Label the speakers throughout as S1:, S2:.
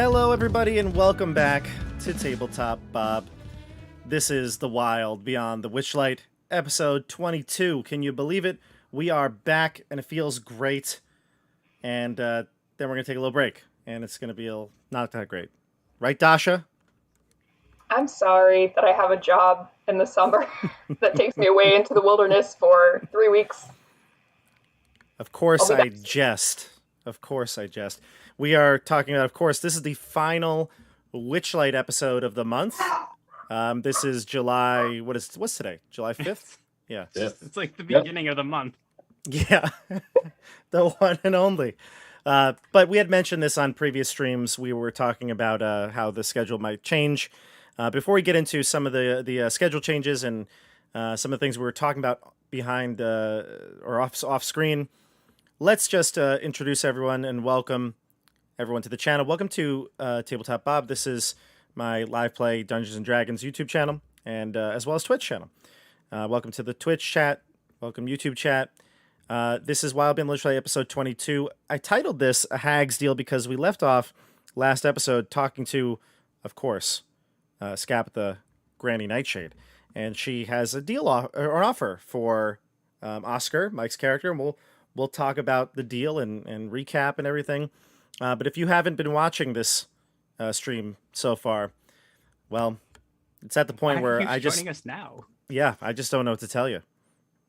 S1: Hello, everybody, and welcome back to Tabletop Bob. This is The Wild Beyond the Witchlight, episode 22. Can you believe it? We are back, and it feels great. And then we're going to take a little break, and it's going to be not that great. Right, Dasha?
S2: I'm sorry that I have a job in the summer that takes me away into the wilderness for 3 weeks.
S1: Of course I jest. Of course I jest. We are talking about, of course, this is the final Witchlight episode of the month. This is July, what's today? July 5th? Yeah.
S3: It's like the beginning of the month.
S1: Yeah. The one and only. But we had mentioned this on previous streams. We were talking about how the schedule might change. Before we get into some of the schedule changes and some of the things we were talking about behind or off screen, let's just introduce everyone and welcome everyone to the channel. Welcome to Tabletop Bob. This is my live play Dungeons and Dragons YouTube channel and as well as Twitch channel. Welcome to the Twitch chat. Welcome YouTube chat. This is Wild Beyond the Witchlight episode 22. I titled this A Hag's Deal because we left off last episode talking to, of course, Scapitha Granny Nightshade, and she has a deal or offer for Oscar, Mike's character, and we'll talk about the deal and recap and everything. But if you haven't been watching this stream so far, well, it's at the point where I just
S3: joining us now.
S1: Yeah, I just don't know what to tell you.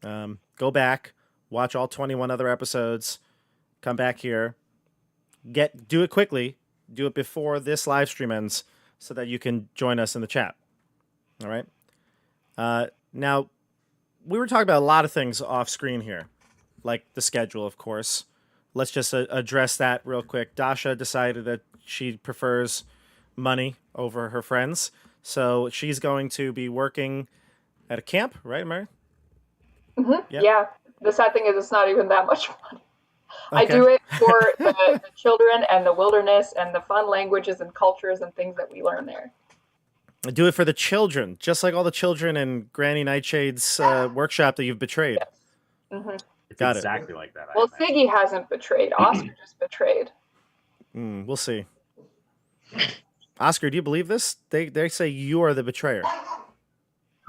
S1: Go back, watch all 21 other episodes, come back here, do it quickly, do it before this live stream ends, so that you can join us in the chat. All right. Now, we were talking about a lot of things off screen here, like the schedule, of course. Let's just address that real quick. Dasha decided that she prefers money over her friends, so she's going to be working at a camp, right, Mary?
S2: Mm-hmm. Yeah. The sad thing is it's not even that much money.
S1: Okay.
S2: I do it for the children and the wilderness and the fun languages and cultures and things that we learn there.
S1: Do it for the children, just like all the children in Granny Nightshade's workshop that you've betrayed.
S2: Yes. Mm-hmm.
S1: Got it.
S3: Exactly like that.
S2: Well, Siggy hasn't betrayed. Oscar just betrayed.
S1: We'll see. Oscar, do you believe this? They say you are the betrayer.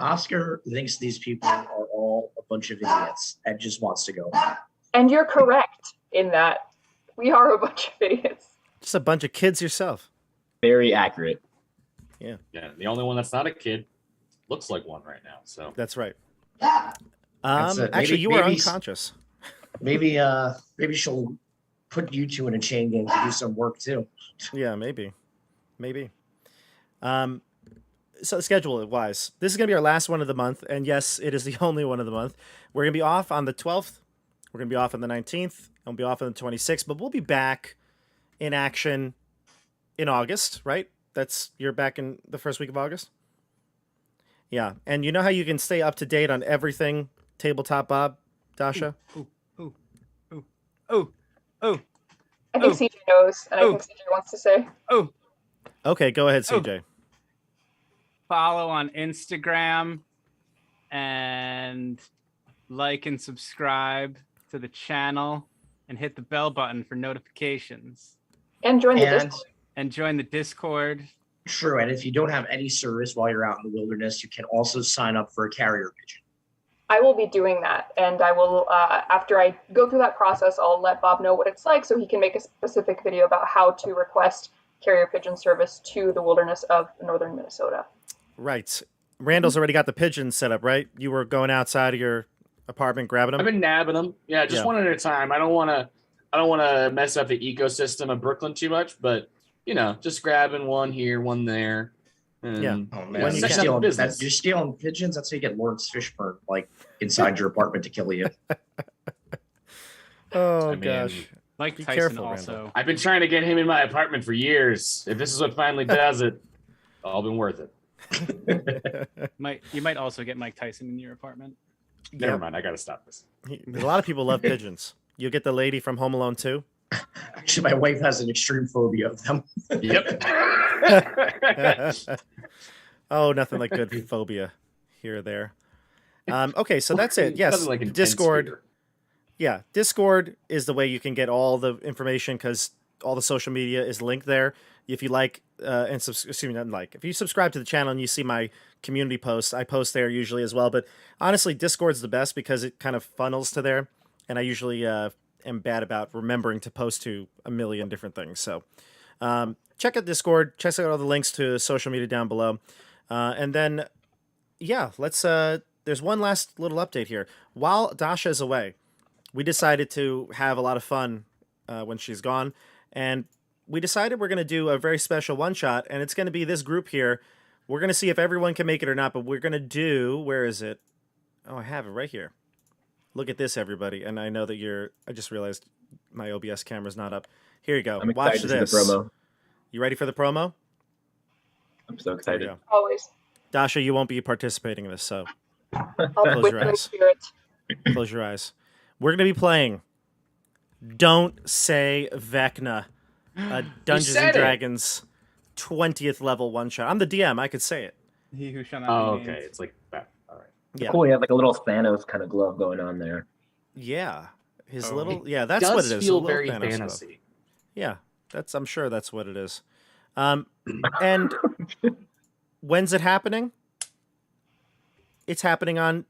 S4: Oscar thinks these people are all a bunch of idiots and just wants to go.
S2: And you're correct in that. We are a bunch of idiots.
S1: Just a bunch of kids yourself.
S5: Very accurate.
S1: Yeah.
S3: Yeah, the only one that's not a kid looks like one right now. So
S1: That's right.
S4: Actually,
S1: actually, you were unconscious.
S4: Maybe she'll put you two in a chain gang to do some work too.
S1: Yeah, maybe. So schedule-wise, this is going to be our last one of the month, and yes, it is the only one of the month. We're going to be off on the 12th. We're going to be off on the 19th. And we'll be off on the 26th, but we'll be back in action in August, right? You're back in the first week of August? Yeah, and you know how you can stay up to date on everything Tabletop Bob, Dasha?
S3: Oh.
S2: I think CJ knows, and I think CJ wants to say.
S1: Okay, go ahead, CJ.
S3: Follow on Instagram and like and subscribe to the channel and hit the bell button for notifications.
S2: And join the Discord.
S3: And join the Discord.
S4: True, and if you don't have any service while you're out in the wilderness, you can also sign up for a carrier pigeon.
S2: I will be doing that, and I will, after I go through that process, I'll let Bob know what it's like so he can make a specific video about how to request carrier pigeon service to the wilderness of northern Minnesota.
S1: Right. Randall's already got the pigeons set up, right? You were going outside of your apartment grabbing them?
S5: I've been nabbing them. Yeah, just one at a time. I don't want to mess up the ecosystem of Brooklyn too much, but just grabbing one here, one there.
S1: Yeah.
S4: Oh man, you're stealing pigeons. That's how you get Lawrence Fishburne inside your apartment to kill you.
S1: Gosh.
S3: Mike
S1: Be
S3: Tyson
S1: careful,
S3: also.
S1: Randall.
S5: I've been trying to get him in my apartment for years. If this is what finally does it, all been worth it.
S3: You might also get Mike Tyson in your apartment.
S5: Never mind. I got to stop this.
S1: A lot of people love pigeons. You'll get the lady from Home Alone 2.
S4: Actually, my wife has an extreme phobia of them.
S5: Yep.
S1: Oh, nothing like good phobia here or there. Okay, so that's it. Yes,
S5: Nothing like
S1: Discord.
S5: fear.
S1: Yeah, Discord is the way you can get all the information because all the social media is linked there. if you like if you subscribe to the channel and you see my community posts, I post there usually as well. But honestly, Discord's the best because it kind of funnels to there, and I usually am bad about remembering to post to a million different things. So check out Discord, check out all the links to social media down below, and then let's. There's one last little update here. While Dasha is away, we decided to have a lot of fun when she's gone, and we decided we're going to do a very special one-shot, and it's going to be this group here. We're going to see if everyone can make it or not, but we're going to do... Where is it? Oh, I have it right here. Look at this, everybody, and I know that you're... I just realized my OBS camera's not up. Here you go.
S6: I'm
S1: Watch
S6: excited
S1: this.
S6: to see the promo.
S1: You ready for the promo?
S6: I'm so
S1: There
S6: excited.
S1: you go.
S2: Always.
S1: Dasha, you won't be participating in this, so
S2: I'll
S1: Close
S2: with
S1: your
S2: my
S1: eyes.
S2: spirit.
S1: close your eyes. We're going to be playing Don't Say Vecna, a Dungeons
S5: said
S1: and
S5: it.
S1: Dragons 20th level one-shot. I'm the DM. I could say it.
S3: He who shall not
S5: Oh,
S3: be named.
S5: okay. It's like that. All right.
S1: Yeah.
S6: Cool, he has like a little Thanos kind of glove going on there.
S1: Yeah. His
S3: Oh.
S1: little... Yeah, that's
S5: Does
S1: what it is. a
S5: feel
S1: little
S5: very
S1: Thanos glove.
S5: fantasy.
S1: Yeah, I'm sure that's what it is. And when's it happening? It's happening on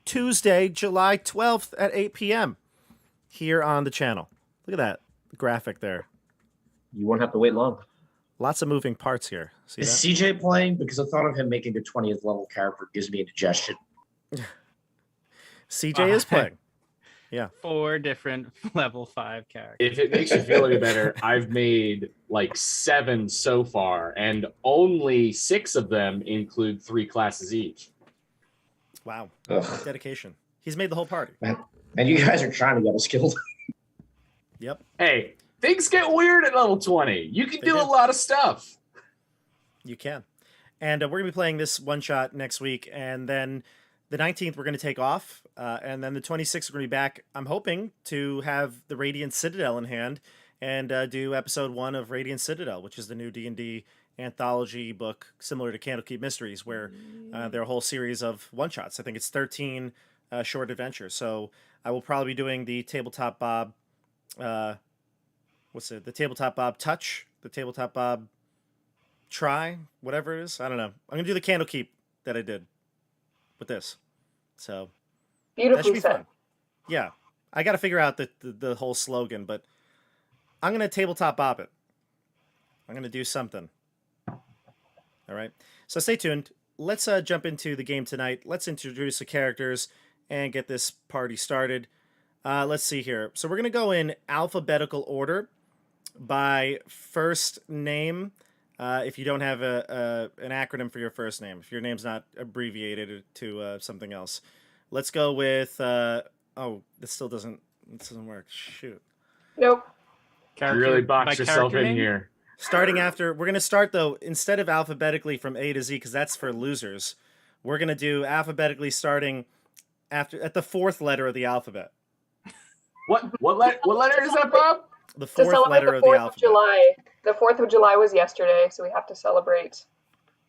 S1: Tuesday, July 12th at 8 p.m. here on the channel. Look at that graphic there.
S6: You won't have to wait long.
S1: Lots of moving parts here. See
S4: Is
S1: that?
S4: CJ playing? Because the thought of him making a 20th level character gives me indigestion.
S1: CJ is playing.
S3: 4 different level 5 characters.
S5: If it makes you feel any better, I've made like 7 so far, and only 6 of them include 3 classes each.
S1: Wow.
S4: Ugh.
S1: Dedication. He's made the whole party.
S4: And you guys are trying to get us killed.
S1: Yep.
S5: Hey, things get weird at level 20. You can
S1: They
S5: do a
S1: do.
S5: lot of stuff.
S1: You can. And we're going to be playing this one shot next week. And then the 19th, we're going to take off. And then the 26th, we're going to be back. I'm hoping to have the Radiant Citadel in hand and do episode 1 of Radiant Citadel, which is the new D&D anthology book similar to Candlekeep Mysteries, where they're a whole series of one-shots. I think it's 13 short adventures. So I will probably be doing the Tabletop Bob... the Tabletop Bob Touch, the Tabletop Bob Try, whatever it is. I don't know. I'm going to do the Candlekeep that I did with this. So that should
S2: Beautifully
S1: be
S2: said.
S1: fun. Yeah. I got to figure out the whole slogan, but I'm going to Tabletop Bob it. I'm going to do something. All right. So stay tuned. Let's jump into the game tonight. Let's introduce the characters and get this party started. Let's see here. So we're going to go in alphabetical order by first name. If you don't have an acronym for your first name, if your name's not abbreviated to something else. Let's go with, this doesn't work. Shoot.
S2: Nope.
S5: You really
S3: by
S5: boxed yourself
S3: character
S5: in
S3: name?
S5: here.
S1: Starting after, we're going to start though, instead of alphabetically from A to Z, because that's for losers, we're going to do alphabetically starting at the 4th letter of the alphabet.
S5: What letter is that, Bob?
S1: The
S2: To
S1: 4th
S2: celebrate
S1: letter
S2: the
S1: of the
S2: 4th of
S1: alphabet.
S2: July. The 4th of July was yesterday, so we have to celebrate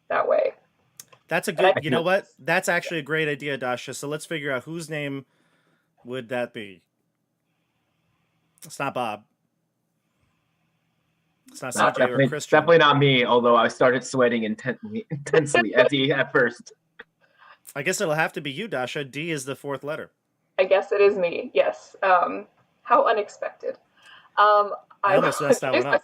S2: that way.
S1: That's a good, you know what? That's actually a great idea, Dasha. So let's figure out whose name would that be. It's not Bob. It's not CJ or Christian.
S6: Definitely not me, although I started sweating intensely at first.
S1: I guess it'll have to be you, Dasha. D is the 4th letter.
S2: I guess it is me. Yes. How unexpected.
S1: I almost messed that one up.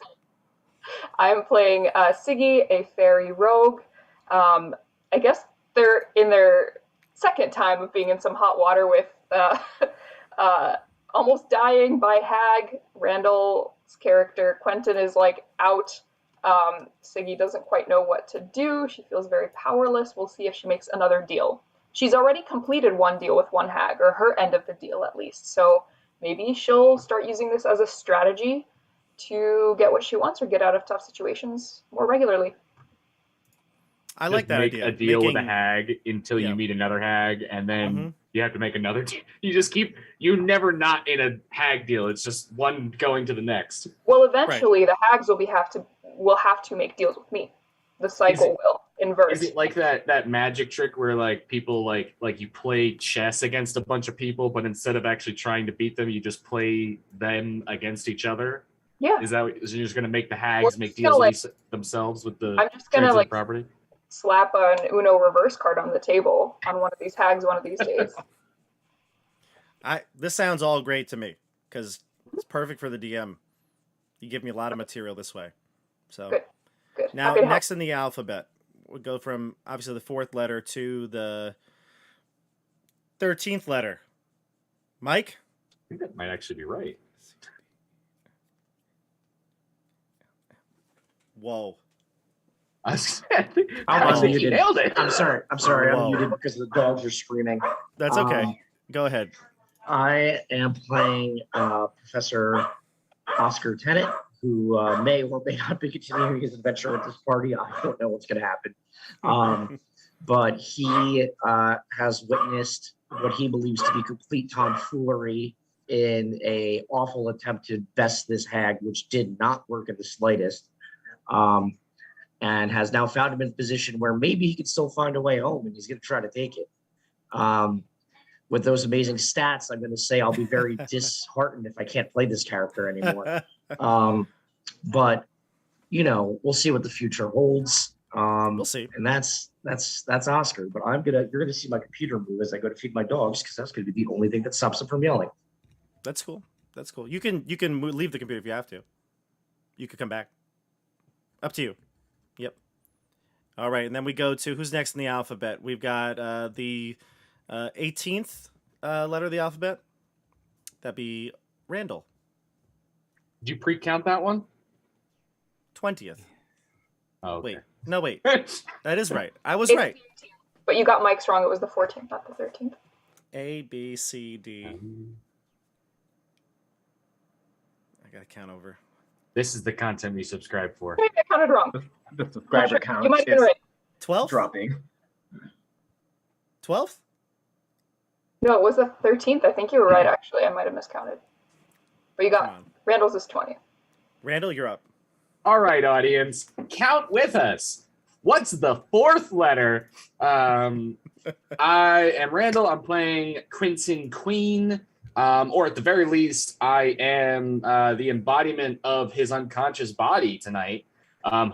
S2: I'm playing Siggy, a fairy rogue. I guess they're in their second time of being in some hot water with almost dying by hag. Randall's character, Quentin, is like out. Siggy doesn't quite know what to do. She feels very powerless. We'll see if she makes another deal. She's already completed one deal with one hag, or her end of the deal at least. So maybe she'll start using this as a strategy to get what she wants or get out of tough situations more regularly.
S1: I like that
S5: make
S1: idea.
S5: a deal with a
S1: Making-
S5: hag until
S1: Yeah.
S5: you meet another hag, and then
S1: Mhm.
S5: you have to make another deal. You're never not in a hag deal. It's just one going to the next.
S2: Well, eventually the hags will have to make deals with me. The cycle will invert.
S5: Is it like that magic trick where like people like you play chess against a bunch of people, but instead of actually trying to beat them, you just play them against each other?
S2: Yeah.
S5: Is that so you're just gonna make the hags
S2: We're
S5: make
S2: just gonna,
S5: deals with themselves with the
S2: I'm just gonna
S5: transitive property?
S2: slap an Uno reverse card on the table on one of these hags one of these days.
S1: This sounds all great to me because it's perfect for the DM. You give me a lot of material this way. So
S2: Good. Good.
S1: now
S2: Happy to help.
S1: next in the alphabet, we'll go from obviously the 4th letter to the 13th letter. Mike?
S5: I think that might actually be right.
S1: Whoa.
S5: I
S6: I'm
S5: think he
S6: muted.
S5: nailed it.
S4: I'm sorry.
S1: Whoa.
S4: I'm muted because the dogs are screaming.
S1: That's okay. Go ahead.
S4: I am playing Professor Oscar Tennant, who may or may not be continuing his adventure with this party. I don't know what's going to happen. But he has witnessed what he believes to be complete tomfoolery in a awful attempt to best this hag, which did not work in the slightest. And has now found him in a position where maybe he could still find a way home, and he's going to try to take it. With those amazing stats, I'm going to say I'll be very disheartened if I can't play this character anymore. But we'll see what the future holds.
S1: We'll see.
S4: And that's Oscar. But you're gonna see my computer move as I go to feed my dogs because that's going to be the only thing that stops them from yelling.
S1: That's cool. That's cool. You can leave the computer if you have to. You could come back. Up to you. Yep. All right, and then we go to who's next in the alphabet. We've got the 18th letter of the alphabet. That'd be Randall.
S5: Did you pre-count that one?
S1: 20th.
S5: Oh, okay.
S1: Wait. No, wait. That is right. I was
S2: It's
S1: right.
S2: the 18th, but you got Mike's wrong. It was the 14th, not the 13th.
S1: A, B, C, D. I got to count over.
S5: This is the content we subscribe for.
S2: I counted wrong.
S6: The subscriber
S2: Sure.
S6: count
S2: You might have been
S6: is
S2: right.
S1: 12th?
S6: dropping.
S1: 12th?
S2: No, it was the 13th. I think you were right, actually. I might have miscounted. But you
S1: Come
S2: got
S1: on.
S2: Randall's is 20th.
S1: Randall, you're up.
S5: All right, audience, count with us. What's the 4th letter? I am Randall. I'm playing Quentin Queen. Or at the very least, I am the embodiment of his unconscious body tonight.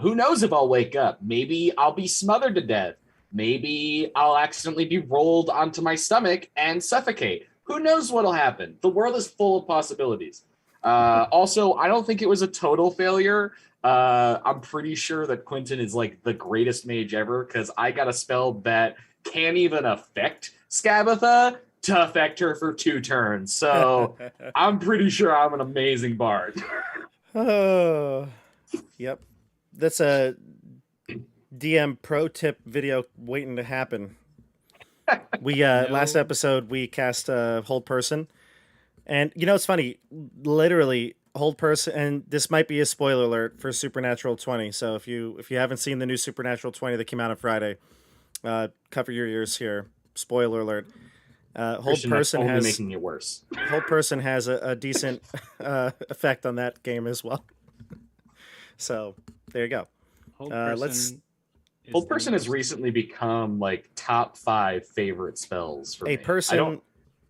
S5: Who knows if I'll wake up? Maybe I'll be smothered to death. Maybe I'll accidentally be rolled onto my stomach and suffocate. Who knows what'll happen? The world is full of possibilities. Also, I don't think it was a total failure. I'm pretty sure that Quentin is like the greatest mage ever because I got a spell that can't even affect Scabatha to affect her for 2 turns. So I'm pretty sure I'm an amazing bard.
S1: Oh, yep. That's a DM pro tip video waiting to happen. We last episode we cast Hold Person, and it's funny. Literally, Hold Person, and this might be a spoiler alert for Supernatural 20. So if you haven't seen the new Supernatural 20 that came out on Friday, cover your ears here. Spoiler alert. Hold
S5: Christian, that's
S1: Person
S5: only
S1: has
S5: making it worse.
S1: Hold Person has a decent effect on that game as well. So there you go. Let's.
S5: Hold Person has recently become like top 5 favorite spells for
S1: A
S5: me.
S1: person,
S5: I don't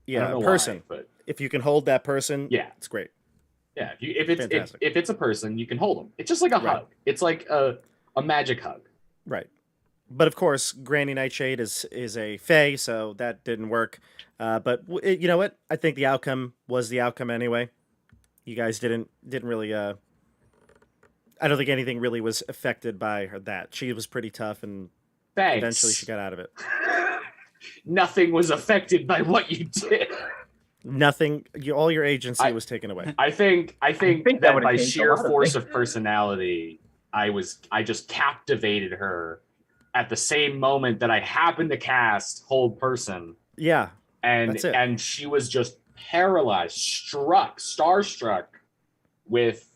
S1: yeah,
S5: know
S1: a person.
S5: why, but
S1: If you can hold that person,
S5: yeah,
S1: it's great.
S5: yeah. If
S1: Fantastic.
S5: it's a person, you can hold them. It's just like a
S1: Right.
S5: hug. It's like a magic hug.
S1: Right. But of course, Granny Nightshade is a fae, so that didn't work. But you know what? I think the outcome was the outcome anyway. You guys didn't really. I don't think anything really was affected by that. She was pretty tough, and
S5: Thanks.
S1: eventually she got out of it.
S5: Nothing was affected by what you did.
S1: Nothing. All your agency was taken away.
S5: I think
S6: that
S5: that
S6: would've
S5: by
S6: changed a
S5: sheer
S6: lot of
S5: force
S6: things.
S5: of personality, I just captivated her at the same moment that I happened to cast Hold Person.
S1: Yeah. That's it.
S5: And she was just paralyzed, starstruck with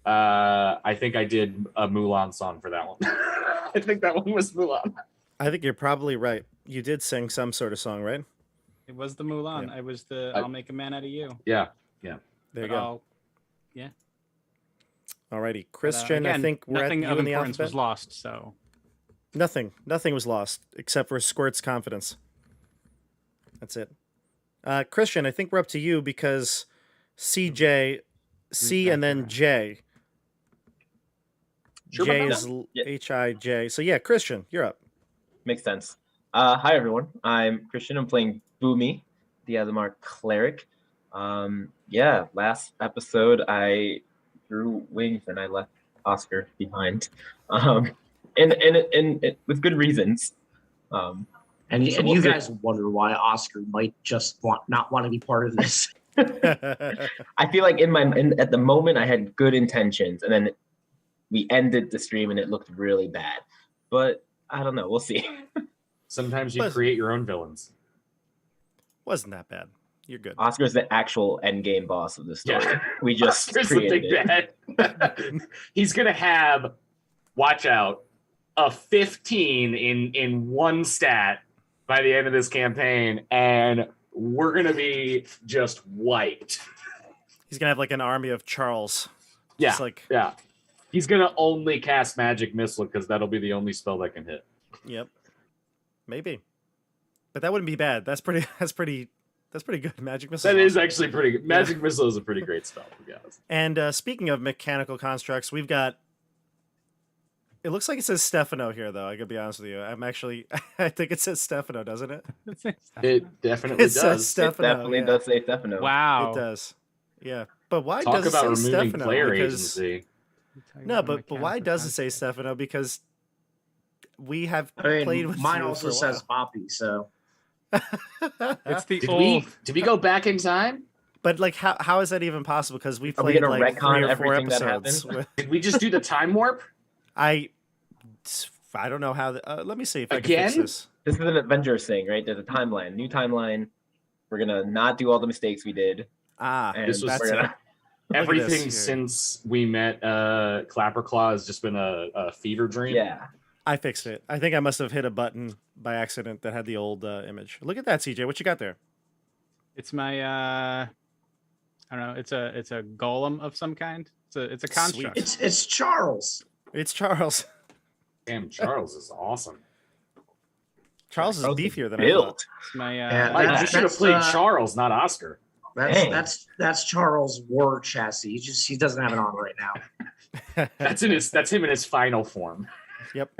S5: I think I did a Mulan song for that one. I think that one was Mulan.
S1: I think you're probably right. You did sing some sort of song, right?
S3: It was the Mulan.
S1: Yeah.
S3: I was the I'll make a man out of you.
S5: Yeah.
S1: There you
S3: But
S1: go.
S3: yeah.
S1: Alrighty, Christian.
S3: Again,
S1: I think we're at
S3: nothing
S1: you
S3: of
S1: in the
S3: importance
S1: alphabet.
S3: was lost. So
S1: Nothing was lost except for Squirt's confidence. That's it. Christian, I think we're up to you because CJ C and then J.
S6: Sure
S1: J
S6: about
S1: is
S6: that. Yeah.
S1: H-I-J. So yeah, Christian, you're up.
S6: Makes sense. Hi everyone. I'm Christian. I'm playing Boomy, the Azamar cleric. Last episode I grew wings and I left Oscar behind. And with good reasons.
S5: And
S6: So
S5: you guys wonder why Oscar might just not want to be part of this.
S6: I feel like at the moment I had good intentions, and then we ended the stream and it looked really bad. But I don't know. We'll see.
S5: Sometimes you
S1: But-
S5: create your own villains.
S1: Wasn't that bad. You're good.
S6: Oscar's the actual end game boss of the story.
S5: Yeah.
S6: We just
S5: Oscar's the
S6: created
S5: big
S6: it.
S5: bad. He's gonna have, watch out, a 15 in one stat by the end of this campaign, and we're gonna be just wiped.
S1: He's gonna have like an army of Charles.
S5: Yeah,
S1: Just like,
S5: yeah. He's gonna only cast Magic Missile because that'll be the only spell that can hit.
S1: yep. Maybe. But that wouldn't be bad. That's pretty good. Magic missile.
S5: That is actually pretty good. Magic Missile is a pretty great spell, to be honest.
S1: And speaking of mechanical constructs, we've got. It looks like it says Stefano here, though. I could be honest with you. I think it says Stefano, doesn't it?
S5: It definitely
S1: It says
S5: does.
S6: It
S1: Stefano.
S6: definitely
S1: yeah.
S6: does say Stefano.
S3: Wow.
S1: It does. Yeah, but why
S5: Talk
S1: does it
S5: about
S1: say
S5: removing
S1: Stefano?
S5: player
S1: Because
S5: agency.
S1: no, but why does it say Stefano? Because we have
S7: I mean,
S1: played with
S7: mine
S1: you
S7: also
S1: for a
S7: says Poppy, so
S3: It's the
S5: Did
S3: old.
S5: we go back in time?
S1: But like, how is that even possible? Because we
S6: Are we
S1: played
S6: gonna
S1: like
S6: retcon
S1: 3 or 4
S6: everything that
S1: episodes.
S6: happened?
S5: Did we just do the time warp?
S1: I don't know how. Let me see if I can
S5: Again?
S1: fix this.
S6: This is an Avengers thing, right? There's a timeline, new timeline. We're gonna not do all the mistakes we did. And
S5: This was-
S1: That's
S6: we're
S1: it.
S6: gonna,
S5: Everything
S1: here.
S5: since we met Clapperclaw has just been a fever dream.
S6: yeah.
S1: I fixed it. I think I must have hit a button by accident that had the old image. Look at that, CJ. What you got there?
S3: It's my I don't know. It's a golem of some kind. It's a construct.
S7: it's Charles.
S1: It's Charles.
S5: Damn, Charles is awesome.
S1: Charles is
S6: Charles is
S1: beefier than I thought.
S3: It's my
S7: Yeah,
S5: Mike,
S7: That's-
S5: you should have
S7: that's,
S5: played
S7: uh,
S5: Charles, not Oscar.
S7: That's
S6: Dang.
S7: that's Charles' war chassis. He doesn't have it on right now.
S5: That's him in his final form.
S1: Yep.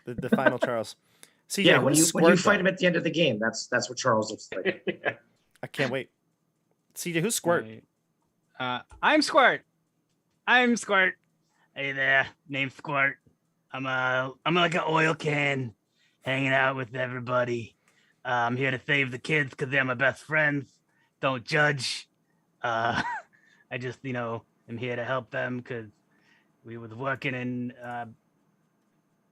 S1: The final Charles. CJ,
S7: Yeah,
S1: who's
S7: when you
S1: Squirt,
S7: fight
S1: though?
S7: him at the end of the game, that's what Charles looks like.
S1: I can't wait. CJ, who's Squirt?
S3: I'm Squirt. I'm Squirt. Hey there, name's Squirt. I'm like an oil can, hanging out with everybody. I'm here to save the kids because they're my best friends. Don't judge. I just am here to help them because we was working in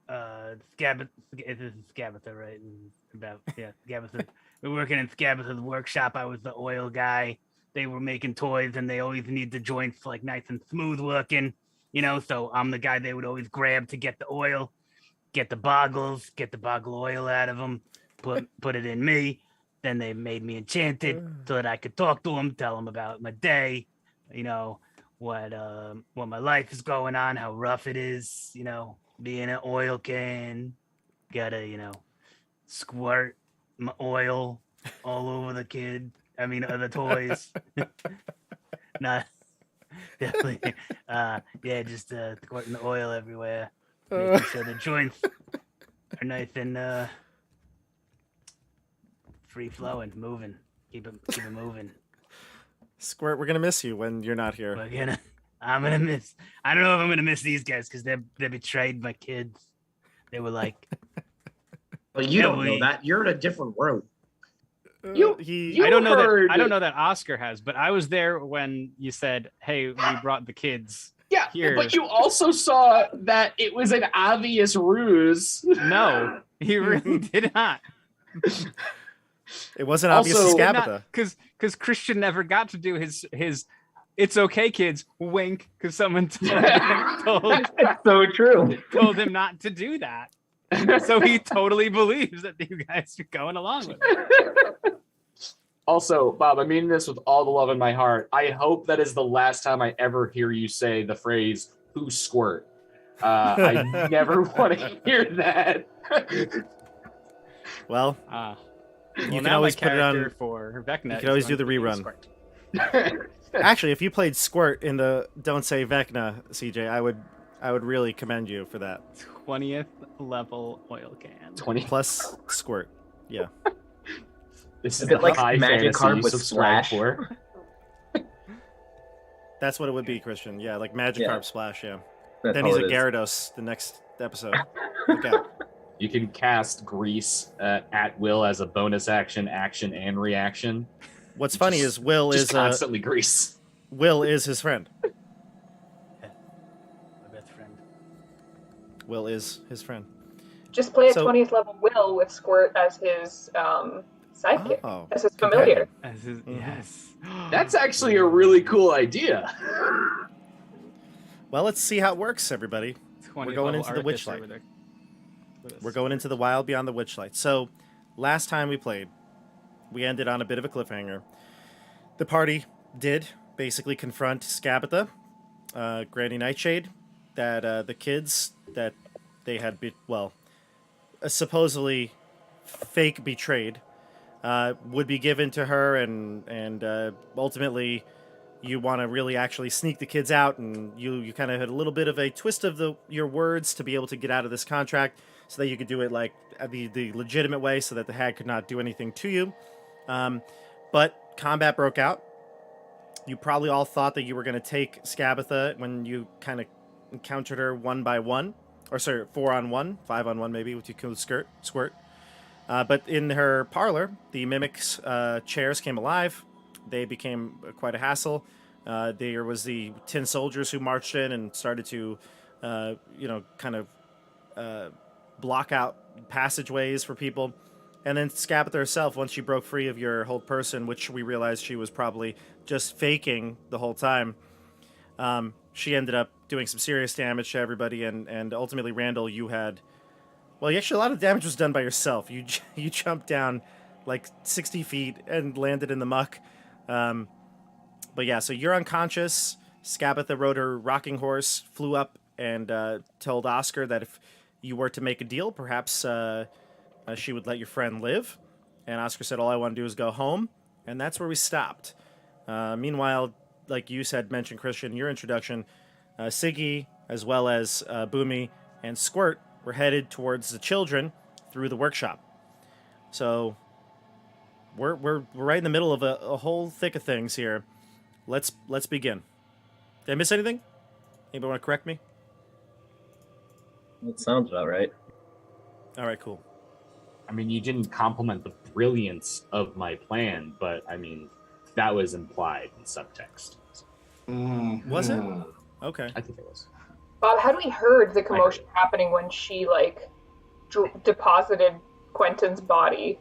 S3: Scabbeth. This is Scabbetha, right? Scabbetha. We were working in Scabbetha's workshop. I was the oil guy. They were making toys, and they always need the joints like nice and smooth working. So I'm the guy they would always grab to get the oil, get the boggle oil out of them, put it in me. Then they made me enchanted so that I could talk to them, tell them about my day, what my life is going on, how rough it is, being an oil can. Gotta, squirt my oil all over the the toys. Not definitely. Just squirting the oil everywhere. Making sure the joints are nice and free flowing, moving. Keep it moving.
S1: Squirt, we're gonna miss you when you're not here.
S3: I'm gonna miss. I don't know if I'm gonna miss these guys because they betrayed my kids. They were like,
S7: But you
S3: Yeah,
S7: don't know that. You're in a different room.
S1: He
S3: I don't know
S5: heard-
S3: that Oscar has, but I was there when you said, "Hey, we brought the kids."
S5: Yeah,
S3: Here.
S5: but you also saw that it was an obvious ruse.
S3: No, he really did not.
S1: it wasn't obvious to
S5: Also,
S1: Scabatha.
S3: Because Christian never got to do his "It's okay, kids" wink because someone told
S6: That's so true.
S3: him not to do that. So he totally believes that you guys are going along with it.
S5: Also, Bob, I mean this with all the love in my heart. I hope that is the last time I ever hear you say the phrase "who squirt." I never want to hear that.
S1: Well,
S3: Well,
S1: can
S3: now
S1: always
S3: my
S1: put it on-
S3: character for Vecna
S1: you
S3: is
S1: can always do
S3: going
S1: the
S3: to be
S1: rerun.
S3: Squirt.
S1: Actually, if you played Squirt in the Don't Say Vecna, CJ, I would really commend you for that.
S3: 20th level oil can.
S5: 20.
S1: Plus Squirt. Yeah.
S5: This
S6: Is
S5: is
S6: it
S5: the
S6: like
S5: high
S6: Magikarp
S5: fantasy you
S6: with
S5: subscribe
S6: Splash?
S5: for.
S1: That's what it would be, Christian. Yeah, like Magikarp
S6: Yeah.
S1: Splash, yeah.
S6: That's
S1: Then
S6: all
S1: he's a
S6: it is.
S1: Gyarados the next episode. Look out.
S5: You can cast Grease at will as a bonus action, and reaction.
S1: What's funny is Will
S5: Just
S1: is
S5: constantly Grease.
S1: Will is his friend.
S3: My best friend.
S1: Will is his friend.
S2: Just play a
S1: So-
S2: 20th level Will with Squirt as his sidekick,
S1: Oh.
S2: as his familiar.
S3: As his,
S1: Mhm.
S3: Yes.
S5: That's actually a really cool idea.
S1: Well, let's see how it works, everybody.
S3: 20th
S1: going
S3: level
S1: into the
S3: Arcus
S1: Witchlight.
S3: over there with us.
S1: We're going into the wild beyond the Witchlight. So, last time we played, we ended on a bit of a cliffhanger. The party did basically confront Skabatha, Granny Nightshade, that the kids that they had, supposedly fake betrayed, would be given to her, and ultimately you want to really actually sneak the kids out, and you kind of had a little bit of a twist of your words to be able to get out of this contract, so that you could do it like the legitimate way, so that the hag could not do anything to you. But combat broke out. You probably all thought that you were going to take Skabatha when you kind of encountered her 1 by 1, or sorry, 4 on 1, 5 on 1 maybe, with your Squirt. But in her parlor, the mimics' chairs came alive. They became quite a hassle. There was the tin soldiers who marched in and started to, block out passageways for people. And then Skabatha herself, once she broke free of your hold person, which we realized she was probably just faking the whole time, she ended up doing some serious damage to everybody. And ultimately, Randall, you had... Well, actually, a lot of damage was done by yourself. You jumped down like 60 feet and landed in the muck. But yeah, so you're unconscious. Skabatha rode her rocking horse, flew up, and told Oscar that if you were to make a deal, perhaps she would let your friend live. And Oscar said, all I want to do is go home. And that's where we stopped. Meanwhile, like you said, mentioned, Christian, in your introduction, Siggy, as well as Boomy and Squirt, were headed towards the children through the workshop. So we're right in the middle of a whole thick of things here. Let's begin. Did I miss anything? Anybody want to correct me?
S6: That sounds about right.
S1: All right, cool.
S5: I mean, you didn't compliment the brilliance of my plan, but I mean, that was implied in subtext.
S1: Was it? Okay.
S5: I think it was.
S2: Bob, had we heard the commotion happening when she deposited Quentin's body,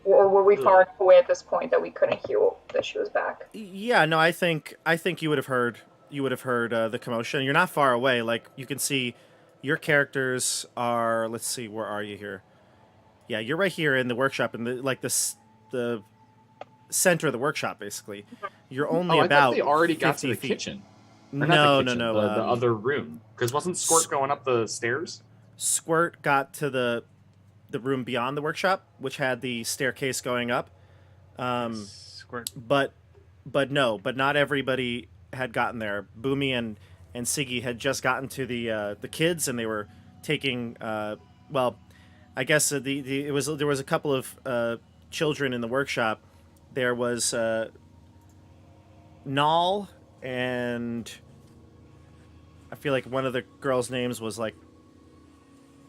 S2: or were we far enough away at this point that we couldn't hear that she was back?
S1: Yeah, no, I think you would have heard the commotion. You're not far away. Like, you can see your characters are, let's see, where are you here? Yeah, you're right here in the workshop, in the center of the workshop, basically. You're only
S5: I
S1: about
S5: thought they already got to the
S1: 50 feet.
S5: kitchen. Or
S1: No,
S5: not the
S1: no,
S5: kitchen,
S1: no.
S5: The other room. Because wasn't Squirt going up the stairs?
S1: Squirt got to the room beyond the workshop, which had the staircase going up.
S3: Squirt.
S1: But not everybody had gotten there. Boomy and Siggy had just gotten to the kids, and they were taking I guess there was a couple of children in the workshop. There was Nall, and I feel like one of the girls' names was like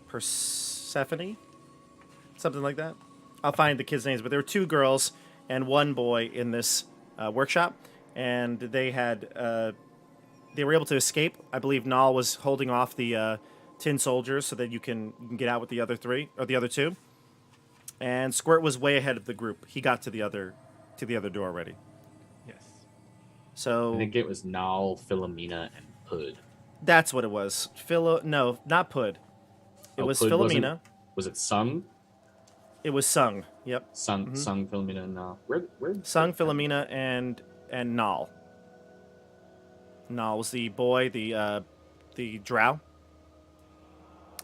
S1: Persephone, something like that. I'll find the kids' names, but there were 2 girls and 1 boy in this workshop, and they were able to escape. I believe Nall was holding off the tin soldiers so that you can get out with the other 3 or the other 2. And Squirt was way ahead of the group. He got to the other door already.
S3: Yes.
S1: So
S5: I think it was Nal, Philomena, and Pud.
S1: that's what it was. No, not Pud. It was
S5: Pud
S1: Philomena.
S5: Was it Sung?
S1: It was Sung. Yep.
S5: Sung,
S1: Mhm.
S5: Sung, Philomena, and Nal. Where?
S1: Sung, Philomena, and Nall. Nall was the boy, the drow.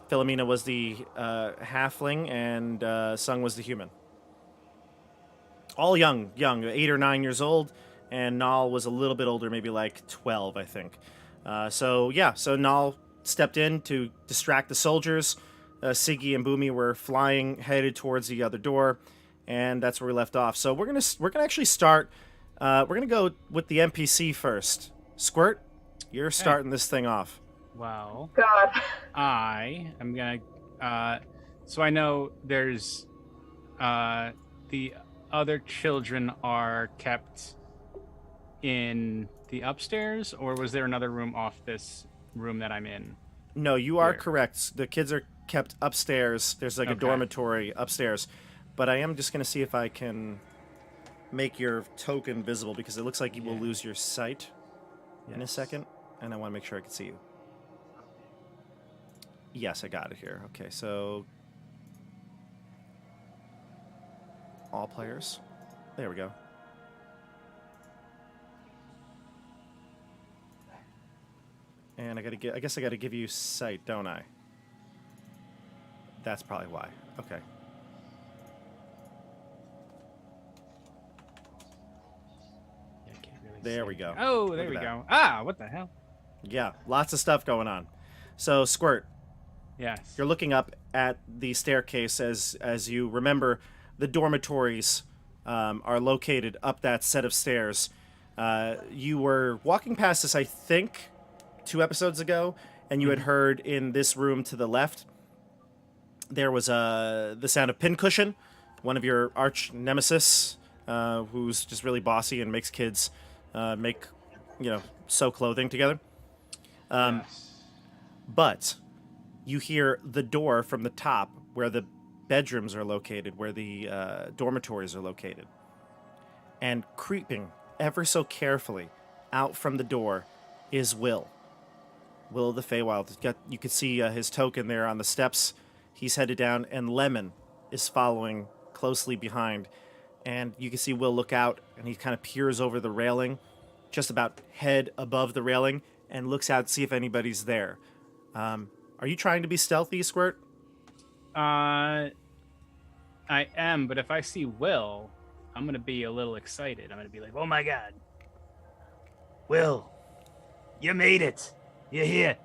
S1: Philomena was the halfling, and Sung was the human. All young, 8 or 9 years old. and Nal was a little bit older, maybe like 12, I think. So Nal stepped in to distract the soldiers. Siggy and Boomy were flying, headed towards the other door, and that's where we left off. So we're gonna actually start. We're gonna go with the NPC first. Squirt, you're starting this thing off.
S3: Well,
S2: God.
S3: I am gonna. So I know there's the other children are kept in the upstairs, or was there another room off this room that I'm in?
S1: No, you are
S3: Here.
S1: correct. The kids are kept upstairs. There's like a
S3: Okay.
S1: dormitory upstairs. But I am just going to see if I can make your token visible because it looks like you will
S3: Yeah.
S1: lose your sight in a
S3: Yes.
S1: second. And I want to make sure I can see you. Yes, I got it here. Okay, so all players. There we go. And I guess I gotta give you sight, don't I? That's probably why. Okay.
S3: Yeah, I can't really
S1: There
S3: see
S1: we go.
S3: anything. Oh,
S1: Look
S3: there
S1: at
S3: we
S1: that.
S3: go. Ah, what the hell?
S1: Yeah, lots of stuff going on. So, Squirt,
S3: Yes.
S1: you're looking up at the staircase as you remember the dormitories are located up that set of stairs. You were walking past this, I think, 2 episodes ago, and you had heard in this room to the left there was the sound of Pincushion, one of your arch nemesis, who's just really bossy and makes kids make, sew clothing together.
S3: Yes.
S1: But you hear the door from the top where the bedrooms are located, where the dormitories are located. And creeping ever so carefully out from the door is Will. Will of the Feywild. You can see his token there on the steps. He's headed down, and Lemon is following closely behind. And you can see Will look out, and he kind of peers over the railing, just about head above the railing, and looks out to see if anybody's there. Are you trying to be stealthy, Squirt?
S3: I am, but if I see Will, I'm gonna be a little excited. I'm gonna be like, "Oh my god, Will, you made it! You're here.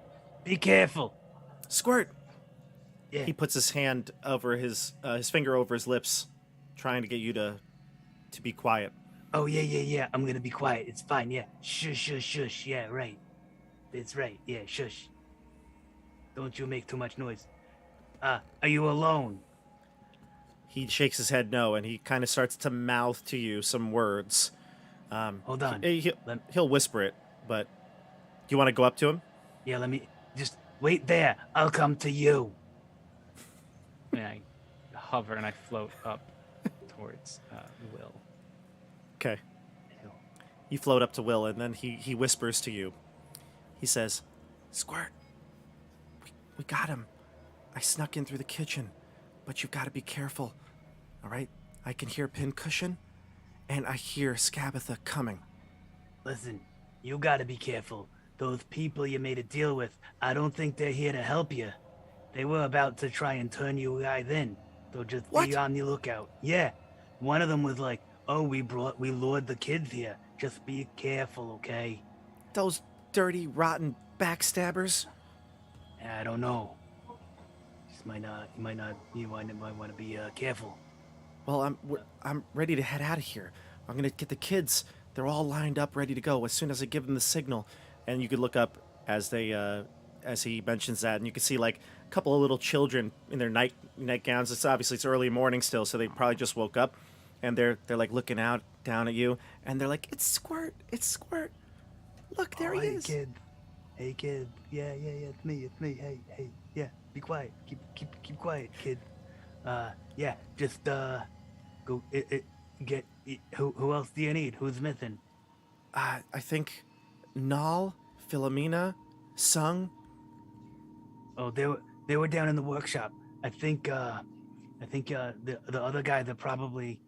S3: Be careful."
S1: Squirt!
S3: Yeah.
S1: He puts his hand over his finger over his lips, trying to get you to be quiet.
S8: Oh, yeah. I'm gonna be quiet. It's fine, yeah. Shush. Yeah, right. It's right. Yeah, shush. Don't you make too much noise. Are you alone?
S1: He shakes his head no, and he kind of starts to mouth to you some words.
S8: Hold on.
S1: He'll whisper it, but do you want to go up to him?
S8: Yeah, let me just wait there. I'll come to you.
S3: And I hover and I float up towards Will.
S1: Okay. You float up to Will, and then he whispers to you. He says, "Squirt, we got him. I snuck in through the kitchen, but you've got to be careful, all right? I can hear Pincushion, and I hear Scabatha coming."
S8: Listen, you gotta be careful. Those people you made a deal with, I don't think they're here to help you. They were about to try and turn you guys in. So just
S1: What?
S8: be on the lookout. Yeah. One of them was like, "Oh, we lured the kids here. Just be careful, okay?"
S1: Those dirty, rotten backstabbers.
S8: I don't know. Just might not want to be careful.
S1: Well, I'm ready to head out of here. I'm gonna get the kids. They're all lined up, ready to go as soon as I give them the signal. And you could look up as he mentions that, and you can see like a couple of little children in their nightgowns. It's early morning still, so they probably just woke up, and they're like looking out down at you, and they're like, "It's Squirt! It's Squirt! Look, there he
S8: Hey,
S1: is!"
S8: kid. Hey, kid. Yeah. It's me. Hey. Yeah. Be quiet. Keep quiet, kid. Yeah. Just go. Get. Who else do you need? Who's missing?
S1: I think Nal, Philomena, Sung.
S8: Oh, they were down in the workshop. I think the other guy they're probably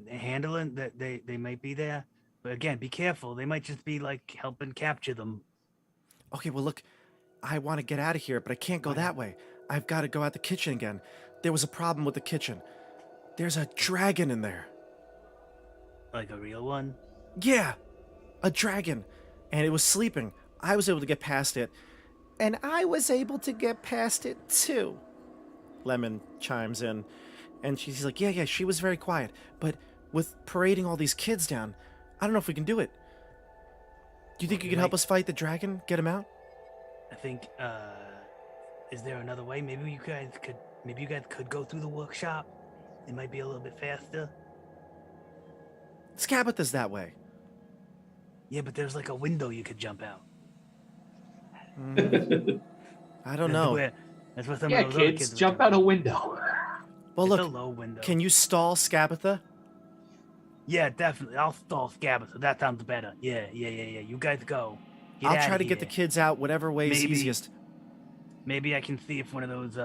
S8: handling that they might be there. But again, be careful. They might just be like helping capture them.
S1: Okay, well, look, I want to get out of here, but I can't go that way. I've got to go out the kitchen again. There was a problem with the kitchen. There's a dragon in there.
S8: Like a real one.
S1: Yeah, a dragon, and it was sleeping. I was able to get past it, and I was able to get past it too. Lemon chimes in, and she's like, yeah, she was very quiet, but with parading all these kids down, I don't know if we can do it. Do you think you can help us fight the dragon, get him out?
S8: I think, is there another way? Maybe you guys could go through the workshop. It might be a little bit faster.
S1: Skabatha's that way.
S8: Yeah, but there's like a window you could jump out.
S1: I don't know.
S8: That's what some
S5: Yeah,
S8: of those other
S5: kids,
S8: kids
S5: jump out a window.
S1: Well,
S8: it's
S1: look,
S8: a low window.
S1: can you stall Skabatha?
S8: Yeah, definitely. I'll stall Skabatha. That sounds better. Yeah. You guys go. Get
S1: I'll
S8: outta
S1: try to get the
S8: here.
S1: kids out whatever way is
S8: Maybe-
S1: easiest.
S8: Maybe I can see if one of those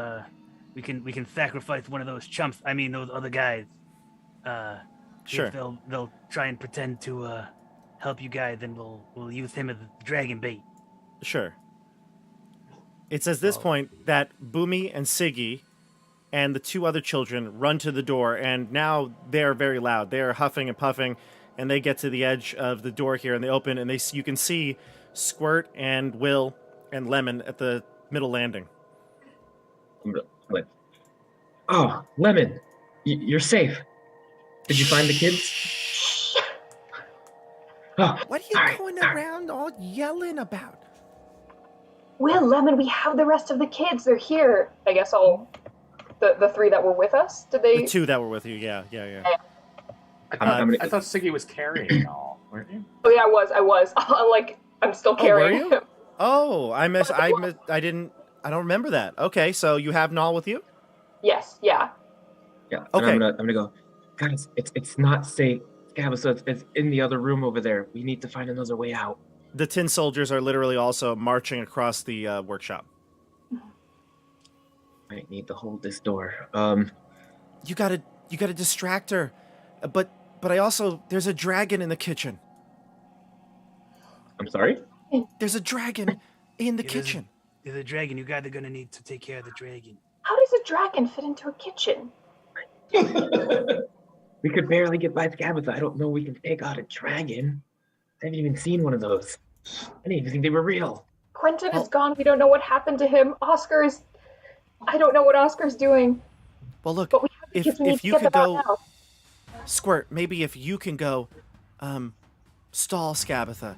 S8: we can sacrifice one of those chumps. I mean those other guys. See
S1: Sure.
S8: if they'll try and pretend to help you guys, and we'll use him as dragon bait.
S1: Sure. It's at this point that Boomy and Siggy and the two other children run to the door, and now they're very loud. They're huffing and puffing, and they get to the edge of the door here, and they open, and you can see Squirt and Will and Lemon at the middle landing.
S4: Like, oh, Lemon, you're safe. Did you find the kids? Oh,
S1: What are you
S4: all right,
S1: going
S4: all right.
S1: around all yelling about?
S2: Will, Lemon, we have the rest of the kids. They're here. I guess the three that were with us. Did they?
S1: The two that were with you, yeah.
S5: I thought Siggy was carrying all, weren't you?
S2: Oh yeah, I was. I'm still
S1: Oh, were
S2: carrying
S1: you?
S2: him.
S1: Oh, I don't remember that. Okay, so you have Nall with you?
S2: Yes, yeah.
S4: Yeah.
S1: Okay.
S4: And I'm gonna go. Guys, it's not safe. Skabatha, it's in the other room over there. We need to find another way out.
S1: The tin soldiers are literally also marching across the workshop.
S4: I need to hold this door.
S1: You gotta distract her, but I also there's a dragon in the kitchen.
S4: I'm sorry.
S1: There's a dragon in the
S8: It is-
S1: kitchen.
S8: There's a dragon. You guys are gonna need to take care of the dragon.
S2: How does a dragon fit into a kitchen?
S4: We could barely get by Skabatha. I don't know we can take out a dragon. I haven't even seen one of those. I didn't even think they were real.
S2: Quentin
S1: Well-
S2: is gone. We don't know what happened to him. I don't know what Oscar's doing.
S1: Well, look,
S2: But we have the
S1: if
S2: kids. We need
S1: if
S2: to
S1: you
S2: get
S1: could
S2: them out
S1: go,
S2: now.
S1: Squirt, maybe if you can go, stall Skabatha,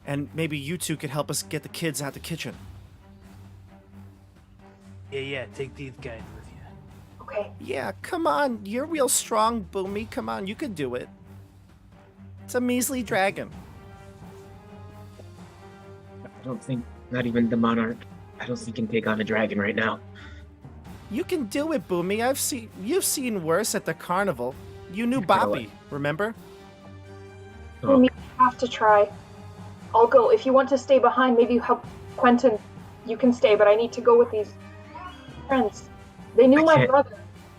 S1: and maybe you two could help us get the kids out the kitchen.
S8: Yeah. Take these guys with you.
S2: Okay.
S1: Yeah, come on, you're real strong, Boomy. Come on, you could do it. It's a measly dragon.
S4: I don't think, not even the monarch, I don't think can take on a dragon right now.
S1: You can do it, Boomy. You've seen worse at the carnival. You knew
S4: Yeah, I know
S1: Bobby, remember?
S4: Oh,
S2: We have to try. I'll go. If you want to stay behind, maybe you help Quentin. You can stay, but I need to go with these friends. They knew
S4: I
S2: my
S4: can't-
S2: brother.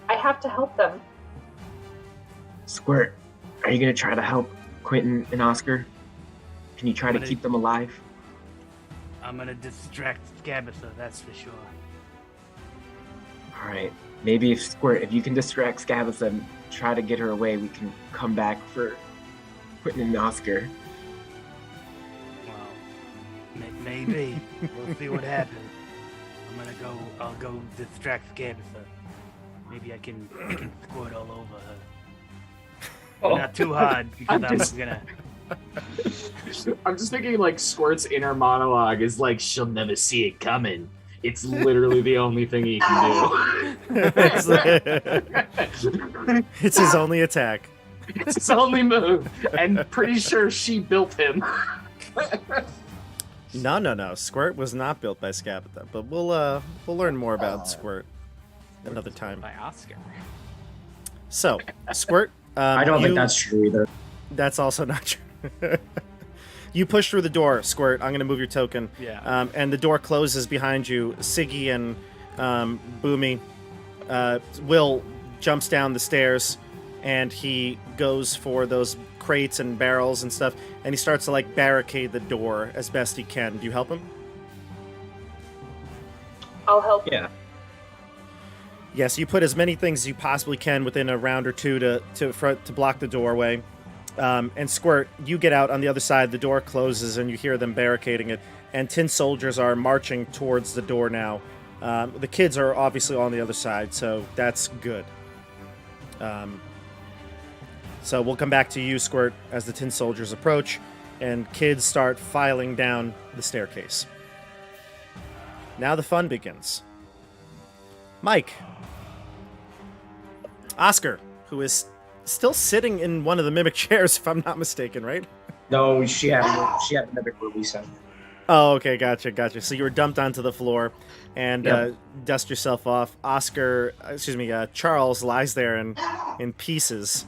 S2: I have to help them.
S4: Squirt, are you gonna try to help Quentin and Oscar? Can you try to
S8: gonna-
S4: keep them alive?
S8: I'm gonna distract Skabatha, that's for sure.
S4: All right. Maybe if you can distract Skabatha and try to get her away, we can come back for Quentin and Oscar.
S8: Well, maybe. We'll see what happens. I'll go distract Skabatha. Maybe I can squirt all over her. But not too hard, because
S5: I'm
S8: I'm
S5: just-
S8: gonna...
S5: I'm just thinking like Squirt's inner monologue is like, she'll never see it coming. It's literally the only thing he can
S1: it's, it's his only attack.
S5: do. It's his only move. And pretty sure she built him.
S1: No. Squirt was not built by Skabatha, but we'll learn more about Squirt another time.
S3: By Oscar.
S1: So, Squirt,
S7: I don't think that's true either.
S1: that's also not true. You push through the door, Squirt. I'm gonna move your token.
S3: Yeah.
S1: And the door closes behind you. Siggy and Boomy. Will jumps down the stairs, and he goes for those crates and barrels and stuff, and he starts to like barricade the door as best he can. Do you help him?
S2: I'll help.
S4: Yeah.
S1: Yes, you put as many things as you possibly can within a round or two to block the doorway. And Squirt, you get out on the other side. The door closes, and you hear them barricading it. And tin soldiers are marching towards the door now. The kids are obviously on the other side, so that's good. So we'll come back to you, Squirt, as the tin soldiers approach, and kids start filing down the staircase. Now the fun begins. Mike. Oscar, who is still sitting in one of the mimic chairs, if I'm not mistaken, right?
S7: No, she had a mimic release him.
S1: Oh, okay, gotcha. So you were dumped onto the floor and
S7: Yep.
S1: dust yourself off. Charles lies there in pieces.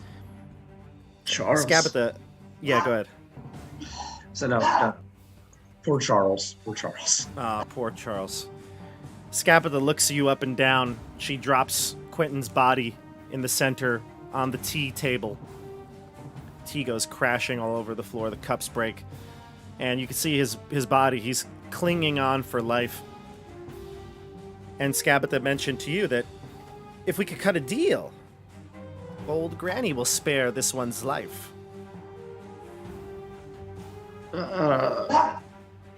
S7: Charles.
S1: Scabbatha. Yeah, go ahead.
S7: So no. Poor Charles.
S1: Ah, poor Charles. Scabbatha looks you up and down. She drops Quentin's body in the center on the tea table. Tea goes crashing all over the floor. The cups break. And you can see his body. He's clinging on for life. And Scabbatha mentioned to you that if we could cut a deal, old Granny will spare this one's life.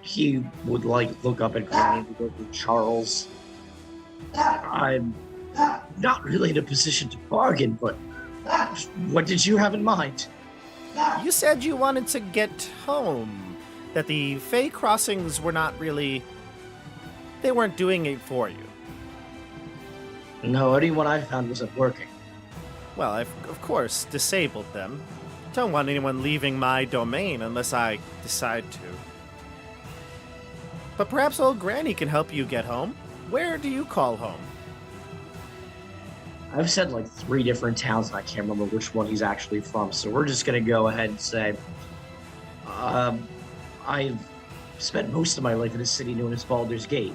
S7: He would look up at Granny and go to Charles. I'm not really in a position to bargain, but what did you have in mind?
S1: You said you wanted to get home. That the Fey crossings were not really... They weren't doing it for you.
S7: No, anyone I found wasn't working.
S1: Well, I've, of course, disabled them. Don't want anyone leaving my domain unless I decide to. But perhaps old Granny can help you get home. Where do you call home?
S7: I've said 3 different towns, and I can't remember which one he's actually from. So we're just gonna go ahead and say, I've spent most of my life in a city known as Baldur's Gate.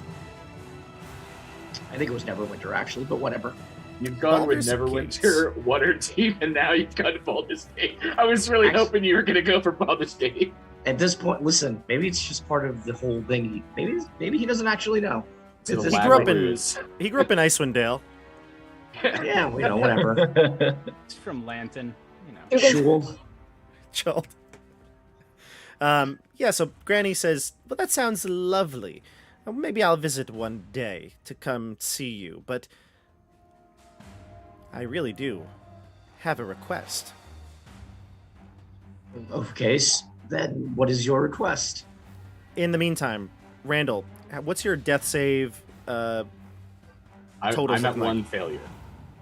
S7: I think it was Neverwinter, actually, but whatever.
S5: You've gone
S1: Baldur's
S5: with Neverwinter, Waterdeep, and now you've gone to Baldur's Gate. I was really hoping you were going to go for Baldur's Gate.
S7: At this point, listen, maybe it's just part of the whole thing. Maybe he doesn't actually know.
S5: To the
S7: It's-
S1: He grew up in
S5: Labyrinth.
S1: he grew up in Icewind Dale.
S7: Yeah, whatever.
S3: It's from Lanton.
S7: Jewel.
S1: Chilled. Yeah, so Granny says, well, that sounds lovely. Maybe I'll visit one day to come see you, but I really do have a request.
S7: Okay, then what is your request?
S1: In the meantime, Randall, what's your death save?
S5: I'm
S1: Totals
S5: at
S1: look like?
S5: one failure.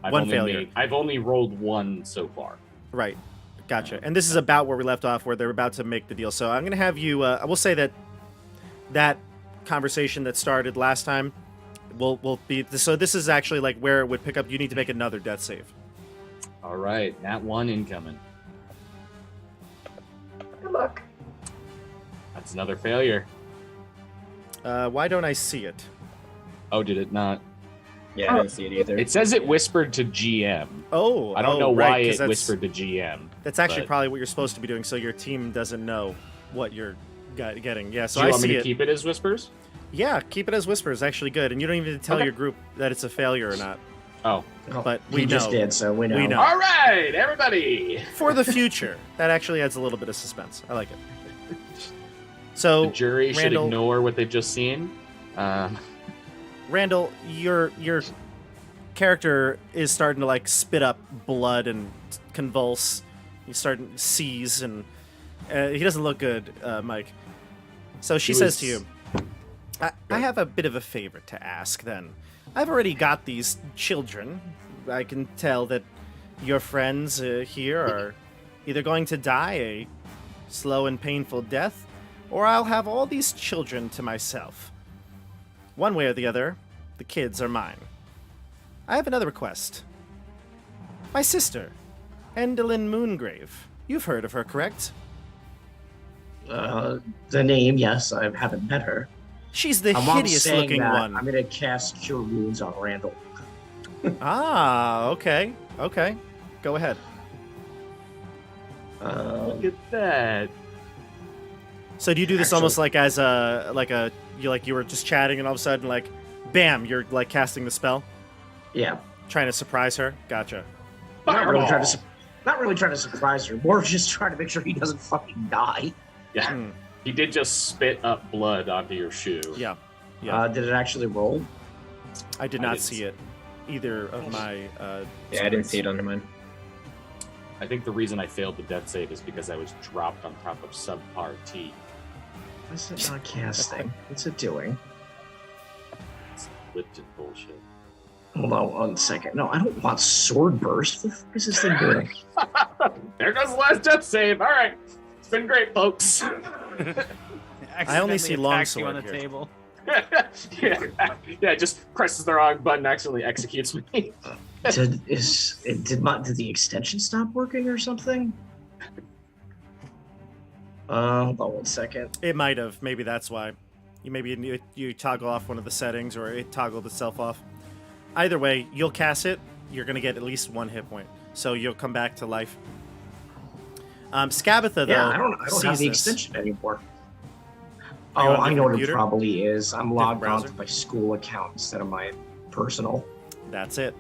S1: One failure.
S5: I've only rolled 1 so far.
S1: Right. Gotcha. And this is about where we left off, where they're about to make the deal. So I'm going to have you... I will say that conversation that started last time will be... So this is actually where it would pick up. You need to make another death save.
S5: All right, nat 1 incoming.
S2: Good luck.
S5: That's another failure.
S1: Why don't I see it?
S5: Oh, did it not?
S6: Yeah, I didn't see it either.
S5: It says it whispered to GM.
S1: Oh,
S5: I don't know
S1: right,
S5: why
S1: 'cause
S5: it
S1: that's-
S5: whispered to GM.
S1: That's actually
S5: but-
S1: probably what you're supposed to be doing, so your team doesn't know what you're getting. Yeah, so
S5: Do you
S1: I
S5: want me
S1: see
S5: to
S1: it.
S5: keep it as whispers?
S1: Yeah, keep it as whispers. Actually, good, and you don't even need to tell
S5: Okay.
S1: your group that it's a failure or not.
S5: Oh.
S1: But
S7: we
S1: we
S7: just
S1: know.
S7: did, so we know.
S1: We know.
S5: All right, everybody.
S1: For the future, that actually adds a little bit of suspense. I like it.
S5: The
S1: So,
S5: jury should
S1: Randall-
S5: ignore what they've just seen.
S1: Randall, your character is starting to spit up blood and convulse. He's starting to seize, and he doesn't look good, Mike. So she
S5: He
S1: says
S5: was-
S1: to you, I have a bit of a favor to ask. Then, I've already got these children. I can tell that your friends here are either going to die a slow and painful death, or I'll have all these children to myself. One way or the other, the kids are mine. I have another request. My sister, Endalyn Moongrave. You've heard of her, correct?
S7: The name, yes, I haven't met her.
S1: She's the
S7: While I'm
S1: hideous
S7: saying
S1: looking
S7: that,
S1: one.
S7: I'm gonna cast Cure Wounds on Randall.
S1: Ah, okay. Okay. Go ahead.
S5: Look at that.
S1: So do you do this
S7: Actually-
S1: almost as you were just chatting and all of a sudden bam, you're casting the spell?
S7: Yeah.
S1: Trying to surprise her? Gotcha.
S7: Not really trying to. Not really trying to surprise her, more just trying to make sure he doesn't fucking die.
S5: Yeah. He did just spit up blood onto your shoe.
S1: Yeah.
S7: Did it actually roll?
S1: I did not see it. Either of my.
S6: Yeah, I didn't see it under mine.
S5: I think the reason I failed the death save is because I was dropped on top of subpar T.
S7: What's it not casting? What's it doing?
S5: It's Lipton bullshit.
S7: Hold on 1 second. No, I don't want sword burst. What the fuck is this thing doing?
S5: There goes the last death save. All right. It's been great, folks.
S1: I only see
S3: Accidentally
S1: longsword
S3: attacks you on the
S1: here.
S3: table.
S5: yeah, just presses the wrong button, accidentally executes me.
S7: Did the extension stop working or something? Hold on 1 second.
S1: It might have. Maybe that's why. You toggle off one of the settings, or it toggled itself off. Either way, you'll cast it. You're gonna get at least 1 hit point, so you'll come back to life. Scabatha, though,
S7: Yeah, I don't have
S1: sees
S7: the
S1: this.
S7: extension anymore.
S1: Are you
S7: Oh,
S1: on a
S7: I know what it
S1: computer?
S7: probably is. I'm logged
S1: browser?
S7: onto my school account instead of my personal.
S1: That's it.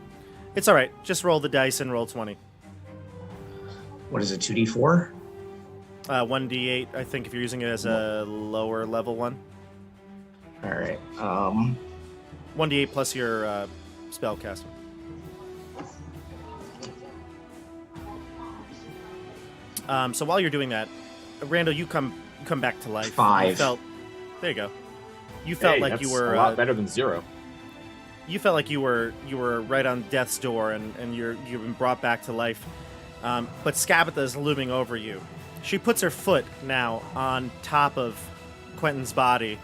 S1: It's all right. Just roll the dice and roll 20.
S7: What is it, 2d4?
S1: 1d8, I think, if you're using it as a lower level one.
S7: All right.
S1: 1d8 plus your spell casting. So while you're doing that, Randall, you come back to life.
S7: 5.
S1: You felt. There you go. You felt like
S5: that's
S1: you were
S5: a lot better than 0.
S1: You felt like you were right on death's door, and you've been brought back to life. But Scabatha is looming over you. She puts her foot now on top of Quentin's body,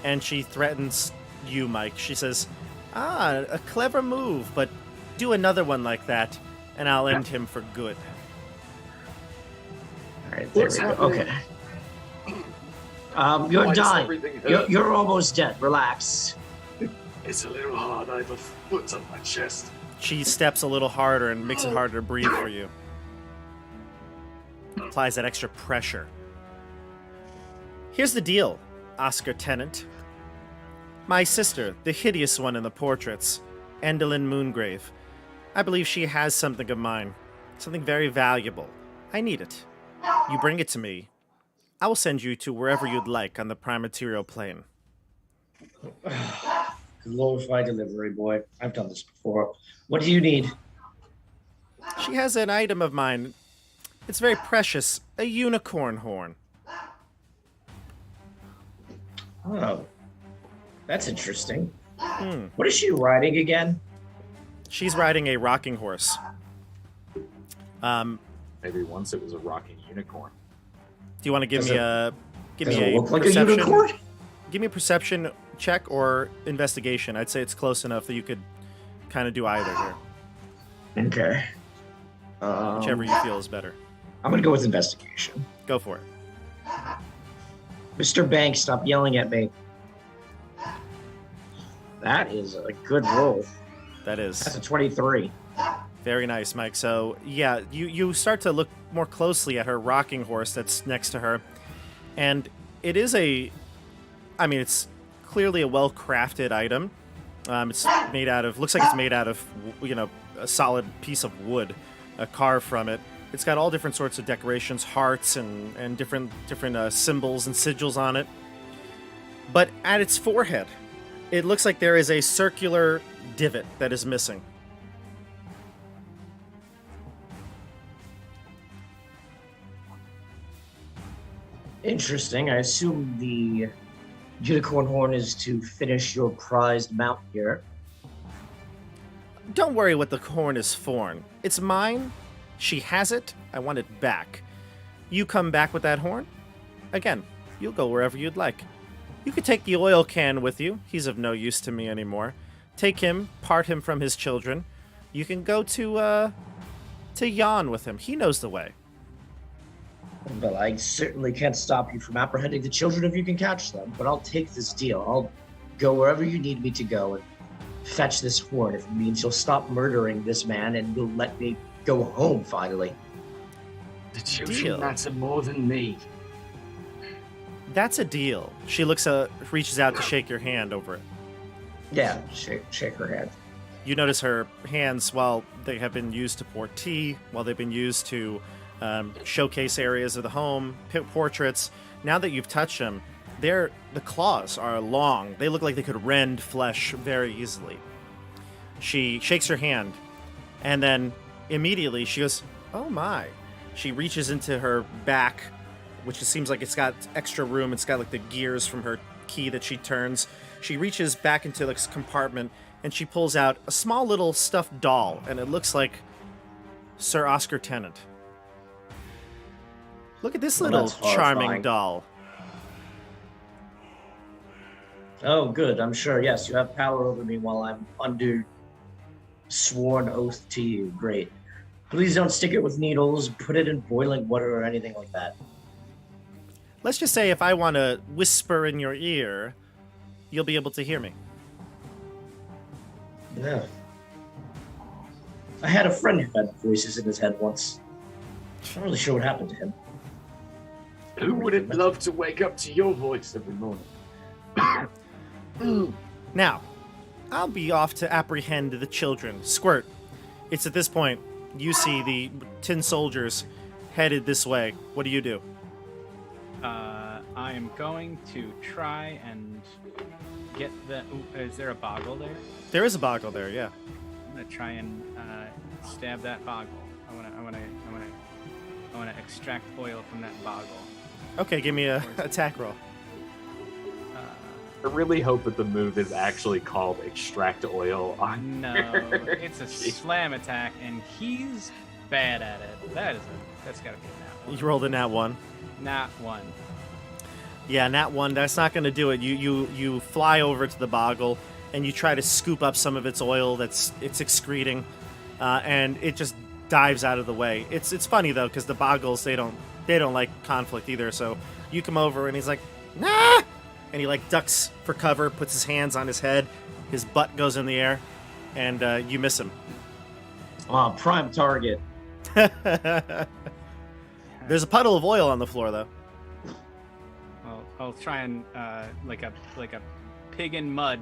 S1: and she threatens you, Mike. She says, a clever move, but do another one like that, and I'll end him for good.
S7: All right, there we go. Okay. You're
S5: Why does
S7: dying.
S5: everything hurt?
S7: You're almost dead. Relax.
S5: It's a little hard. I have a foot on my chest.
S1: She steps a little harder and makes it harder to breathe for you. Applies that extra pressure. Here's the deal, Oscar Tennant. My sister, the hideous one in the portraits, Endalyn Moongrave. I believe she has something of mine. Something very valuable. I need it. You bring it to me. I will send you to wherever you'd like on the prime material plane.
S7: Glorified delivery boy. I've done this before. What do you need?
S1: She has an item of mine. It's very precious. A unicorn horn.
S7: Oh, that's interesting. What is she riding again?
S1: She's riding a rocking horse.
S5: Maybe once it was a rocking unicorn.
S1: Do you want to give
S7: Does
S1: me
S7: it-
S1: a give
S7: Does
S1: me
S7: it
S1: a
S7: look like a
S1: perception?
S7: unicorn?
S1: Give me a perception check or investigation. I'd say it's close enough that you could kind of do either here,
S7: Okay.
S1: whichever you feel is better.
S7: I'm gonna go with investigation.
S1: Go for it.
S7: Mr. Banks, stop yelling at me. That is a good roll.
S1: That
S7: That's
S1: is
S7: a 23.
S1: very nice, Mike. So yeah, you start to look more closely at her rocking horse that's next to her, and it is it's clearly a well-crafted item. It's made out of, looks like it's made out of, a solid piece of wood, carved from it. It's got all different sorts of decorations, hearts and different symbols and sigils on it. But at its forehead, it looks like there is a circular divot that is missing.
S7: Interesting. I assume the unicorn horn is to finish your prized mount here.
S1: Don't worry what the horn is for. It's mine. She has it. I want it back. You come back with that horn? Again, you'll go wherever you'd like. You could take the oil can with you. He's of no use to me anymore. Take him, part him from his children. You can go to Jan with him. He knows the way.
S7: But I certainly can't stop you from apprehending the children if you can catch them. But I'll take this deal. I'll go wherever you need me to go and fetch this horn if it means you'll stop murdering this man and you'll let me go home finally.
S5: The
S1: Deal.
S5: children matter more than me.
S1: That's a deal. She reaches out to shake your hand over it.
S7: Yeah, shake her hand.
S1: You notice her hands, while they have been used to pour tea, while they've been used to showcase areas of the home, portraits, now that you've touched them, the claws are long. They look like they could rend flesh very easily. She shakes her hand, and then immediately she goes, "Oh my." She reaches into her back, which seems like it's got extra room. It's got like the gears from her key that she turns. She reaches back into this compartment, and she pulls out a small little stuffed doll, and it looks like Sir Oscar Tennant. Look at this
S7: Well,
S1: little
S7: that's
S1: charming
S7: horrifying.
S1: doll.
S7: Oh, good. I'm sure. Yes, you have power over me while I'm under sworn oath to you. Great. Please don't stick it with needles. Put it in boiling water or anything like that.
S1: Let's just say if I want to whisper in your ear, you'll be able to hear me.
S7: Yeah. I had a friend who had voices in his head once. I'm not really sure what happened to him.
S5: Who wouldn't love to wake up to your voice every morning?
S1: Now, I'll be off to apprehend the children. Squirt. It's at this point you see the tin soldiers headed this way. What do you do?
S3: I am going to try and get the. Ooh, is there a boggle there?
S1: There is a boggle there, yeah.
S3: I'm gonna try and stab that boggle. I wanna extract oil from that boggle.
S1: Okay, give me a attack roll.
S5: I really hope that the move is actually called extract oil.
S3: No, it's a slam attack, and he's bad at it. That's gotta be a nat one.
S1: You rolled a nat 1.
S3: Nat one.
S1: Yeah, nat 1. That's not going to do it. You fly over to the boggle and you try to scoop up some of its oil it's excreting, and it just dives out of the way. It's funny though because the boggles they don't like conflict either. So you come over and he's like, "Nah!" and he like ducks for cover, puts his hands on his head, his butt goes in the air, and you miss him.
S7: Prime target.
S1: There's a puddle of oil on the floor though.
S3: Well, I'll try and like a pig in mud,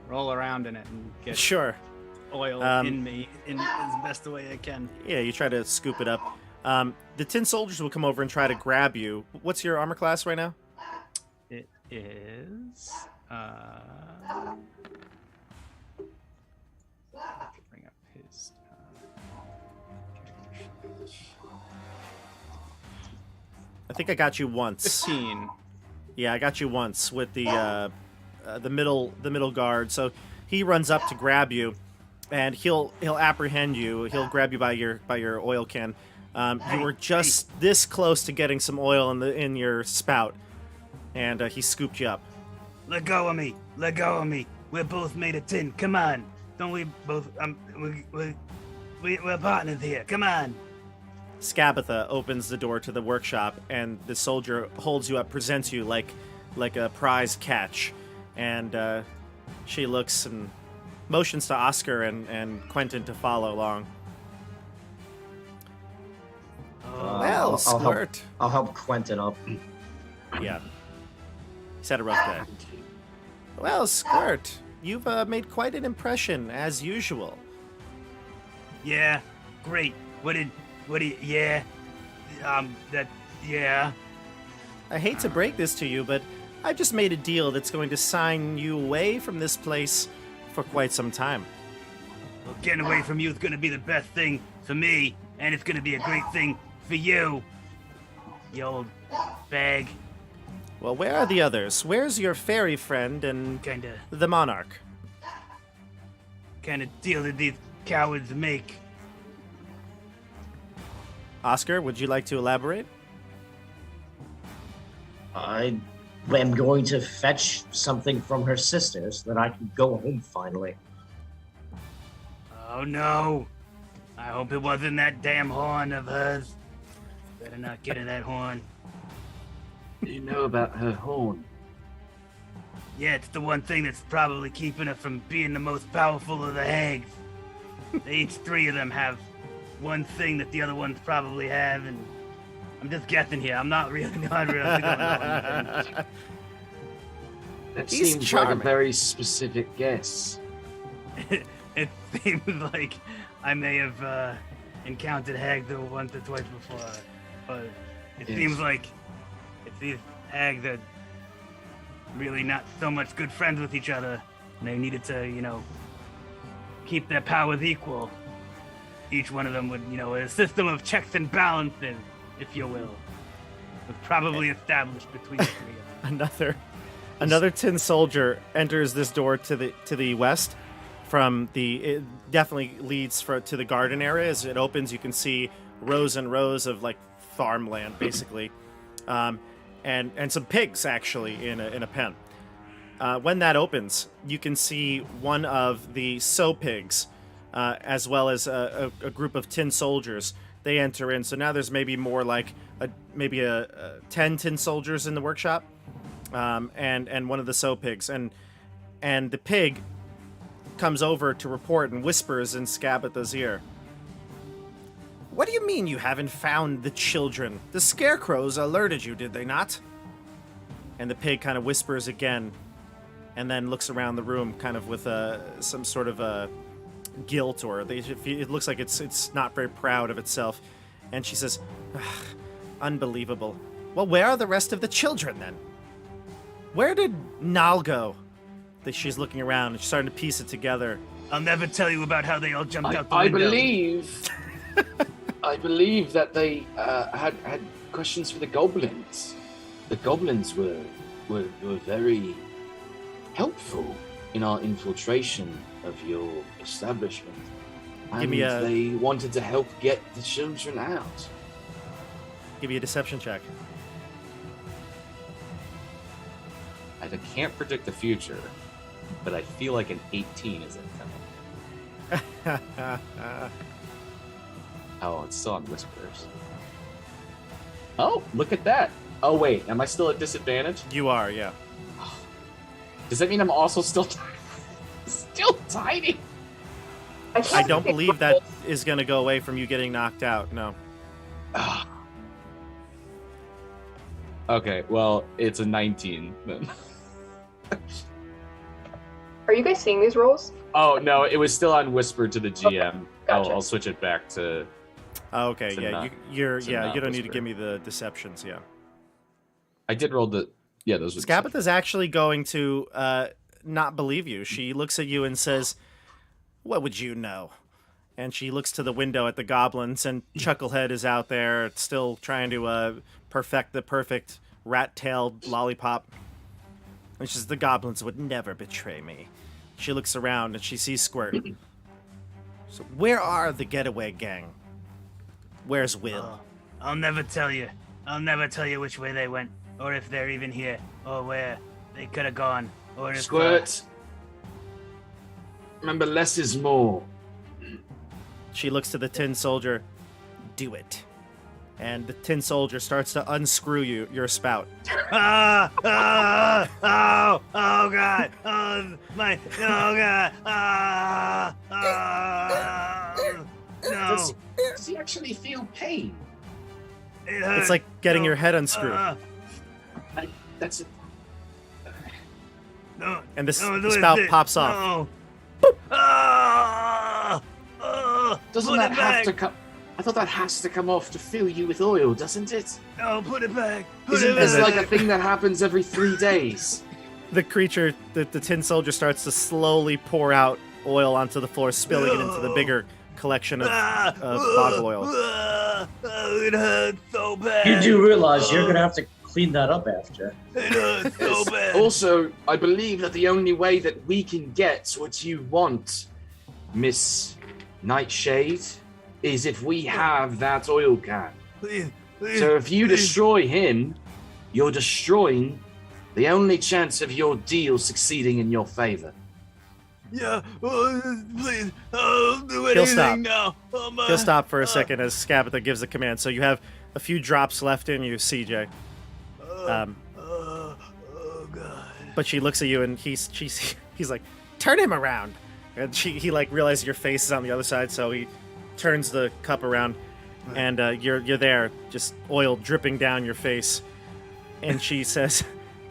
S3: roll around in it and get
S1: Sure.
S3: oil in me in as best the way I can.
S1: Yeah, you try to scoop it up. The tin soldiers will come over and try to grab you. What's your armor class right now?
S3: It is. Bring up his.
S1: I think I got you once.
S3: 15.
S1: Yeah, I got you once with the middle guard. So he runs up to grab you, and he'll apprehend you. He'll grab you by your oil can. You were just this close to getting some oil in your spout, and he scooped you up.
S8: Let go of me. Let go of me. We're both made of tin. Come on. Don't we both? We're partners here. Come on.
S1: Scabatha opens the door to the workshop, and the soldier holds you up, presents you like a prize catch, and she looks and motions to Oscar and Quentin to follow along. Well, Squirt.
S7: I'll help Quentin up.
S1: Yeah. He's had a rough day. Well, Squirt, you've made quite an impression, as usual.
S8: Yeah. Great. Yeah. Yeah.
S1: I hate to break this to you, but I just made a deal that's going to sign you away from this place for quite some time.
S8: Well, getting away from you is going to be the best thing for me, and it's going to be a great thing for you, you old bag.
S1: Well, where are the others? Where's your fairy friend and
S8: Kinda
S1: the monarch?
S8: deal that these cowards make.
S1: Oscar, would you like to elaborate?
S7: I am going to fetch something from her sister so that I can go home finally.
S8: Oh no. I hope it wasn't that damn horn of hers. Better not get in that horn.
S5: You know about her horn.
S8: Yeah, it's the one thing that's probably keeping her from being the most powerful of the hags. Each three of them have one thing that the other ones probably have, and I'm just guessing here. I'm not really going
S5: That
S1: He's
S5: seems
S1: charming.
S5: like a very specific guess.
S8: It seems like I may have encountered Hag once or twice before, but it
S5: Yes.
S8: seems like it's these Hags are really not so much good friends with each other, and they needed to, keep their powers equal. Each one of them would, a system of checks and balances, if you will, was probably established between the three of them.
S1: Another tin soldier enters this door to the west. It definitely leads to the garden area. As it opens, you can see rows and rows of like farmland, basically, and some pigs actually in a pen. When that opens, you can see one of the sow pigs, as well as a group of tin soldiers. They enter in. So now there's maybe more like 10 tin soldiers in the workshop, and one of the sow pigs, and the pig comes over to report and whispers in Skabatha's ear. What do you mean you haven't found the children? The scarecrows alerted you, did they not? And the pig kind of whispers again, and then looks around the room kind of with some sort of guilt, or it looks like it's not very proud of itself. And she says, unbelievable. Well, where are the rest of the children then? Where did Nal go? She's looking around and she's starting to piece it together.
S8: I'll never tell you about how they all jumped out the
S5: I
S8: window.
S5: believe that they had questions for the goblins. The goblins were very helpful in our infiltration of your establishment, and they wanted to help get the children out.
S1: Give me a deception check.
S5: I can't predict the future, but I feel like an 18 is incoming. Oh, it's still on whispers. Oh, look at that. Oh, wait, am I still at disadvantage?
S1: You are, yeah.
S5: Does that mean I'm also still still tiny?
S1: I don't believe that is going to go away from you getting knocked out, no.
S5: Okay, well, it's a 19 then.
S2: Are you guys seeing these rolls?
S5: Oh, no, it was still on whisper to the GM.
S2: Okay, gotcha.
S5: I'll switch it back to...
S1: Okay,
S5: to
S1: yeah,
S5: not-
S1: you
S5: to
S1: don't
S5: not
S1: need to
S5: whisper.
S1: give me the deceptions, yeah.
S5: I did roll the... Yeah, those were...
S1: Skabatha's actually going to not believe you. She looks at you and says, what would you know? And she looks to the window at the goblins, and Chucklehead is out there still trying to perfect the perfect rat-tailed lollipop. And she says, the goblins would never betray me. She looks around and she sees Squirt. So where are the getaway gang? Where's Will?
S8: Oh, I'll never tell you. I'll never tell you which way they went, or if they're even here, or where they could have gone, or if...
S5: Squirt! Remember, less is more.
S1: She looks to the tin soldier. Do it. And the tin soldier starts to unscrew your spout.
S8: Oh, God, oh, God, no,
S5: Does he actually feel pain?
S8: it hurts.
S1: It's like getting your head unscrewed.
S5: That's it.
S8: No,
S1: And the
S8: no,
S1: spout
S8: it.
S1: pops off.
S8: No.
S5: Doesn't
S8: put
S5: that
S8: it
S5: have
S8: back.
S5: to come? I thought that has to come off to fill you with oil, doesn't it?
S8: No, put it back. Put
S5: Isn't
S8: it
S5: this
S8: back.
S5: like a thing that happens every 3 days?
S1: The creature, the tin soldier starts to slowly pour out oil onto the floor, spilling it into the bigger collection of bottle oil.
S8: It hurts so bad.
S7: You do realize you're gonna have to clean that up after.
S8: It hurts so bad.
S5: Also, I believe that the only way that we can get what you want, Miss Nightshade, is if we have that oil can.
S8: Please,
S5: So if you
S8: please.
S5: destroy him, you're destroying the only chance of your deal succeeding in your favor.
S8: Yeah, please, I'll do
S1: He'll stop.
S8: anything now. Oh, my.
S1: He'll stop for a second as Skabatha gives the command. So you have a few drops left in you, CJ.
S8: Oh, God.
S1: But she looks at you and he's like, turn him around. And he like realizes your face is on the other side, so he turns the cup around, and you're there, just oil dripping down your face. And she says,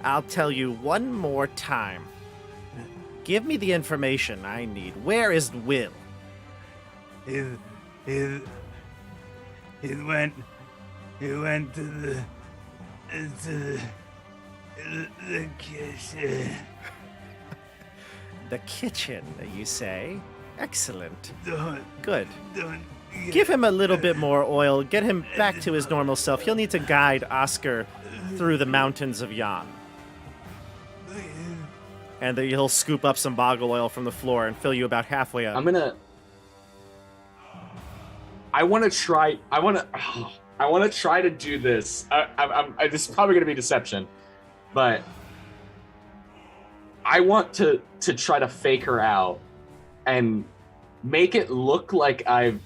S1: I'll tell you one more time. Give me the information I need. Where is Will?
S8: He went to the kitchen.
S1: The kitchen, you say? Excellent.
S8: Don't
S1: Good.
S8: get-
S1: Give him a little bit more oil. Get him back to his normal self. He'll need to guide Oscar through the mountains of Yan. And then he'll scoop up some boggle oil from the floor and fill you about halfway up.
S5: I want to try to do this. This is probably going to be deception, but I want to try to fake her out and make it look like I'm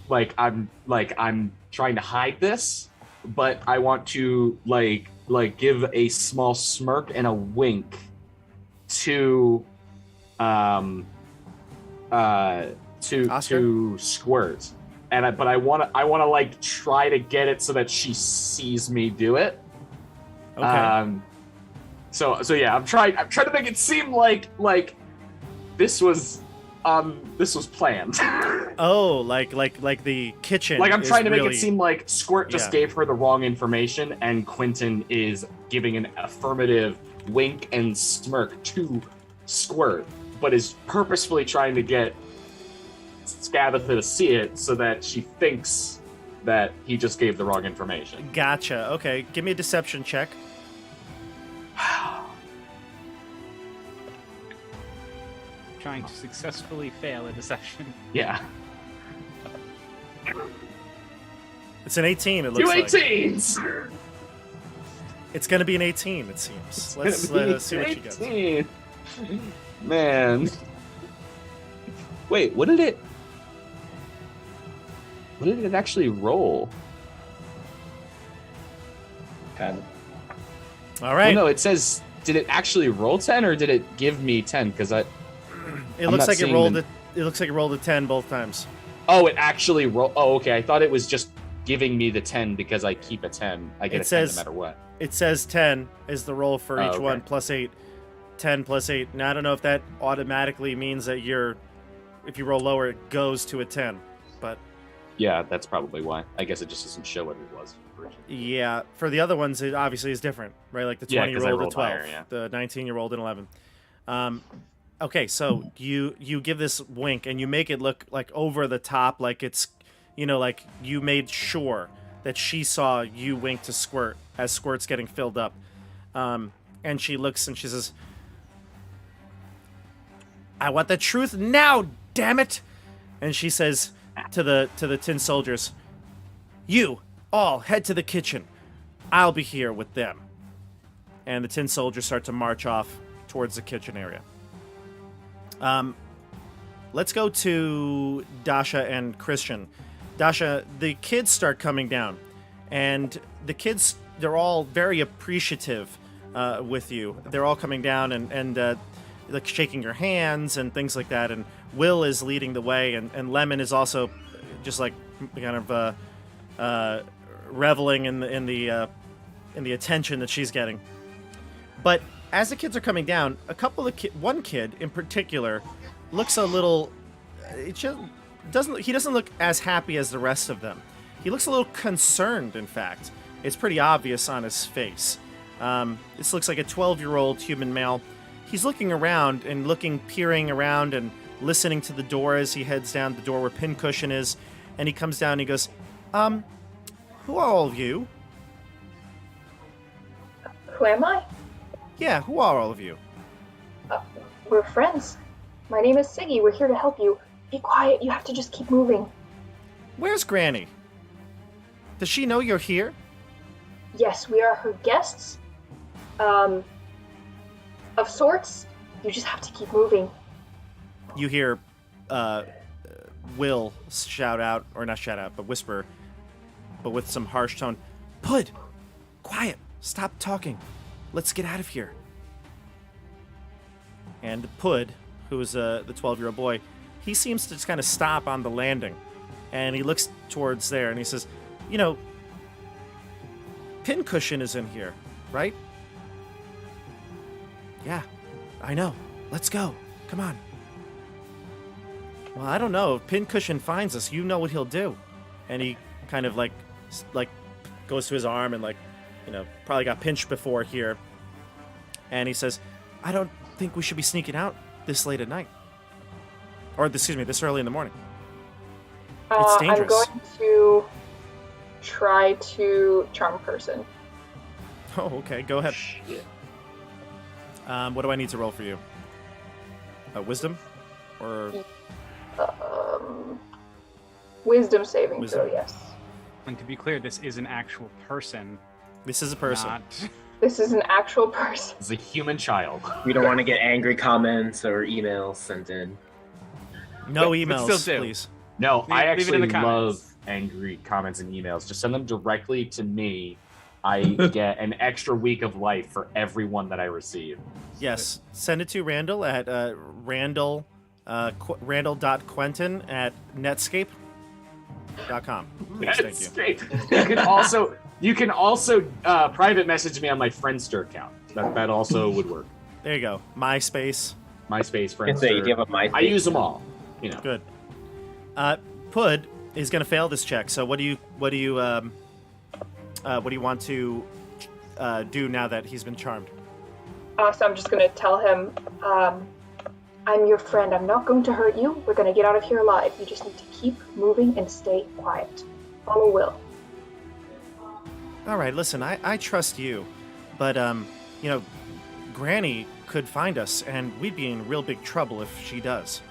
S5: trying to hide this, but I want to like give a small smirk and a wink to Squirt. But I want to like try to get it so that she sees me do it.
S1: Okay.
S5: So yeah, I'm trying to make it seem like this was planned.
S1: Oh, like the kitchen.
S5: Like I'm
S1: is
S5: trying to make
S1: really-
S5: it seem like Squirt just
S1: Yeah.
S5: gave her the wrong information, and Quentin is giving an affirmative wink and smirk to Squirt, but is purposefully trying to get Scabatha to see it so that she thinks that he just gave the wrong information.
S1: Gotcha. Okay, give me a deception check.
S3: Trying to successfully fail a deception.
S5: Yeah.
S1: It's an 18. It looks
S5: Two
S1: like
S5: 18s!
S1: it's going to be an 18. It seems. Let's see what she gets.
S5: 18. Man. Wait, what did it actually roll?
S7: Pen.
S1: All right.
S5: Well, no, it says, did it actually roll 10 or did it give me 10? Because
S1: It
S5: I'm
S1: looks
S5: not
S1: like it
S5: seeing
S1: rolled
S5: the-
S1: it. It looks like it rolled a 10 both times.
S5: Oh, it actually rolled. Oh, okay. I thought it was just giving me the 10 because I keep a 10. I get
S1: It
S5: a 10
S1: says-
S5: no matter what.
S1: It says 10 is the roll for
S5: Oh,
S1: each
S5: okay.
S1: one, plus 8. 10 plus 8. Now, I don't know if that automatically means that if you roll lower, it goes to a 10. But
S5: Yeah, that's probably why. I guess it just doesn't show what it was.
S1: yeah, for the other ones, it obviously is different, right? Like the
S5: Yeah,
S1: 20
S5: 'cause I
S1: rolled a
S5: rolled
S1: 12,
S5: higher, yeah.
S1: the 19 you rolled an 11. Okay, so you give this wink and you make it look like over the top, like it's, like you made sure that she saw you wink to Squirt as Squirt's getting filled up. And she looks and she says, "I want the truth now, damn it!" And she says to the tin soldiers, "You all head to the kitchen. I'll be here with them." And the tin soldiers start to march off towards the kitchen area. Let's go to Dasha and Christian. Dasha, the kids start coming down, and the kids, they're all very appreciative with you. They're all coming down and like shaking your hands and things like that. And Will is leading the way, and Lemon is also just like kind of reveling in the attention that she's getting. But as the kids are coming down, one kid in particular looks a little. He doesn't look as happy as the rest of them. He looks a little concerned. In fact, it's pretty obvious on his face. This looks like a 12-year-old human male. He's looking around and peering around and listening to the door as he heads down the door where Pincushion is, and he comes down and he goes, "Who are all of you?"
S2: Who am I?
S1: Yeah, who are all of you?
S2: We're friends. My name is Siggy. We're here to help you. Be quiet. You have to just keep moving.
S1: Where's Granny? Does she know you're here?
S2: Yes, we are her guests. Of sorts. You just have to keep moving.
S1: You hear Will shout out, or not shout out, but whisper, but with some harsh tone, "Pud! Quiet! Stop talking! Let's get out of here!" And Pud, who is the 12-year-old boy, he seems to just kind of stop on the landing. And he looks towards there and he says, Pincushion is in here, right? Yeah, I know. Let's go. Come on. Well, I don't know. If Pincushion finds us, you know what he'll do. And he kind of like goes to his arm and probably got pinched before here. And he says, I don't think we should be sneaking out this late at night. Or, excuse me, this early in the morning. It's dangerous.
S2: I'm going to try to charm person.
S1: Oh, okay. Go ahead. What do I need to roll for you? Wisdom? Or...
S2: Wisdom saving
S1: Wisdom.
S2: throw, yes.
S3: And to be clear, this is an actual person.
S1: This is a person.
S3: Not...
S2: This is an actual person.
S5: It's a human child.
S6: We don't want to get angry comments or emails sent in.
S1: No
S3: but
S1: emails,
S3: still do.
S1: please.
S5: No, I
S3: Leave it in
S5: actually
S3: the comments.
S5: love angry comments and emails. Just send them directly to me. I get an extra week of life for everyone that I receive.
S1: Yes. Send it to Randall at randall.quentin@netscape.com. Please, thank you.
S5: Great. You can also private message me on my Friendster account. That also would work.
S1: There you go. MySpace.
S5: MySpace,
S6: Can say, do you
S5: Friendster.
S6: have a MySpace?
S5: I use them all. You know.
S1: Good. Pud is going to fail this check. So what do you want to do now that he's been charmed?
S2: So I'm just going to tell him, I'm your friend. I'm not going to hurt you. We're going to get out of here alive. You just need to keep moving and stay quiet. Follow Will.
S1: All right, listen, I trust you. But, Granny could find us, and we'd be in real big trouble if she does.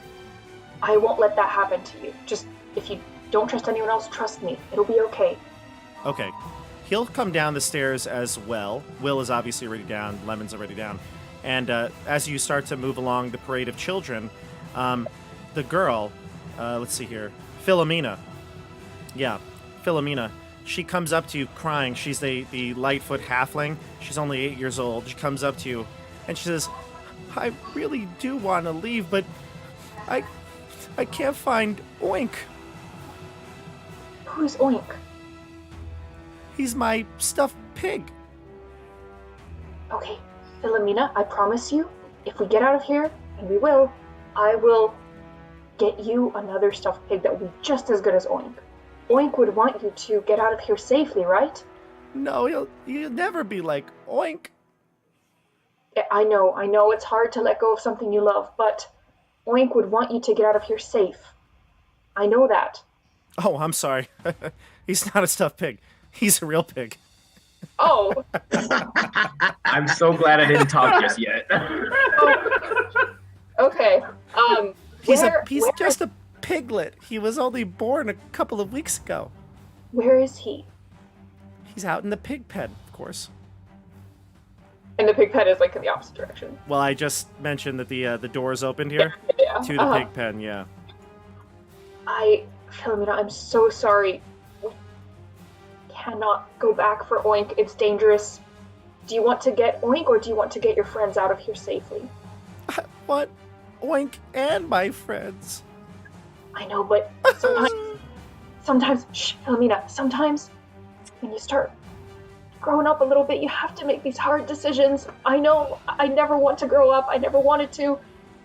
S2: I won't let that happen to you. Just, if you don't trust anyone else, trust me. It'll be okay.
S1: Okay. He'll come down the stairs as well. Will is obviously already down. Lemon's already down. And as you start to move along the parade of children, the girl, let's see here, Philomena. Yeah, Philomena. She comes up to you crying. She's the Lightfoot halfling. She's only 8 years old. She comes up to you, and she says, I really do want to leave, but I can't find Oink.
S2: Who's Oink?
S1: He's my stuffed pig.
S2: Okay, Philomena, I promise you, if we get out of here, and we will, I will get you another stuffed pig that will be just as good as Oink. Oink would want you to get out of here safely, right?
S1: No, he'll never be like Oink.
S2: I know it's hard to let go of something you love, but Oink would want you to get out of here safe. I know that.
S1: Oh, I'm sorry. He's not a stuffed pig. He's a real pig.
S2: Oh,
S6: I'm so glad I didn't talk just yet.
S2: okay.
S1: He's
S2: where
S1: just a piglet. He was only born a couple of weeks ago.
S2: Where is he?
S1: He's out in the pig pen, of course.
S2: And the pig pen is like in the opposite direction.
S1: Well, I just mentioned that the doors opened here
S2: Yeah.
S1: to the pig pen. Yeah.
S2: Philomena, I'm so sorry. We cannot go back for Oink. It's dangerous. Do you want to get Oink, or do you want to get your friends out of here safely?
S1: I want Oink and my friends.
S2: I know, but sometimes, shh, Philomena, sometimes when you start growing up a little bit, you have to make these hard decisions. I know, I never want to grow up. I never wanted to.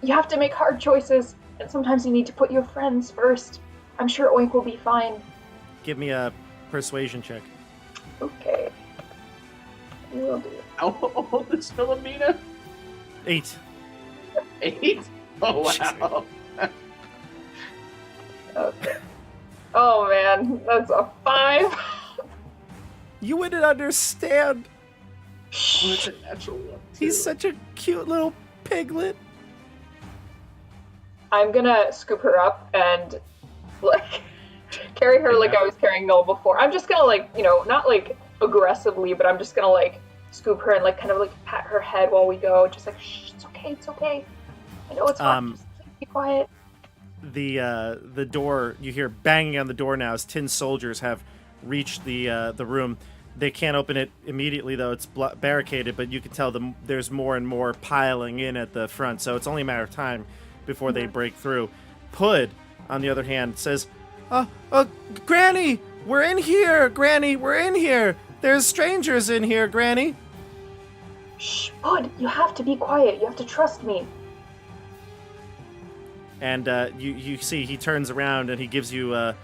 S2: You have to make hard choices, and sometimes you need to put your friends first. I'm sure Oink will be fine.
S1: Give me a persuasion check.
S2: Okay. We'll do it.
S5: How old is Philomena?
S1: 8.
S5: 8? Oh, wow.
S2: Okay. Oh man, that's a 5.
S1: You wouldn't understand.
S5: Oh, it's a natural one.
S1: He's such a cute little piglet.
S2: I'm gonna scoop her up and like carry her like I was carrying Noel before. I'm just gonna like, not like aggressively, but I'm just gonna like scoop her and like kind of like pat her head while we go. Just like, shh, it's okay. I know it's hard. Just be quiet.
S1: The door, you hear banging on the door now as tin soldiers have reached the room. They can't open it immediately though, it's barricaded, but you can tell there's more and more piling in at the front, so it's only a matter of time before they break through. Pud, on the other hand, says, Granny, we're in here, Granny, we're in here. There's strangers in here, Granny.
S2: Shh, Pud, you have to be quiet. You have to trust me.
S1: and you see he turns around and he gives you a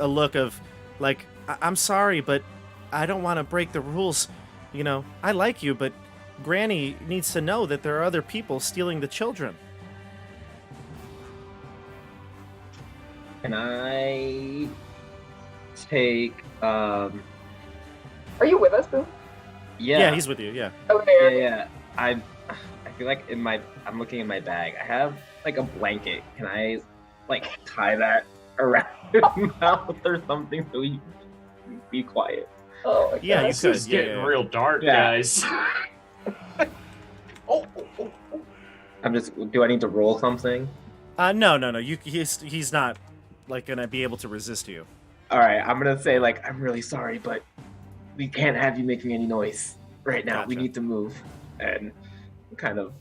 S1: look of like, I'm sorry, but I don't want to break the rules. You know, I like you, but Granny needs to know that there are other people stealing the children.
S6: Can I take
S2: Are you with us, Boom?
S1: Yeah, he's with you. Yeah.
S2: Okay.
S6: Yeah. I feel like I'm looking in my bag. I have like a blanket. Can I like tie that around his mouth or something so he can be quiet?
S2: Oh, my
S1: Yeah,
S2: God.
S1: you
S5: This
S1: could.
S5: is
S1: Yeah,
S5: getting
S1: yeah.
S5: real dark,
S6: Yeah.
S5: guys. Oh.
S6: I'm just. Do I need to roll something?
S1: No. He's not like gonna be able to resist you.
S6: All right. I'm gonna say like I'm really sorry, but we can't have you making any noise right now. We
S1: Gotcha.
S6: need to move, and kind of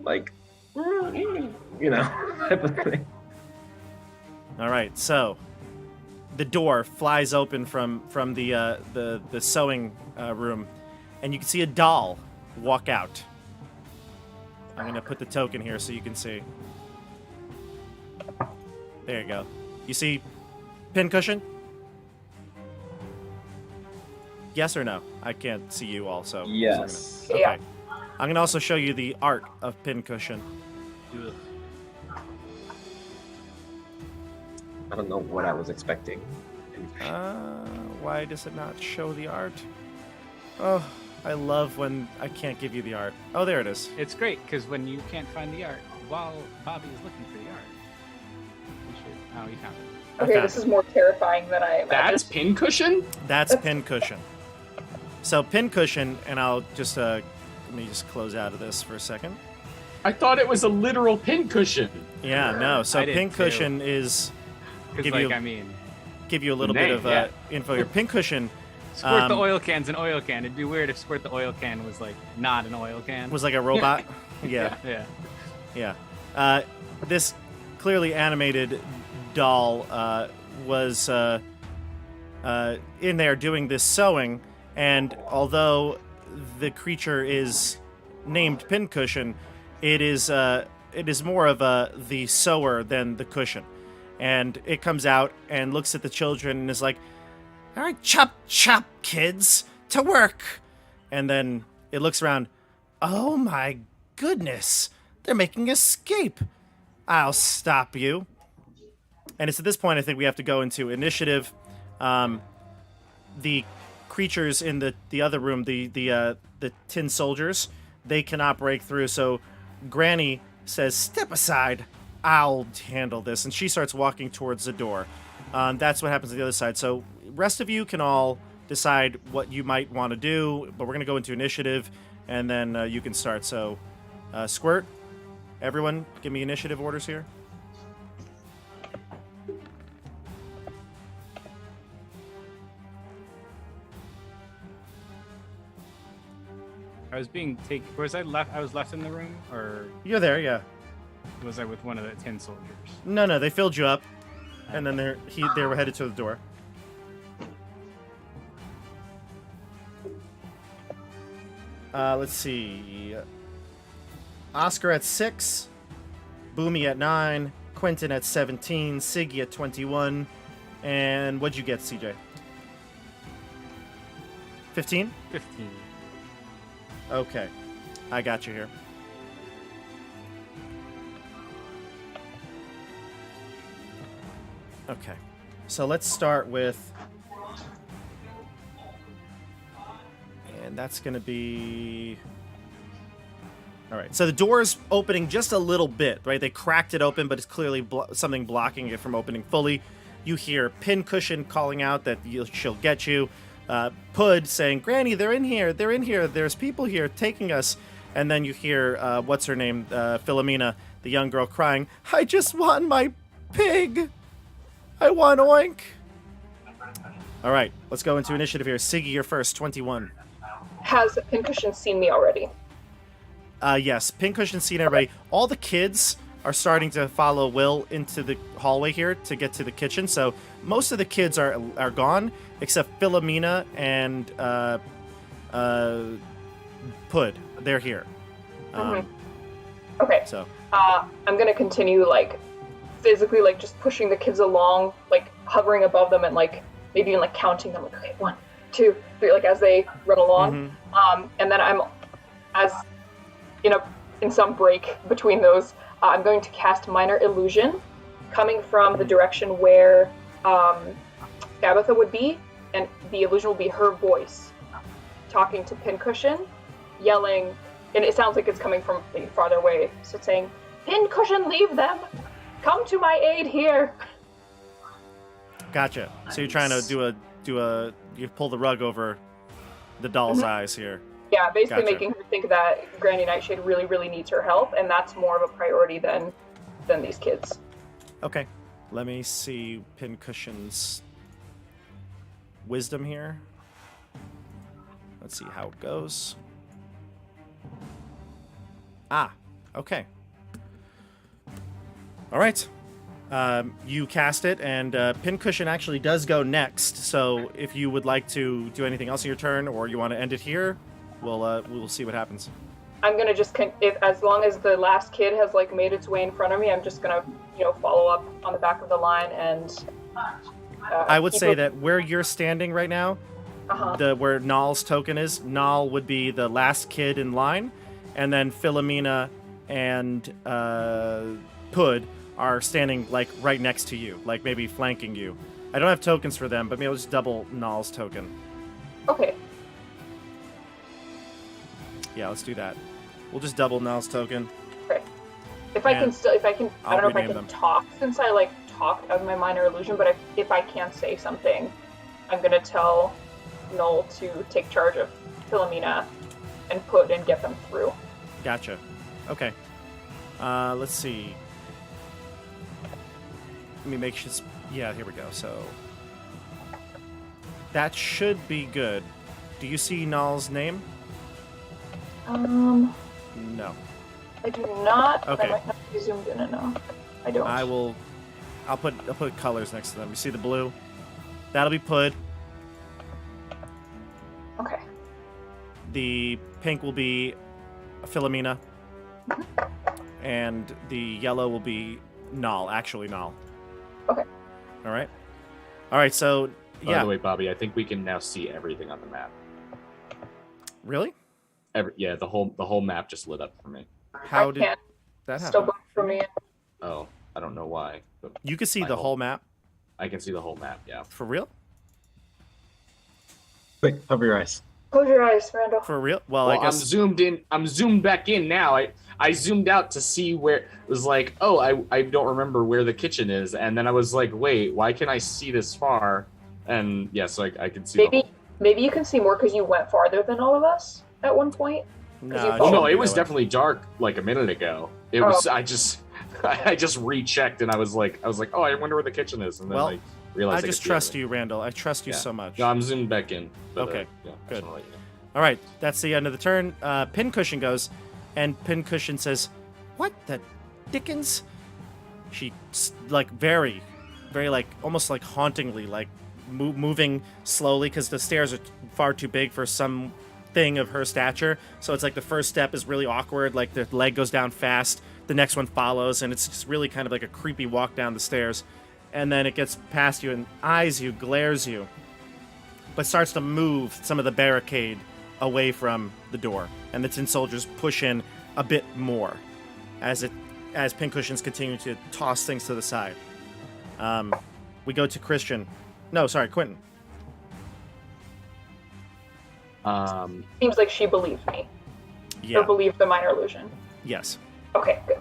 S6: like type of thing.
S1: All right, so the door flies open from the sewing room, and you can see a doll walk out. I'm gonna put the token here so you can see. There you go. You see pincushion? Yes or no? I can't see you all, so.
S6: Yes.
S1: Okay.
S2: Yeah.
S1: I'm gonna also show you the art of pincushion.
S6: I don't know what I was expecting.
S1: Why does it not show the art? Oh, I love when I can't give you the art. Oh, there it is.
S3: It's great because when you can't find the art, while Bobby is looking for the art, you should. Oh, you found it.
S2: Okay,
S1: Okay.
S2: this is more terrifying than I imagined.
S5: That's pincushion?
S1: That's pincushion. So pincushion, and I'll just let me just close out of this for a second.
S5: I thought it was a literal pincushion.
S1: Yeah, no. So
S3: I did
S1: pincushion is
S3: Because,
S1: Give
S3: like,
S1: you-
S3: I mean,
S1: give you a little
S5: Name,
S1: bit of
S5: yeah.
S1: info here. Pincushion
S3: squirt the oil can's an oil can. It'd be weird if squirt the oil can was like not an oil can.
S1: was like a robot. Yeah.
S3: Yeah.
S1: This clearly animated doll was in there doing this sewing, and although the creature is named Pincushion, it is more of the sewer than the cushion. And it comes out and looks at the children and is like, "All right, chop, chop, kids, to work." And then it looks around. "Oh my goodness, they're making escape. I'll stop you." And it's at this point I think we have to go into initiative. The creatures in the other room, the tin soldiers, they cannot break through. So Granny says, "Step aside. I'll handle this." And she starts walking towards the door. That's what happens on the other side. So rest of you can all decide what you might want to do, but we're going to go into initiative, and then you can start. So Squirt, everyone, give me initiative orders here.
S3: I was being taken. Was I left? I was left in the room, or
S1: You're there, yeah.
S3: was I with one of the tin soldiers?
S1: No, they filled you up, and then they were headed to the door. Let's see. Oscar at 6, Boomy at 9, Quentin at 17, Siggy at 21, and what'd you get, CJ? 15?
S3: 15.
S1: Okay, I got you here. Okay, so let's start with, and that's going to be, all right, so the door is opening just a little bit, right? They cracked it open, but it's clearly something blocking it from opening fully. You hear Pincushion calling out that she'll get you. Pud saying, "Granny, they're in here. They're in here. There's people here taking us." And then you hear, what's her name? Philomena, the young girl, crying, "I just want my pig. I want Oink." All right, let's go into initiative here. Siggy, you're first, 21.
S2: Has Pincushion seen me already?
S1: Yes, Pincushion seen everybody. All the kids are starting to follow Will into the hallway here to get to the kitchen. So most of the kids are gone, except Philomena and Pud. They're here.
S2: Okay.
S1: So
S2: I'm gonna continue like physically like just pushing the kids along, like hovering above them and like maybe even like counting them like, okay, 1, 2, 3, like as they run along. And then I'm as in some break between those, I'm going to cast Minor Illusion coming from the direction where Tabitha would be, and the illusion will be her voice talking to Pincushion, yelling, and it sounds like it's coming from farther away, so it's saying, Pincushion, leave them! Come to my aid here!
S1: Gotcha. So you're trying to you pull the rug over the doll's eyes here.
S2: Yeah, basically
S1: Gotcha.
S2: making her think that Granny Nightshade really, really needs her help, and that's more of a priority than these kids.
S1: Okay. Let me see Pincushion's wisdom here. Let's see how it goes. Okay. All right. You cast it, and Pincushion actually does go next. So if you would like to do anything else in your turn, or you want to end it here, we'll see what happens.
S2: I'm gonna just as long as the last kid has like made its way in front of me, I'm just gonna follow up on the back of the line and.
S1: I would say that where you're standing right now, where Nal's token is, Nal would be the last kid in line, and then Philomena and Pud are standing like right next to you, like maybe flanking you. I don't have tokens for them, but maybe I'll just double Nal's token.
S2: Okay.
S1: Yeah, let's do that. We'll just double Nal's token.
S2: Okay. If I can, I
S1: I'll
S2: don't know if I
S1: rename
S2: can
S1: them.
S2: talk since I like talk of my minor illusion, but if I can say something, I'm gonna tell Noel to take charge of Philomena and Pud and get them through.
S1: Gotcha. Okay. Let's see. Let me make sure. Yeah, here we go. So that should be good. Do you see Nal's name? No.
S2: I do not.
S1: Okay.
S2: I might not be zoomed in enough. I don't.
S1: I'll put colors next to them. You see the blue? That'll be Pud.
S2: Okay.
S1: The pink will be Philomena. And the yellow will be Nal, actually Nal.
S2: Okay.
S1: All right, so
S5: By the way, Bobby, I think we can now see everything on the map.
S1: Really?
S5: The whole map just lit up for me.
S1: How did
S2: can't.
S1: that
S2: Still
S1: happen?
S2: black for me.
S5: Oh, I don't know why. But
S1: You can see
S5: my
S1: the whole map?
S5: I can see the whole map, yeah.
S1: For real?
S6: Quick, cover your eyes.
S2: Close your eyes, Randall.
S1: For real? Well,
S5: Well,
S1: I guess
S5: I'm zoomed back in now. I zoomed out to see where it was like, oh, I don't remember where the kitchen is, and then I was like, wait, why can I see this far? And yeah, so I can see.
S2: Maybe you can see more because you went farther than all of us at one point.
S1: no.
S5: Oh no,
S1: shouldn't
S5: it was
S1: really.
S5: definitely dark like a minute ago. It was. I just rechecked and I was like, oh, I wonder where the kitchen is, and then
S1: Well,
S5: I realized
S1: I just trust you, Randall. I trust you
S5: Yeah.
S1: so much.
S5: No, I'm zoomed back in. But,
S1: Okay,
S5: yeah, I just
S1: good.
S5: wanna let you know.
S1: All right, that's the end of the turn. Pincushion goes, and Pincushion says, "What the dickens?" She like very, very like almost like hauntingly like moving slowly because the stairs are far too big for something of her stature. So it's like the first step is really awkward. Like the leg goes down fast, the next one follows, and it's just really kind of like a creepy walk down the stairs. And then it gets past you and eyes you, glares you, but starts to move some of the barricade away from the door, and the tin soldiers push in a bit more as Pincushions continue to toss things to the side. We go to Quentin.
S2: Seems like she believed me.
S1: Yeah.
S2: Or believed the minor illusion.
S1: Yes.
S2: Okay, good.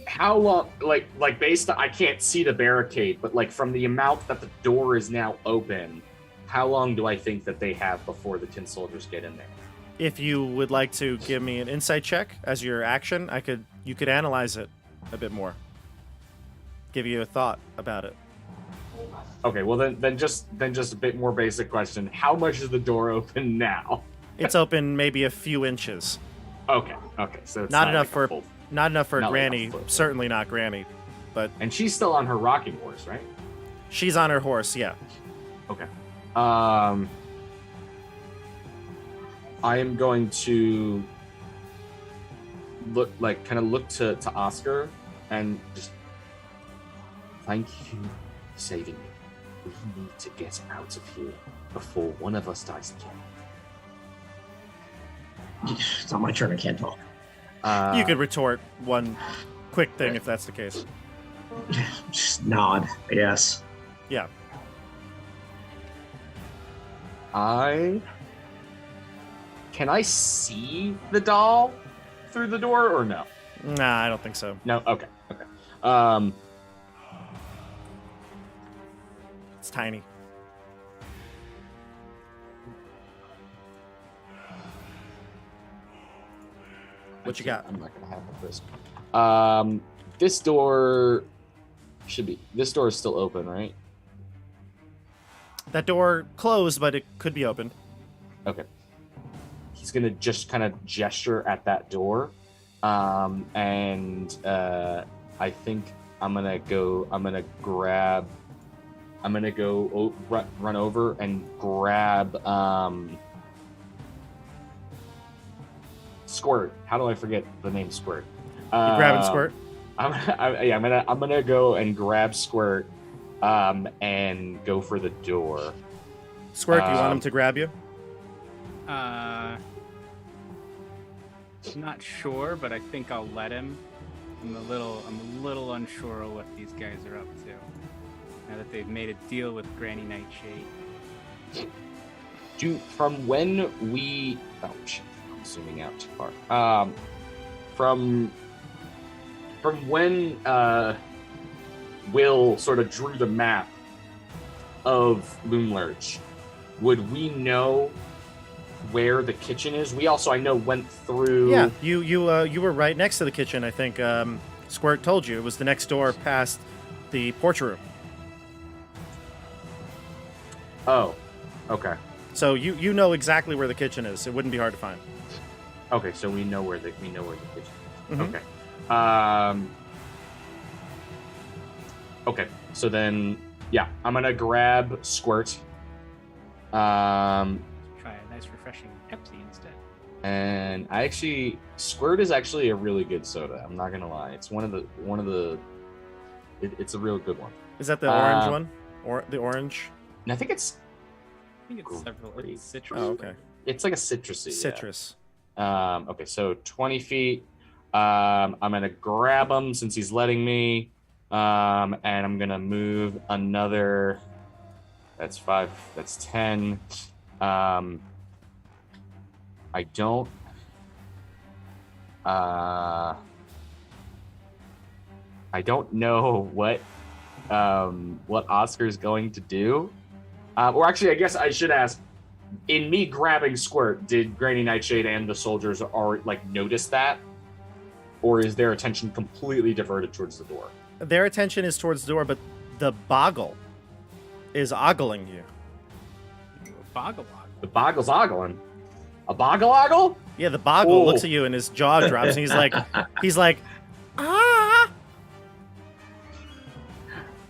S5: How long, like based on, I can't see the barricade, but like from the amount that the door is now open, how long do I think that they have before the tin soldiers get in there?
S1: If you would like to give me an insight check as your action, you could analyze it a bit more. Give you a thought about it.
S5: Okay, well then just a bit more basic question. How much is the door open now?
S1: It's open maybe a few inches.
S5: Okay, so it's
S1: Not enough
S5: like a
S1: for
S5: full-
S1: not enough for
S5: Not like a
S1: Granny.
S5: foot.
S1: Certainly not Granny, but
S5: And she's still on her rocking horse, right?
S1: she's on her horse. Yeah.
S5: Okay. I am going to look to Oscar and just thank you for saving me. We need to get out of here before one of us dies again.
S7: It's not my turn. I can't talk.
S1: You could retort one quick thing if that's the case.
S7: Just nod. Yes.
S1: Yeah.
S5: Can I see the doll through the door or no?
S1: Nah, I don't think so.
S5: No. Okay.
S1: It's tiny. What you got?
S5: I'm not gonna have this. This door is still open, right?
S1: That door closed, but it could be open.
S5: Okay. He's gonna just kind of gesture at that door, and I think I'm gonna run over and grab Squirt. How do I forget the name Squirt?
S1: You grabbing Squirt?
S5: I'm gonna go and grab Squirt, and go for the door.
S1: Squirt, do you want him to grab you?
S3: Not sure, but I think I'll let him. I'm a little unsure of what these guys are up to. Now that they've made a deal with Granny Nightshade.
S5: From when we I'm zooming out too far. From when Will sort of drew the map of Loomlurch, would we know where the kitchen is? We also, I know, went through.
S1: Yeah, you were right next to the kitchen. I think Squirt told you it was the next door past the porch room.
S5: Oh, okay.
S1: So you know exactly where the kitchen is. It wouldn't be hard to find.
S5: Okay, so we know where the kitchen is.
S1: Mhm.
S5: Okay. Okay, so then, yeah, I'm gonna grab Squirt.
S3: Try a nice refreshing Pepsi instead.
S5: And Squirt is actually a really good soda. I'm not gonna lie. It's it's a real good one.
S1: Is that the orange one? Or the orange?
S5: And I think it's
S3: several. It's citrus.
S1: Oh, okay.
S5: It's like a citrusy.
S1: Citrus.
S5: Yeah. Okay, so 20 feet. I'm gonna grab him since he's letting me. And I'm gonna move another. That's 5. That's 10. I don't. I don't know what Oscar's going to do. Or actually, I guess I should ask. In me grabbing Squirt, did Granny Nightshade and the soldiers notice that, or is their attention completely diverted towards the door?
S1: Their attention is towards the door, but the boggle is ogling you.
S3: Boggle.
S5: The boggle's ogling. A boggle?
S1: Yeah, the boggle
S5: Oh.
S1: looks at you and his jaw drops, and he's like, ah.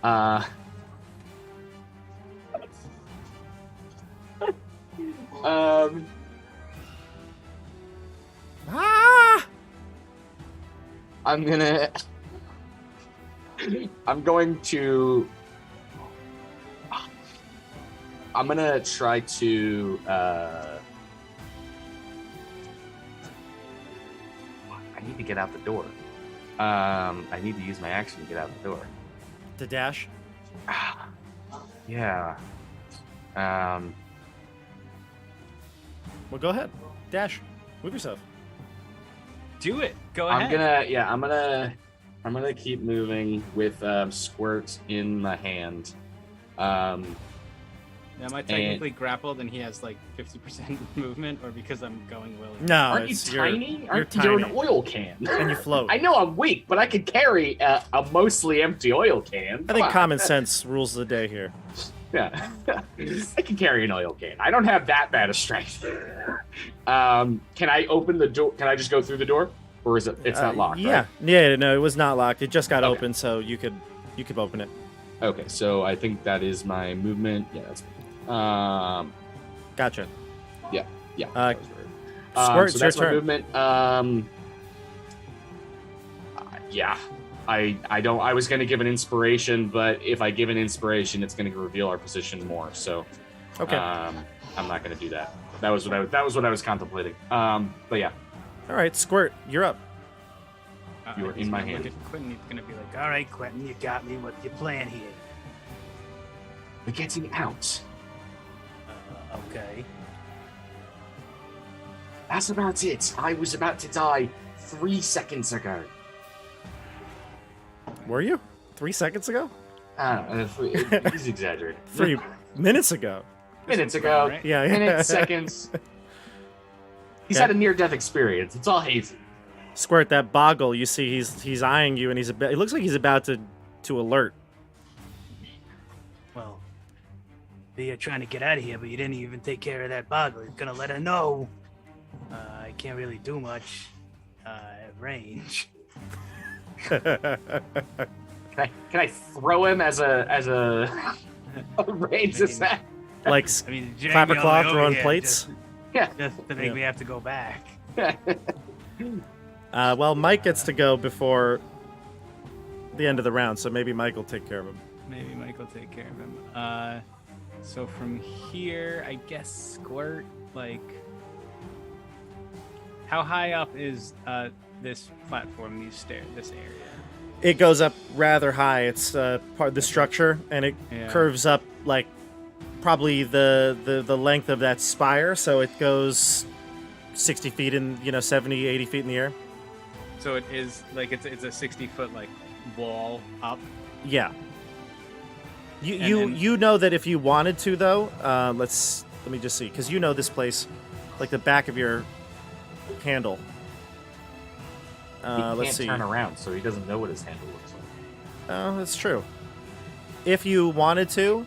S1: Ah!
S5: I'm gonna try to I need to get out the door. I need to use my action to get out the door.
S1: To dash?
S5: Yeah.
S1: Well, go ahead. Dash. Move yourself.
S3: Do it. Go ahead.
S5: I'm gonna keep moving with Squirt in my hand.
S3: Am I technically grappled and he has like 50% movement, or because I'm going willy?
S1: No,
S5: Aren't you
S1: it's
S5: tiny?
S1: You're
S5: You're
S1: tiny.
S5: an oil can.
S1: And you float.
S5: I know I'm weak, but I could carry a mostly empty oil can.
S1: I think
S5: Come on.
S1: common sense rules the day here.
S5: Yeah, I can carry an oil can. I don't have that bad of strength. Can I open the door? Can I just go through the door, or is it? It's not locked.
S1: Yeah,
S5: Right?
S1: yeah. No, it was not locked. It just got
S5: Okay.
S1: open, so you could open it.
S5: Okay, so I think that is my movement. Yeah, that's.
S1: Gotcha.
S5: Yeah.
S1: Squirt,
S5: So
S1: it's
S5: that's
S1: your
S5: my
S1: turn.
S5: movement. Yeah. I was going to give an inspiration, but if I give an inspiration, it's going to reveal our position more. So,
S1: Okay.
S5: I'm not going to do that. That was what I was contemplating. But yeah,
S1: All right, Squirt, you're up.
S5: You are in my hand.
S3: Quentin, he's gonna be like,
S8: All right, Quentin, you got me. What's your plan here?
S5: we're getting out.
S8: Okay.
S5: That's about it. I was about to die 3 seconds ago.
S1: Were you 3 seconds ago?
S5: I don't know. He's exaggerating.
S1: 3 minutes ago.
S5: Minutes ago.
S3: right?
S1: Yeah.
S5: Minutes, seconds. He's
S1: Okay.
S5: had a near-death experience. It's all hazy.
S1: Squirt, that boggle, you see he's eyeing you, and it looks like he's about to alert.
S8: Well, you're trying to get out of here, but you didn't even take care of that boggle. He's gonna let her know. I can't really do much at range.
S5: Can I throw him as a range attack?
S1: Like
S8: I mean, you
S1: clap
S8: dragged
S1: a
S8: me all the
S1: cloth,
S8: way
S1: throwing
S8: over here
S1: plates.
S5: Yeah.
S8: just to make
S1: Yeah.
S8: me have to go back.
S1: Well, Mike gets to go before the end of the round, so maybe Mike will take care of him.
S3: maybe Mike will take care of him. So from here, I guess Squirt, like, how high up is this platform, these stairs, this area?
S1: It goes up rather high. It's part of the structure, and it
S3: Yeah.
S1: curves up like probably the length of that spire, so it goes 60 feet in, 70, 80 feet in the air.
S3: So it is like it's a 60-foot like wall up.
S1: Yeah. You
S3: And
S1: you
S3: then-
S1: you know that if you wanted to, though, let me just see, because you know this place like the back of your handle.
S5: He
S1: Let's
S5: can't
S1: see.
S5: turn around, so he doesn't know what his handle looks like.
S1: Oh, that's true. If you wanted to,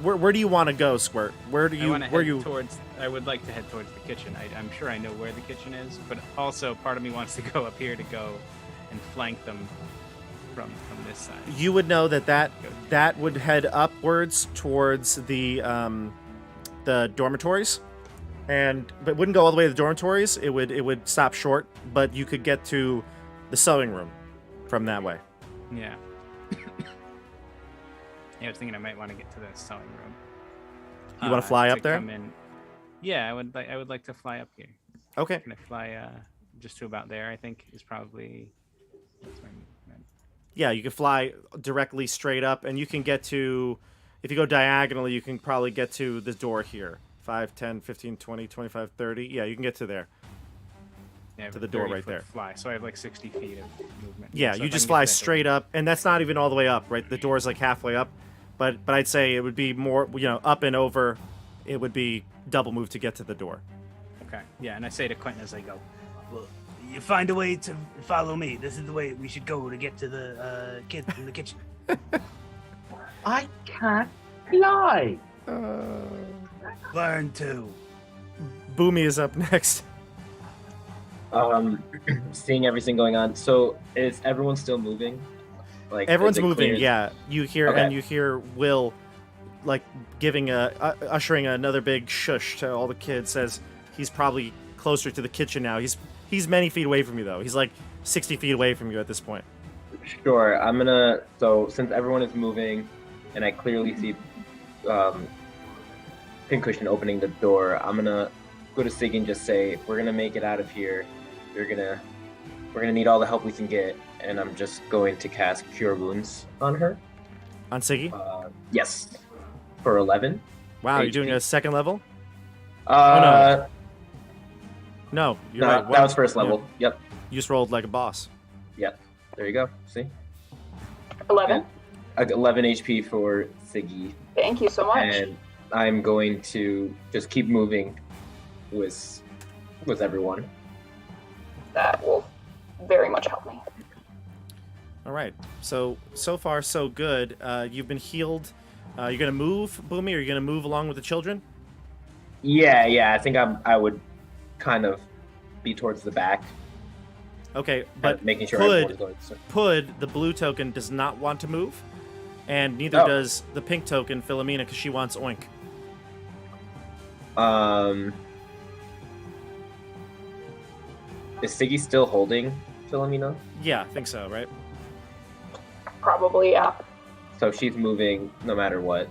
S1: where do you want to go, Squirt? Where do
S3: I
S1: you
S3: want to
S1: where
S3: head
S1: you?
S3: towards. I would like to head towards the kitchen. I'm sure I know where the kitchen is, but also part of me wants to go up here to go and flank them from this side.
S1: You would know that would head upwards towards the dormitories, but wouldn't go all the way to the dormitories. It would stop short, but you could get to the sewing room from that way.
S3: Yeah. Yeah, I was thinking I might want to get to the sewing room.
S1: You wanna fly
S3: to
S1: up there?
S3: come in. Yeah, I would like to fly up here.
S1: Okay.
S3: Can I fly just to about there? I think is probably. That's my movement.
S1: Yeah, you can fly directly straight up, and you can get to, if you go diagonally, you can probably get to the door here. 5, 10, 15, 20, 25, 30. Yeah, you can get to there.
S3: Yeah,
S1: To the door
S3: 30
S1: right
S3: foot
S1: there.
S3: Fly, so I have like 60 feet of movement.
S1: Yeah,
S3: So
S1: you
S3: if I
S1: just
S3: can get
S1: fly
S3: to that
S1: straight up, and that's not even all the way up, right? The door's like halfway up, but I'd say it would be more, up and over. It would be double move to get to the door.
S3: Okay. Yeah, and I say to Quentin as I go,
S8: Well, you find a way to follow me. This is the way we should go to get to the kids in the kitchen.
S5: I can't fly.
S8: Learn to.
S1: Boomy is up next.
S6: Seeing everything going on. So is everyone still moving? Like
S1: Everyone's
S6: is it
S1: moving.
S6: clear?
S1: Yeah, you hear
S6: Okay.
S1: and you hear Will, like giving ushering another big shush to all the kids. Says he's probably closer to the kitchen now. He's many feet away from you though. He's like 60 feet away from you at this point.
S6: Sure. I'm gonna. So since everyone is moving, and I clearly see Pincushion opening the door, I'm gonna go to Siggy and just say, "We're gonna make it out of here. We're gonna need all the help we can get." And I'm just going to cast Cure Wounds on her.
S1: On Siggy.
S6: Yes, for 11.
S1: Wow, you're
S6: HP.
S1: doing a second level?
S6: No,
S1: You're
S6: no,
S1: right.
S6: that was first level.
S1: Yeah.
S6: Yep,
S1: You just rolled like a boss.
S6: yep. There you go. See,
S2: 11.
S6: 11 HP for Siggy,
S2: Thank you so much.
S6: and I'm going to just keep moving with everyone.
S2: That will very much help me.
S1: All right. So far so good. You've been healed. You're gonna move, Boomy. Or you're gonna move along with the children.
S6: Yeah. I think I would kind of be towards the back,
S1: Okay, but
S6: making sure
S1: Pud-
S6: everyone's going. So.
S1: Pud, the blue token, does not want to move, and neither
S6: Oh.
S1: does the pink token, Philomena, because she wants Oink.
S6: Is Siggy still holding Philomena?
S1: Yeah, I think so, right?
S2: Probably, yeah.
S6: So she's moving no matter what.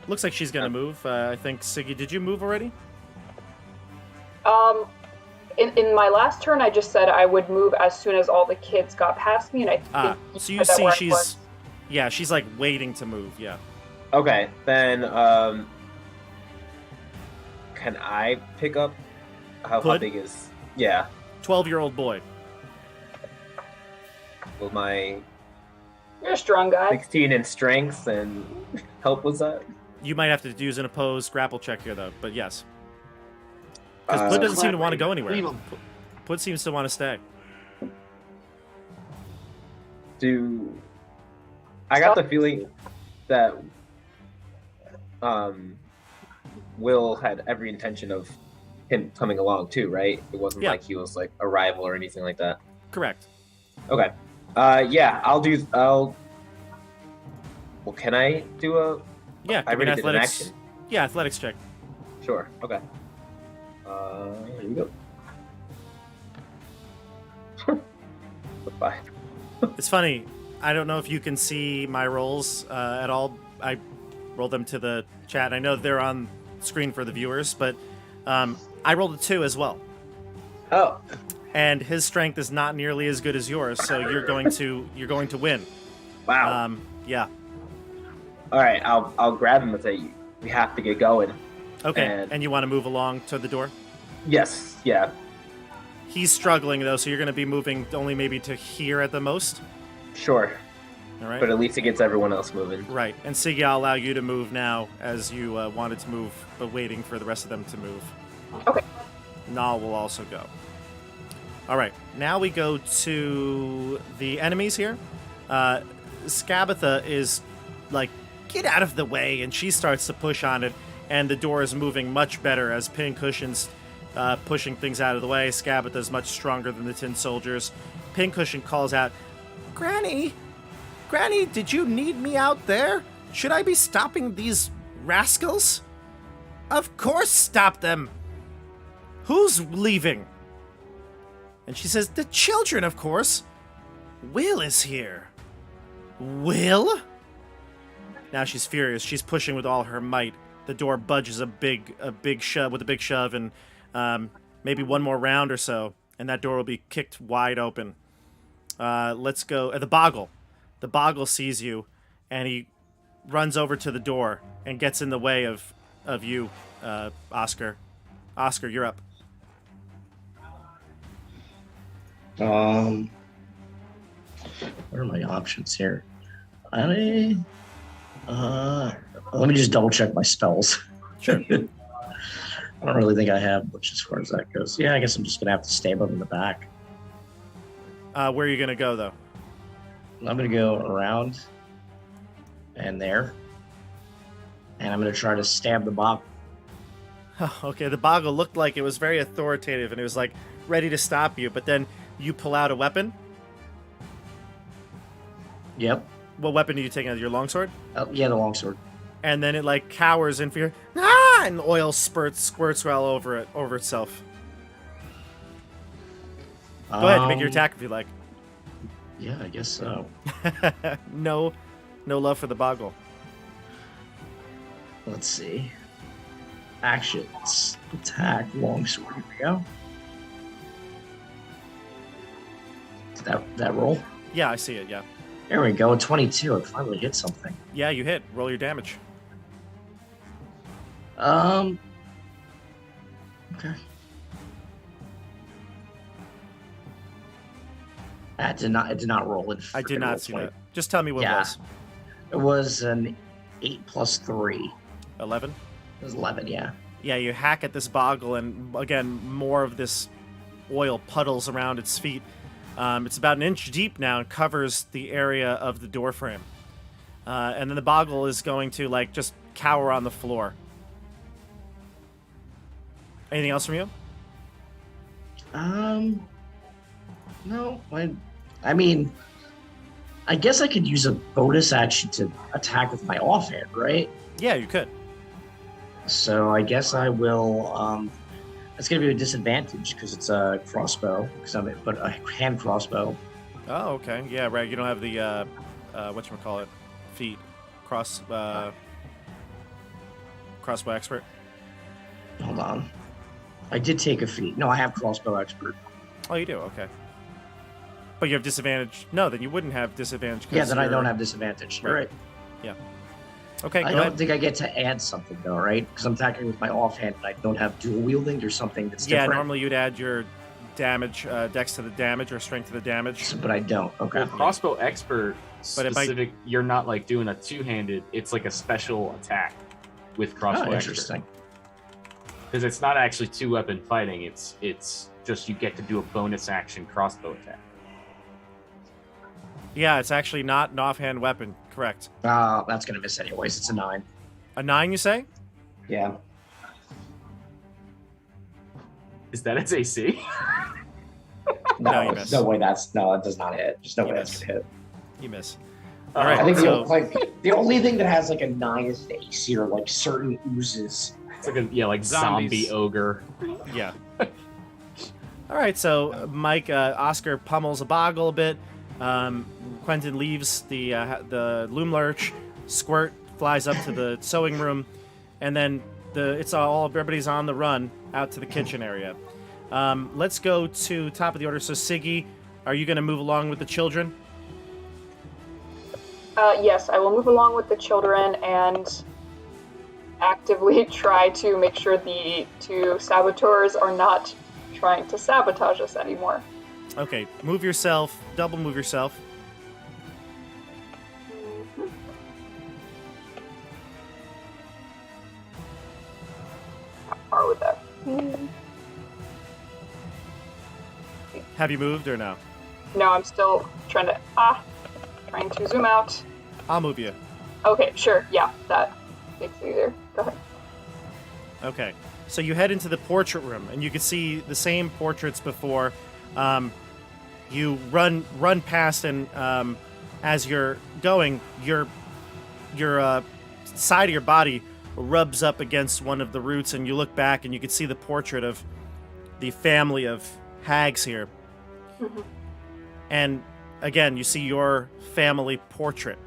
S1: Looks like she's gonna move. I think Siggy, did you move already?
S2: In my last turn, I just said I would move as soon as all the kids got past me, and I think
S1: so you
S2: said that
S1: see
S2: where I
S1: she's,
S2: was.
S1: yeah, she's like waiting to move. Yeah.
S6: Okay, then can I pick up? How
S1: Could.
S6: big is? Yeah.
S1: 12-year-old boy.
S6: Will my
S2: You're a strong guy.
S6: 16 in strength and help with that?
S1: You might have to use an opposed grapple check here, though. But yes, because Pud
S6: Uh,
S1: doesn't seem to want to go anywhere.
S7: Leave him.
S1: Pud seems to want to stay.
S6: I got the feeling that Will had every intention of him coming along too, right? It wasn't
S1: Yeah.
S6: like he was like a rival or anything like that.
S1: Correct.
S6: Okay. Yeah, Well, can I do a?
S1: Yeah.
S6: I
S1: give me an
S6: already did an
S1: athletics.
S6: action.
S1: Yeah, athletics check.
S6: Sure. Okay. Here we go. Bye.
S1: It's funny. I don't know if you can see my rolls at all. I rolled them to the chat. I know they're on screen for the viewers, but I rolled a 2 as well.
S6: Oh.
S1: And his strength is not nearly as good as yours, so you're going to win.
S6: Wow.
S1: Yeah.
S6: All right. I'll grab him and say we have to get going.
S1: Okay. And you want to move along to the door?
S6: Yes. Yeah.
S1: He's struggling though, so you're going to be moving only maybe to here at the most.
S6: Sure.
S1: All right.
S6: But at least it gets everyone else moving.
S1: Right. And Siggy, I'll allow you to move now, as you wanted to move, but waiting for the rest of them to move.
S2: Okay.
S1: Nal will also go. All right. Now we go to the enemies here. Skabatha is like, get out of the way, and she starts to push on it, and the door is moving much better as Pincushion's pushing things out of the way. Skabatha is much stronger than the Tin Soldiers. Pincushion calls out, Granny, did you need me out there? Should I be stopping these rascals? Of course stop them. Who's leaving? And she says, the children, of course. Will is here. Will? Now she's furious. She's pushing with all her might. The door budges a big shove, and maybe one more round or so, and that door will be kicked wide open. Let's go. The Boggle sees you, and he runs over to the door and gets in the way of you, Oscar. Oscar, you're up.
S7: What are my options here? Let me just double check my spells.
S1: Sure.
S7: I don't really think I have much as far as that goes. Yeah, I guess I'm just gonna have to stab him in the back.
S1: Where are you gonna go though?
S7: I'm gonna go around and there, and I'm gonna try to stab the Boggle.
S1: Okay, the Boggle looked like it was very authoritative and it was like ready to stop you, but then you pull out a weapon.
S7: Yep.
S1: What weapon are you taking out? Your longsword?
S7: Yeah, the longsword.
S1: And then it like cowers in fear. And oil squirts all over itself. Go ahead, make your attack if you like.
S7: Yeah, I guess so.
S1: No love for the Boggle.
S7: Let's see. Actions. Attack, longsword. Here we go. Did that roll?
S1: Yeah, I see it, yeah.
S7: There we go. 22. I finally hit something.
S1: Yeah, you hit. Roll your damage.
S7: Okay. It did not roll in.
S1: I did
S7: frickin'
S1: not
S7: roll
S1: see
S7: 20.
S1: that. Just tell me what
S7: Yeah.
S1: it was.
S7: It was an 8 plus 3.
S1: 11?
S7: It was 11, yeah.
S1: Yeah, you hack at this Boggle, and again, more of this oil puddles around its feet. It's about an inch deep now and covers the area of the door frame. And then the Boggle is going to, like, just cower on the floor. Anything else from you?
S7: No. I mean, I guess I could use a bonus action to attack with my offhand, right?
S1: Yeah, you could.
S7: So I guess I will It's gonna be a disadvantage because it's a crossbow. But a hand crossbow.
S1: Oh, okay. Yeah, right. You don't have the whatchamacallit, feat crossbow expert.
S7: Hold on. I did take a feat. No, I have crossbow expert.
S1: Oh, you do. Okay. But you have disadvantage. No, then you wouldn't have disadvantage.
S7: Yeah, then I don't have disadvantage. You're right.
S1: Yeah. Okay.
S7: I
S1: Go
S7: don't
S1: ahead.
S7: think I get to add something though, right? Because I'm attacking with my offhand and I don't have dual wielding. There's something that's
S1: Yeah,
S7: different.
S1: normally you'd add your damage, dex to the damage or strength to the damage.
S7: But I don't. Okay.
S5: Well, crossbow expert
S1: But if I-
S5: specific, you're not like doing a two-handed. It's like a special attack with crossbow
S7: Oh,
S5: expert.
S7: interesting.
S5: Because it's not actually two-weapon fighting. It's just you get to do a bonus action crossbow attack.
S1: Yeah, it's actually not an offhand weapon. Correct.
S7: That's gonna miss anyways. It's a 9.
S1: A 9, you say?
S7: Yeah.
S5: Is that its AC?
S1: No, you miss.
S7: No way. That does not hit. There's no
S1: You
S7: way
S1: miss.
S7: that's gonna hit.
S1: You miss.
S5: Oh,
S1: All right.
S7: I think
S1: so,
S7: the only thing that has like a 9 is the AC or like certain oozes.
S5: It's like like
S3: Zombies.
S5: zombie ogre.
S1: yeah. All right. So Mike, Oscar pummels a boggle a bit. Quentin leaves the loom lurch. Squirt flies up to the sewing room, and then everybody's on the run out to the kitchen area. Let's go to top of the order. So Siggy, are you going to move along with the children?
S2: Yes, I will move along with the children and actively try to make sure the two saboteurs are not trying to sabotage us anymore.
S1: Okay, move yourself. Double move yourself.
S2: How far would that?
S1: Have you moved or no?
S2: No, I'm still trying to zoom out.
S1: I'll move you.
S2: Okay, sure. Yeah, that makes it easier. Go ahead.
S1: Okay, so you head into the portrait room, and you can see the same portraits before. You run past, and as you're going, your side of your body rubs up against one of the roots, and you look back, and you can see the portrait of the family of hags here.
S2: Mhm.
S1: And again, you see your family portrait.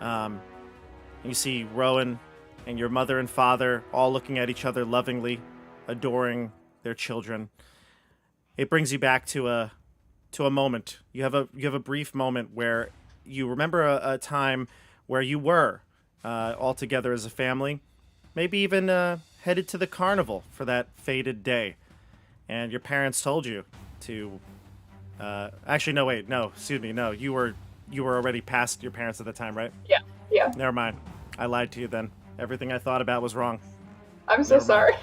S1: You see Rowan and your mother and father all looking at each other lovingly, adoring their children. It brings you back to a moment. You have a brief moment where you remember a time where you were all together as a family, maybe even headed to the carnival for that fated day, and your parents told you to. Actually, no, wait, no, excuse me, no, you were already past your parents at the time, right?
S2: Yeah.
S1: Never mind. I lied to you then. Everything I thought about was wrong.
S2: I'm so
S1: Never mind.
S2: sorry.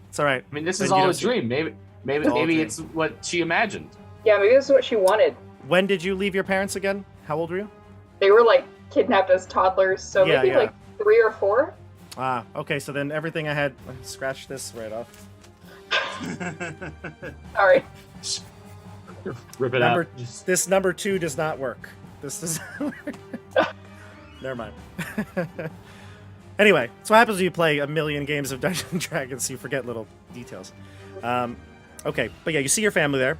S1: It's all right.
S5: I mean, this
S1: Then
S5: is
S1: you
S5: all
S1: don't
S5: a
S1: see-
S5: dream. Maybe
S1: It's all a dream.
S5: it's what she imagined.
S2: Yeah, maybe this is what she wanted.
S1: When did you leave your parents again? How old were you?
S2: They were like kidnapped as toddlers, so
S1: Yeah,
S2: maybe
S1: yeah.
S2: like 3 or 4.
S1: Okay, so then everything I had, scratch this right off.
S2: Sorry.
S5: Rip it
S1: Number,
S5: out. Just-
S1: this number 2 does not work. This does not work. Never mind. Anyway, so what happens when you play a million games of Dungeons and Dragons? You forget little details. Okay, but yeah, you see your family there.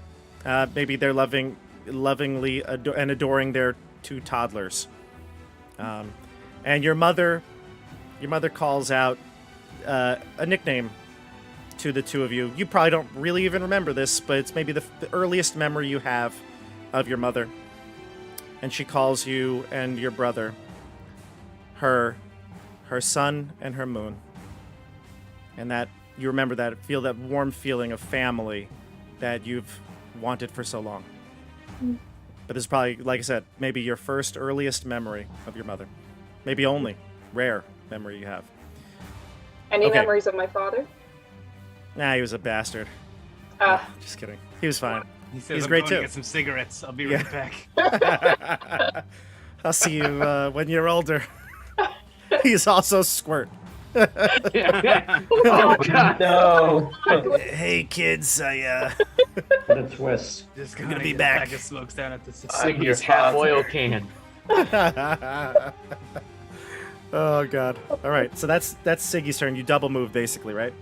S1: Maybe they're lovingly adoring their 2 toddlers. And your mother calls out a nickname to the 2 of you. You probably don't really even remember this, but it's maybe the earliest memory you have of your mother. And she calls you and your brother her sun and her moon. And that you remember that, feel that warm feeling of family that you've wanted for so long. But this is probably, like I said, maybe your first earliest memory of your mother. Maybe only rare memory you have.
S2: Any
S1: Okay.
S2: memories of my father?
S1: Nah, he was a bastard. Just kidding. He was fine.
S3: He says,
S1: He's
S3: I'm
S1: great
S3: going to
S1: too.
S3: get some cigarettes. I'll be
S1: Yeah.
S3: right back.
S1: I'll see you when you're older. He's also Squirt.
S5: Yeah. Oh god.
S7: No.
S1: Hey kids, I
S7: What a twist.
S3: Just
S1: gonna
S3: gonna
S1: be
S3: get
S1: back.
S3: a pack of smokes down at the
S5: Siggy's half oil can.
S1: Oh god. All right, so that's Siggy's turn. You double move basically, right?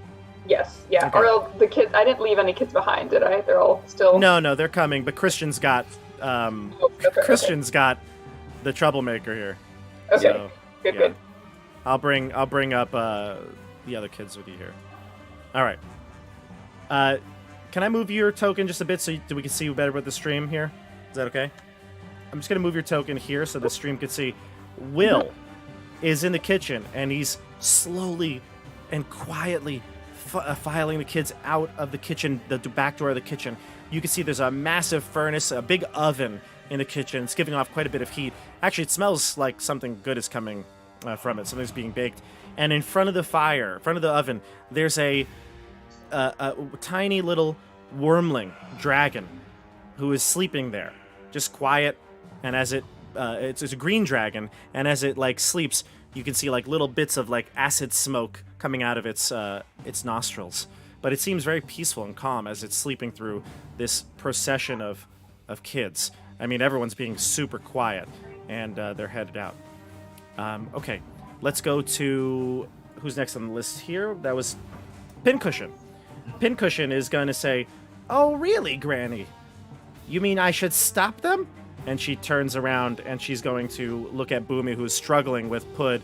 S2: Yes, yeah.
S1: Okay.
S2: Or the kids. I didn't leave any kids behind, did I? They're all still.
S1: No, they're coming. But Christian's got
S2: Okay,
S1: Christian's got the troublemaker here.
S2: Okay.
S1: So,
S2: Good.
S1: yeah. I'll bring up the other kids with you here. All right. Can I move your token just a bit so we can see better with the stream here? Is that okay? I'm just gonna move your token here so the stream can see. Will is in the kitchen and he's slowly and quietly filing the kids out of the kitchen, the back door of the kitchen. You can see there's a massive furnace, a big oven in the kitchen. It's giving off quite a bit of heat. Actually, it smells like something good is coming from it. Something's being baked. And in front of the fire, in front of the oven, there's a tiny little wormling dragon who is sleeping there, just quiet. And as it's a green dragon, and as it like sleeps, you can see like little bits of like acid smoke coming out of its nostrils. But it seems very peaceful and calm as it's sleeping through this procession of kids. I mean, everyone's being super quiet, and they're headed out. Okay, let's go to who's next on the list here. That was Pincushion. Pincushion is going to say, "Oh, really, Granny? You mean I should stop them?" And she turns around and she's going to look at Boomy, who's struggling with Pud.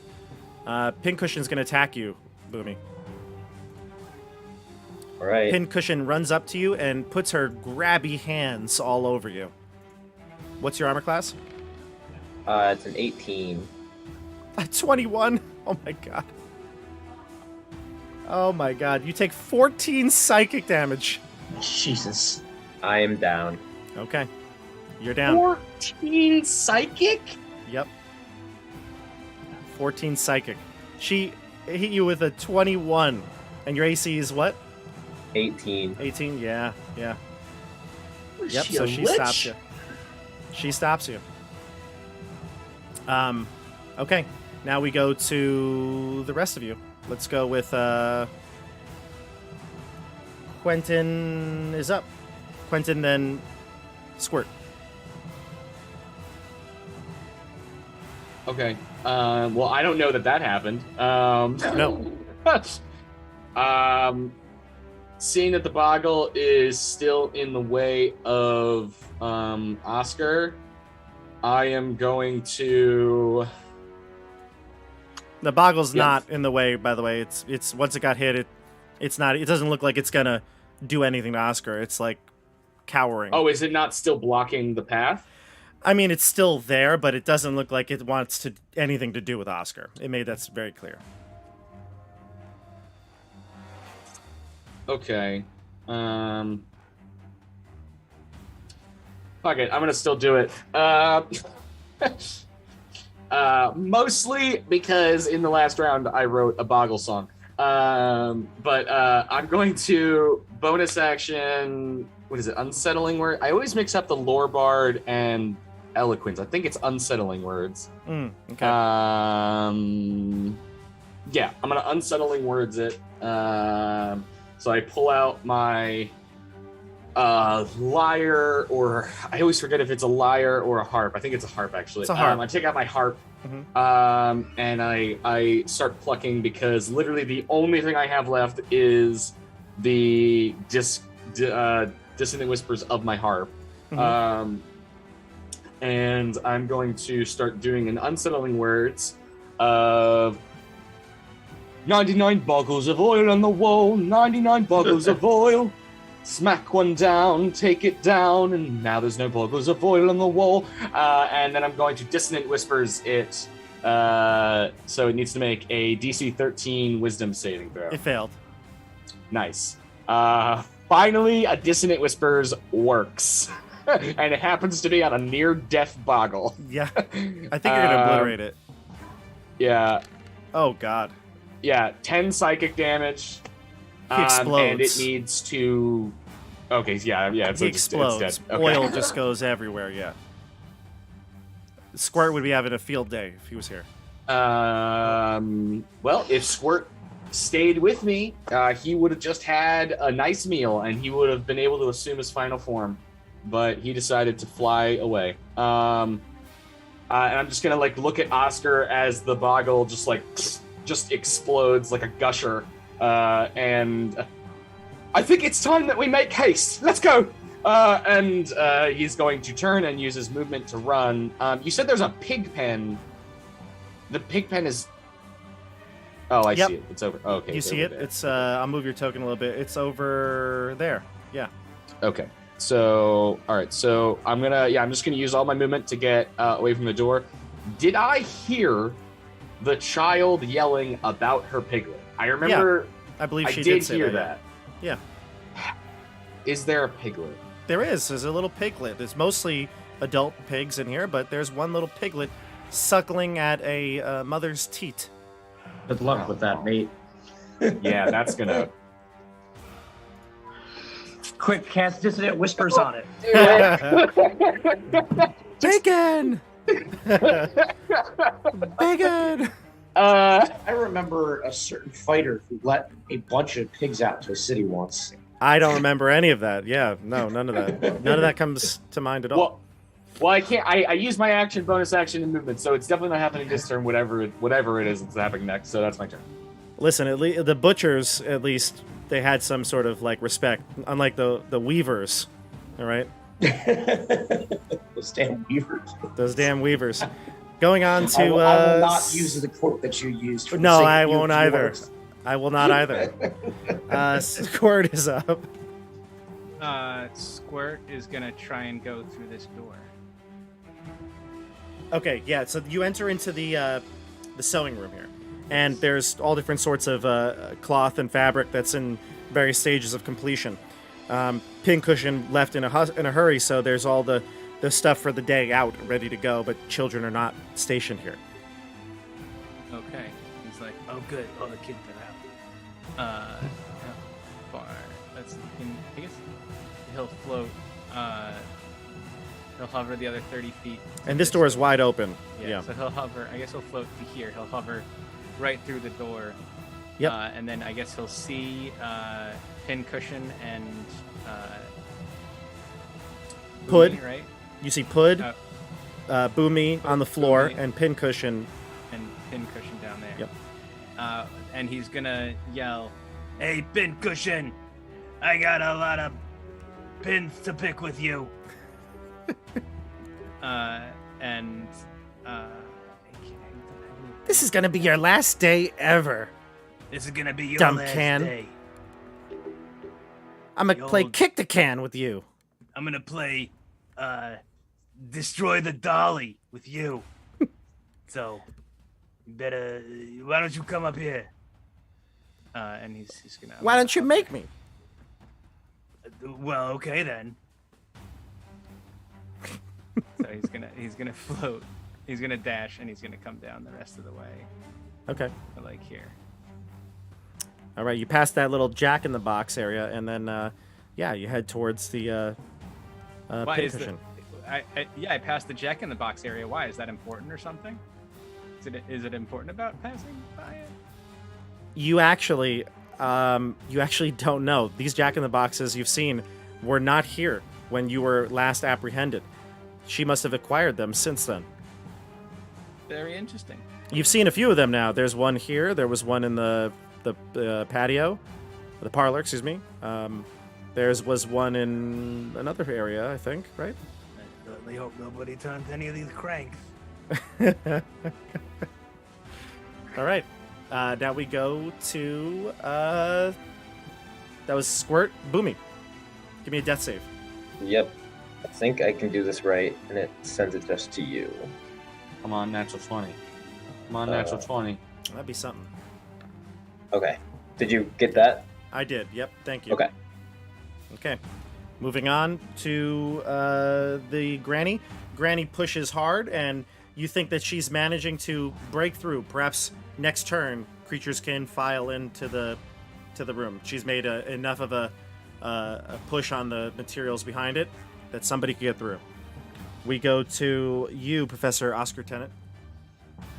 S1: Pincushion's going to attack you, Boomy.
S6: All right.
S1: Pincushion runs up to you and puts her grabby hands all over you. What's your armor class?
S6: It's an 18.
S1: 21. Oh my god. Oh my god. You take 14 psychic damage.
S7: Jesus.
S6: I am down.
S1: Okay. You're down.
S5: 14 psychic?
S1: Yep. 14 psychic. She hit you with a 21. And your AC is what?
S6: 18.
S1: 18? Yeah.
S7: Was
S1: Yep,
S7: she
S1: so
S7: a
S1: she
S7: lich?
S1: stops you. She stops you. Okay. Now we go to the rest of you. Let's go with Quentin is up. Quentin, then Squirt.
S5: Okay. Well, I don't know that happened.
S1: No.
S5: Seeing that the boggle is still in the way of Oscar, I am going to.
S1: The boggle's
S5: Yeah.
S1: not in the way, by the way. It's once it got hit, it's not. It doesn't look like it's gonna do anything to Oscar. It's like cowering.
S5: Oh, is it not still blocking the path?
S1: I mean, it's still there, but it doesn't look like it wants to anything to do with Oscar. It made that's very clear.
S5: Okay. Fuck it. I'm gonna still do it. Mostly because in the last round I wrote a Boggle song. But I'm going to bonus action. What is it? Unsettling word. I always mix up the lore bard and eloquence. I think it's unsettling words.
S1: Okay.
S5: Yeah, I'm gonna unsettling words it. So I pull out my lyre, or I always forget if it's a lyre or a harp. I think it's a harp, actually.
S1: It's a harp.
S5: I take out my harp,
S1: Mhm.
S5: and I start plucking because literally the only thing I have left is the dissonant whispers of my harp.
S1: Mhm.
S5: And I'm going to start doing an unsettling words of 99 bottles of oil on the wall, 99 bottles of oil. Smack one down, take it down, and now there's no bottles of oil on the wall. And then I'm going to dissonant whispers it, so it needs to make a DC 13 wisdom saving throw.
S1: It failed.
S5: Nice. Finally, a dissonant whispers works. And it happens to be on a near-death boggle.
S1: Yeah. I think you're gonna obliterate it.
S5: Yeah.
S1: Oh god.
S5: Yeah, 10 psychic damage.
S1: He explodes.
S5: And it needs to. Okay, yeah. It's
S1: He
S5: it's
S1: explodes.
S5: dead. Okay.
S1: Oil just goes everywhere. Yeah. Squirt would be having a field day if he was here.
S5: Well, if Squirt stayed with me, he would have just had a nice meal, and he would have been able to assume his final form. But he decided to fly away. And I'm just gonna look at Oscar as the boggle just explodes like a gusher and I think it's time that we make haste. Let's go. And he's going to turn and use his movement to run. You said there's a pig pen. The pig pen is. Oh, I see it. It's over. Oh, okay.
S1: You see it?
S5: There.
S1: It's. I'll move your token a little bit. It's over there. Yeah.
S5: Okay. So, all right. So I'm just gonna use all my movement to get away from the door. Did I hear the child yelling about her piglet? I remember.
S1: I believe she
S5: did
S1: say
S5: hear
S1: that.
S5: that.
S1: Yeah.
S5: Is there a piglet?
S1: There is. There's a little piglet. It's mostly adult pigs in here, but there's one little piglet suckling at a mother's teat.
S7: Good luck with that, mate.
S5: Yeah, that's gonna.
S7: Quick, cast Dissonant Whispers on it.
S1: Bacon! Bacon!
S7: I remember a certain fighter who let a bunch of pigs out to a city once.
S1: I don't remember any of that. Yeah, no, none of that. None of that comes to mind at all.
S5: Well, I can't. I use my action, bonus action, and movement, so it's definitely not happening this turn. Whatever it is, it's happening next. So that's my turn.
S1: Listen, the butchers, at least, they had some sort of like respect, unlike the weavers. All right.
S7: Those damn weavers.
S1: Those damn weavers. Going on to.
S7: I will not use the quote that you used. For
S1: No,
S7: the sake
S1: I
S7: of
S1: won't
S7: your
S1: either.
S7: words.
S1: I will not either. Squirt is up.
S3: Squirt is gonna try and go through this door.
S1: Okay, yeah. So you enter into the sewing room here, and there's all different sorts of cloth and fabric that's in various stages of completion. Pincushion left in a hurry, so there's all the stuff for the day out, ready to go. But children are not stationed here.
S3: Okay. He's like,
S8: Oh, good. All the kids are out.
S3: how far? I guess he'll float. He'll hover the other 30 feet.
S1: And this door is wide open.
S3: Yeah.
S1: Yeah.
S3: So he'll hover. I guess he'll float to here. He'll hover right through the door.
S1: Yep.
S3: And then I guess he'll see Pincushion and
S1: Pud.
S3: Boomy, right?
S1: You see Pud, Boomy on the floor,
S3: Boomy.
S1: and Pincushion.
S3: And Pincushion down there.
S1: Yep.
S3: And he's gonna yell,
S8: Hey, Pincushion, I got a lot of pins to pick with you.
S1: This is gonna be your last day ever.
S8: This is gonna be your
S1: Dumb
S8: last
S1: can.
S8: day.
S1: I'm gonna play
S8: Yo.
S1: kick the can with you.
S8: I'm gonna play Destroy the Dolly with you. So, you better. Why don't you come up here?
S3: and he's gonna.
S1: Why don't you make me?
S8: Well, okay then.
S3: So he's gonna float. He's gonna dash, and he's gonna come down the rest of the way,
S1: Okay.
S3: like here.
S1: All right. You pass that little Jack in the Box area, and then you head towards the
S3: Why is the,
S1: pincushion.
S3: I passed the Jack in the Box area. Why is that important or something? Is it important about passing by it?
S1: You actually don't know. These Jack in the Boxes you've seen were not here when you were last apprehended. She must have acquired them since then.
S3: Very interesting.
S1: You've seen a few of them now. There's one here. There was one in the patio, the parlor. Excuse me. Was one in another area, I think. Right.
S8: I certainly hope nobody turns any of these cranks.
S1: All right. Now we go to that was Squirt Boomy. Give me a death save.
S6: Yep. I think I can do this right, and it sends it just to you.
S5: Come on, natural 20. Come on, natural 20.
S1: That'd be something.
S6: Okay. Did you get that?
S1: I did. Yep. Thank you.
S6: Okay.
S1: Okay. Moving on to the Granny. Granny pushes hard, and you think that she's managing to break through. Perhaps next turn, creatures can file into the room. She's made enough of a push on the materials behind it that somebody could get through. We go to you, Professor Oscar Tennant.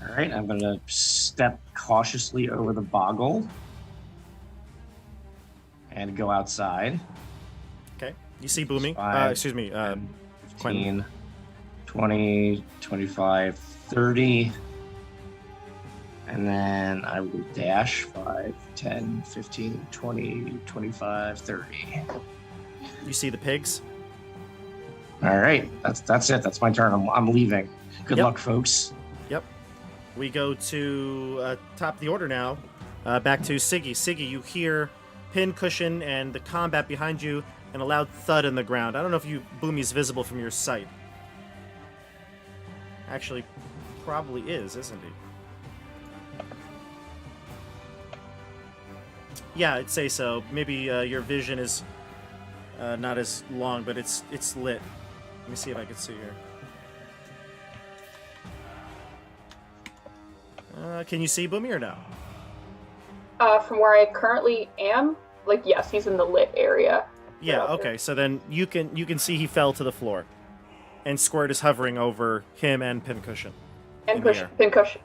S7: All right, I'm going to step cautiously over the boggle and go outside.
S1: Okay. You see Boomy.
S7: 5,
S1: Excuse me.
S7: 10,
S1: Quentin.
S7: 15, 20, 25, 30.
S5: And then I will dash 5, 10, 15, 20, 25, 30.
S1: You see the pigs?
S5: All right, that's it. That's my turn. I'm leaving. Good
S1: Yep.
S5: luck, folks.
S1: We go to top of the order now. Back to Siggy. Siggy, you hear Pincushion and the combat behind you and a loud thud in the ground. I don't know if Boomy's visible from your sight. Actually, probably is, isn't he? Yeah, I'd say so. Maybe your vision is not as long, but it's lit. Let me see if I can see here. Can you see Boomy or no?
S2: From where I currently am, like, yes, he's in the lit area.
S1: Yeah, okay. So then you can see he fell to the floor. And Squirt is hovering over him and Pincushion.
S2: And
S1: in the air.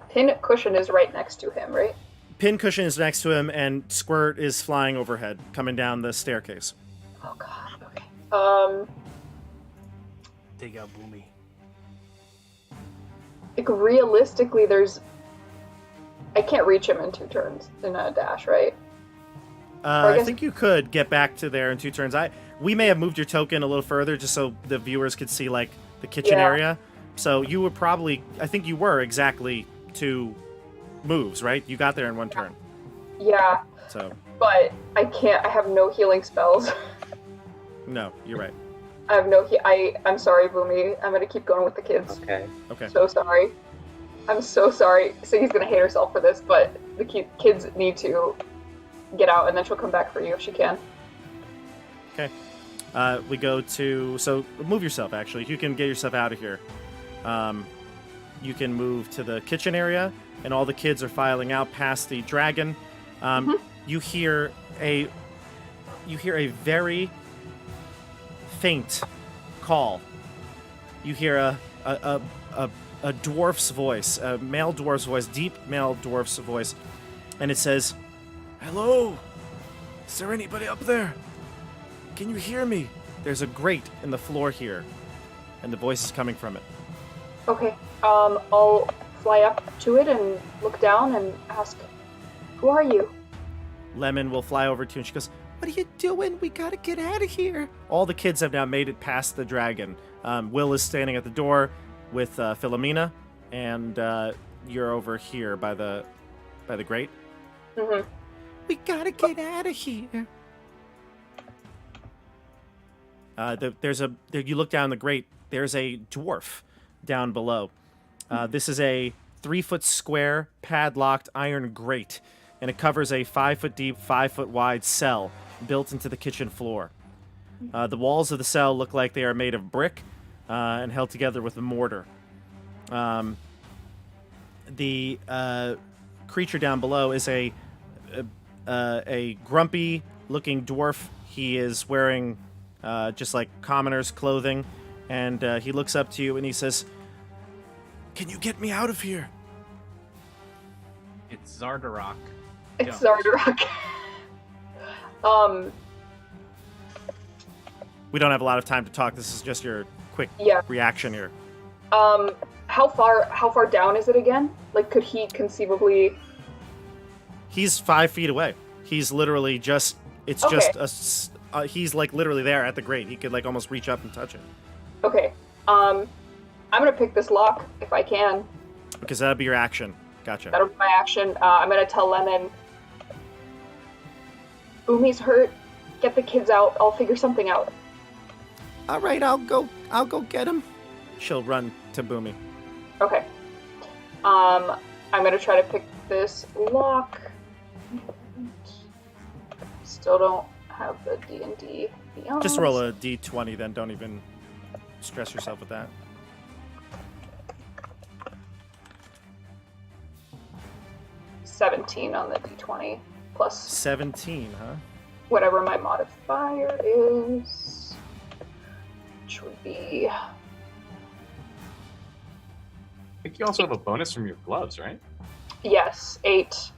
S2: Pincushion is right next to him, right?
S1: Pincushion is next to him, and Squirt is flying overhead, coming down the staircase.
S2: Oh god, okay.
S8: Take out Boomy.
S2: Like, realistically, I can't reach him in 2 turns in a dash, right? I
S1: I
S2: guess-
S1: think you could get back to there in 2 turns. We may have moved your token a little further just so the viewers could see, like, the kitchen
S2: Yeah.
S1: area. So you would probably... I think you were exactly 2 moves, right? You got there in 1 turn.
S2: Yeah,
S1: So,
S2: but I can't. I have no healing spells.
S1: no, you're right.
S2: I have no I'm sorry, Boomy. I'm gonna keep going with the kids.
S6: Okay.
S1: Okay.
S2: So sorry. I'm so sorry. Siggy's gonna hate herself for this, but the kids need to get out, and then she'll come back for you if she can.
S1: Okay. We go to... So, move yourself, actually. You can get yourself out of here. You can move to the kitchen area, and all the kids are filing out past the dragon. You hear a very faint call. You hear a dwarf's voice, a male dwarf's voice, deep male dwarf's voice, and it says, "Hello? Is there anybody up there? Can you hear me? There's a grate in the floor here, and the voice is coming from it."
S2: Okay. I'll fly up to it and look down and ask, "Who are you?"
S1: Lemon will fly over to you, and she goes, "What are you doing? We gotta get out of here." All the kids have now made it past the dragon. Will is standing at the door with Philomena, and you're over here by the grate.
S2: Mm-hmm.
S1: We gotta get out of here. You look down the grate. There's a dwarf down below. This is a 3-foot square, padlocked iron grate, and it covers a 5-foot deep, 5-foot wide cell built into the kitchen floor. The walls of the cell look like they are made of brick and held together with a mortar. The creature down below is a grumpy-looking dwarf. He is wearing just like commoner's clothing, and he looks up to you and he says, "Can you get me out of here?"
S3: It's Zardarok.
S2: It's
S3: Don't.
S2: Zardarok.
S1: We don't have a lot of time to talk. This is just your quick
S2: Yeah.
S1: reaction here.
S2: How far down is it again? Like, could he conceivably?
S1: He's 5 feet away. He's literally just... It's
S2: Okay.
S1: just he's like literally there at the grate. He could like almost reach up and touch it.
S2: Okay. I'm gonna pick this lock if I can.
S1: Because that'd be your action. Gotcha.
S2: That'll be my action. I'm gonna tell Lemon, "Boomy's hurt. Get the kids out. I'll figure something out."
S1: All right, I'll go get him. She'll run to Boomy.
S2: Okay. I'm gonna try to pick this lock. Still don't have the D&D Beyond.
S1: Just roll a d20 then. Don't even stress yourself with that.
S2: $17 on the D20 plus
S1: 17, huh?
S2: whatever my modifier is, which would be
S5: I think you also have a bonus from your gloves, right?
S2: yes, 8.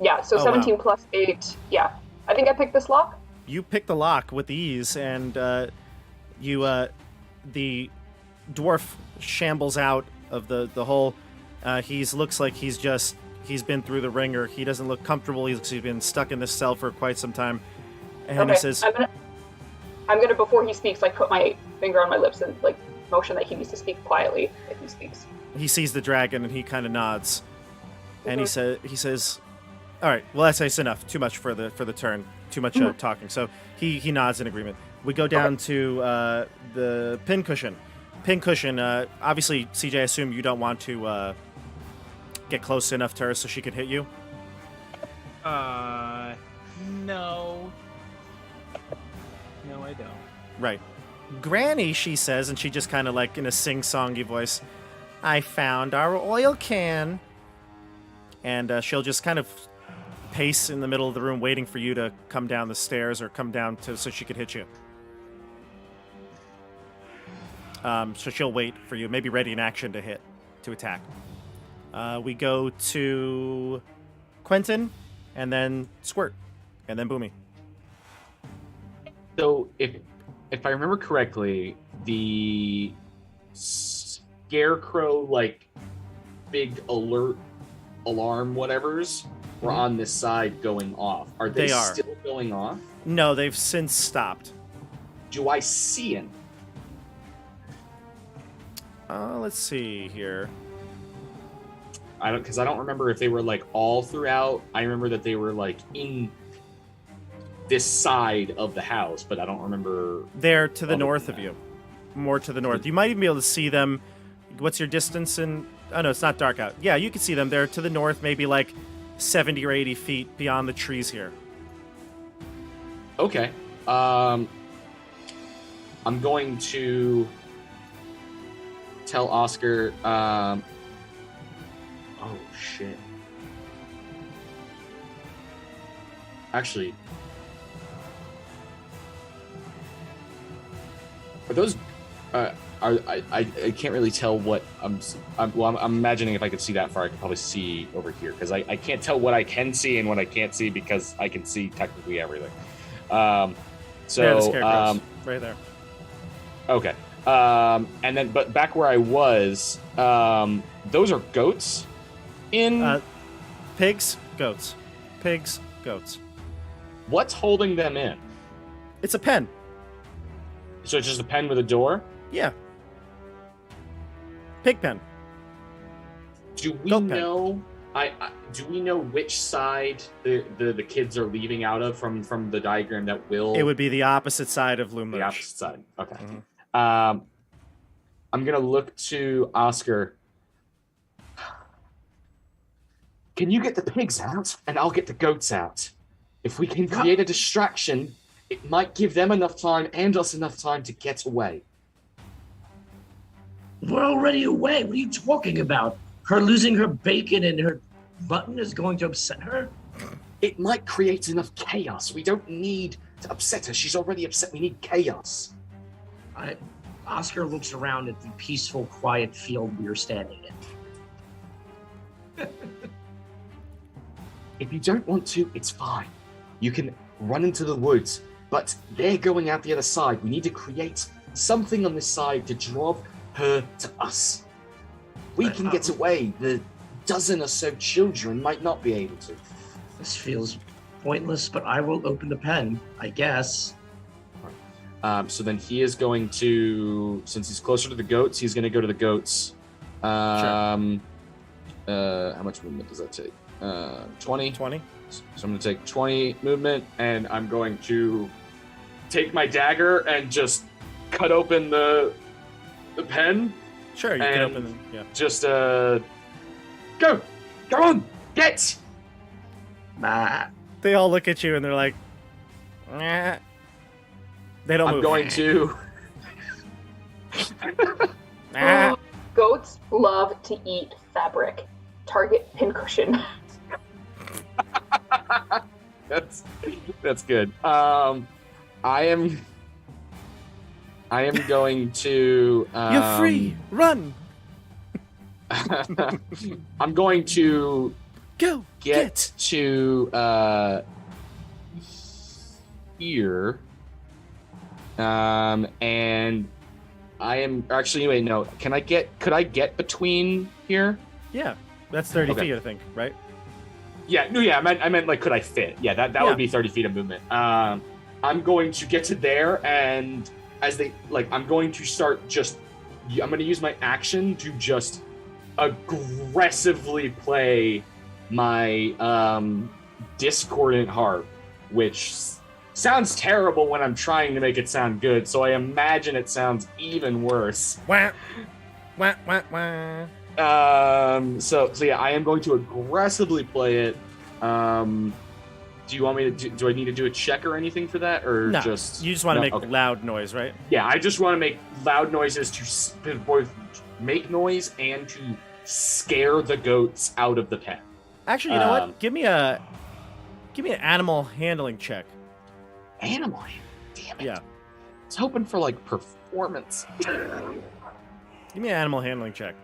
S2: Yeah, so
S1: Oh,
S2: 17
S1: wow.
S2: plus 8. Yeah, I think I picked this lock.
S1: You pick the lock with ease, and the dwarf shambles out of the hole. Looks like he's He's been through the ringer. He doesn't look comfortable. He's been stuck in this cell for quite some time. And
S2: Okay,
S1: he says,
S2: I'm gonna before he speaks, like put my finger on my lips and like motion that he needs to speak quietly if he speaks.
S1: he sees the dragon and he kind of nods. And he says, all right, well, that's enough. Too much for the turn. Too much talking. So he nods in agreement. We go down to the pincushion. Pincushion, obviously, CJ, I assume you don't want to get close enough to her so she can hit you?
S3: No. No, I don't.
S1: Right. Granny, she says, and she just kind of like in a sing-songy voice, I found our oil can. And she'll just kind of pace in the middle of the room waiting for you to come down the stairs or come down so she could hit you. So she'll wait for you, maybe ready in action to attack. We go to Quentin, and then Squirt, and then Boomy.
S5: So if I remember correctly, the scarecrow like big alarm whatevers were on this side going off. Are they still going off?
S1: No, they've since stopped.
S5: Do I see him?
S1: Let's see here.
S5: I don't remember if they were like all throughout. I remember that they were like in this side of the house, but I don't remember.
S1: They're to the north of you. More to the north. You might even be able to see them. What's your distance in... Oh, no, it's not dark out. Yeah, you can see them. They're to the north, maybe like 70 or 80 feet beyond the trees here.
S5: Okay. I'm going to tell Oscar... oh, shit. Actually... Are those... I can't really tell what I'm imagining. If I could see that far, I could probably see over here, because I can't tell what I can see and what I can't see, because I can see technically everything.
S1: The scarecrows, right there.
S5: Okay. And then, but back where I was, those are goats in...
S1: Pigs, goats. Pigs, goats.
S5: What's holding them in?
S1: It's a pen.
S5: So it's just a pen with a door?
S1: Yeah. Pig pen.
S5: Do we
S1: Goat
S5: know? Do we know which side the kids are leaving out of from the diagram that will?
S1: It would be the opposite side of Loom
S5: the
S1: Lurch.
S5: opposite side. Okay.
S1: Mm-hmm.
S5: I'm gonna look to Oscar. Can you get the pigs out, and I'll get the goats out? If we can create a distraction, it might give them enough time and us enough time to get away.
S7: We're already away. What are you talking about? Her losing her bacon and her mutton is going to upset her?
S5: It might create enough chaos. We don't need to upset her. She's already upset. We need chaos.
S7: Oscar looks around at the peaceful, quiet field we are standing in.
S5: If you don't want to, it's fine. You can run into the woods, but they're going out the other side. We need to create something on this side to draw her to us. We can get away. The dozen or so children might not be able to.
S7: This feels pointless, but I will open the pen, I guess.
S5: So then he is going to, since he's closer to the goats, he's going to go to the goats.
S1: Sure.
S5: How much movement does that take? 20.
S1: 20.
S5: So I'm going to take 20 movement, and I'm going to take my dagger and just cut open the pen.
S1: Sure, you can open them. Yeah.
S5: Just go on, get.
S1: They all look at you and they're like, "Nah." They don't
S5: I'm
S1: move.
S5: going to.
S1: Nah.
S2: Goats love to eat fabric. Target pincushion.
S5: That's good. I am going to.
S1: You're free. Run.
S5: I'm going to
S1: Go.
S5: get to here. And I am actually wait, no. Could I get between here?
S1: Yeah, that's 30
S5: Okay.
S1: feet, I think, right?
S5: I meant like, could I fit? Yeah, that
S1: Yeah.
S5: would be 30 feet of movement. I'm going to get to there, and as they like, I'm going to use my action to just aggressively play my discordant harp, which sounds terrible when I'm trying to make it sound good. So I imagine it sounds even worse.
S1: Wah, wah, wah, wah.
S5: So yeah, I am going to aggressively play it. Do you want me to do I need to do a check or anything for that, or
S1: No,
S5: just
S1: you just want to make
S5: okay.
S1: loud noise, right?
S5: Yeah, I just want to make loud noises to both make noise and to scare the goats out of the pen.
S1: Actually, you know what? Give me an animal handling check.
S5: Animal, damn it!
S1: Yeah,
S5: I was hoping for like performance.
S1: give me an animal handling check.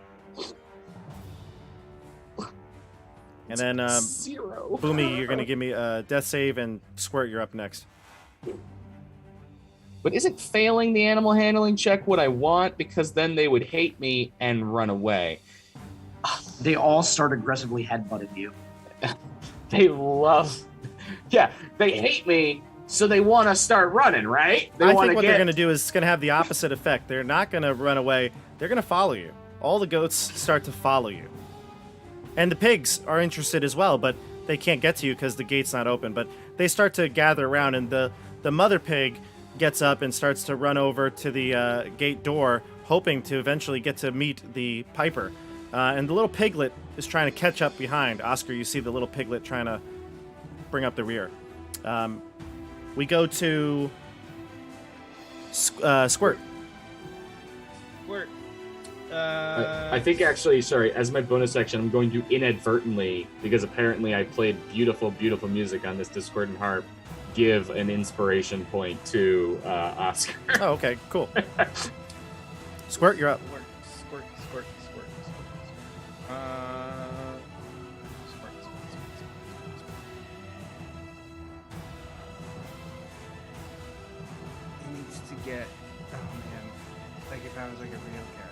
S1: And then,
S5: 0.
S1: Boomy, you're gonna give me a death save, and Squirt, you're up next.
S5: But isn't failing the animal handling check what I want? Because then they would hate me and run away.
S7: They all start aggressively headbutting you.
S5: They love... Yeah, they hate me, so they want to start running, right? They
S1: I
S5: want
S1: think what
S5: to
S1: they're gonna do is it's gonna have the opposite effect. They're not gonna run away. They're gonna follow you. All the goats start to follow you. And the pigs are interested as well, but they can't get to you because the gate's not open. But they start to gather around, and the mother pig gets up and starts to run over to the gate door, hoping to eventually get to meet the piper. And the little piglet is trying to catch up behind. Oscar, you see the little piglet trying to bring up the rear. We go to Squirt.
S3: Squirt.
S5: I think actually, sorry, as my bonus action, I'm going to inadvertently, because apparently I played beautiful, beautiful music on this discordant harp, give an inspiration point to Oscar.
S1: Oh, okay, cool. Squirt, you're up.
S3: Squirt. He needs to get. Oh man, like if I was like a real character.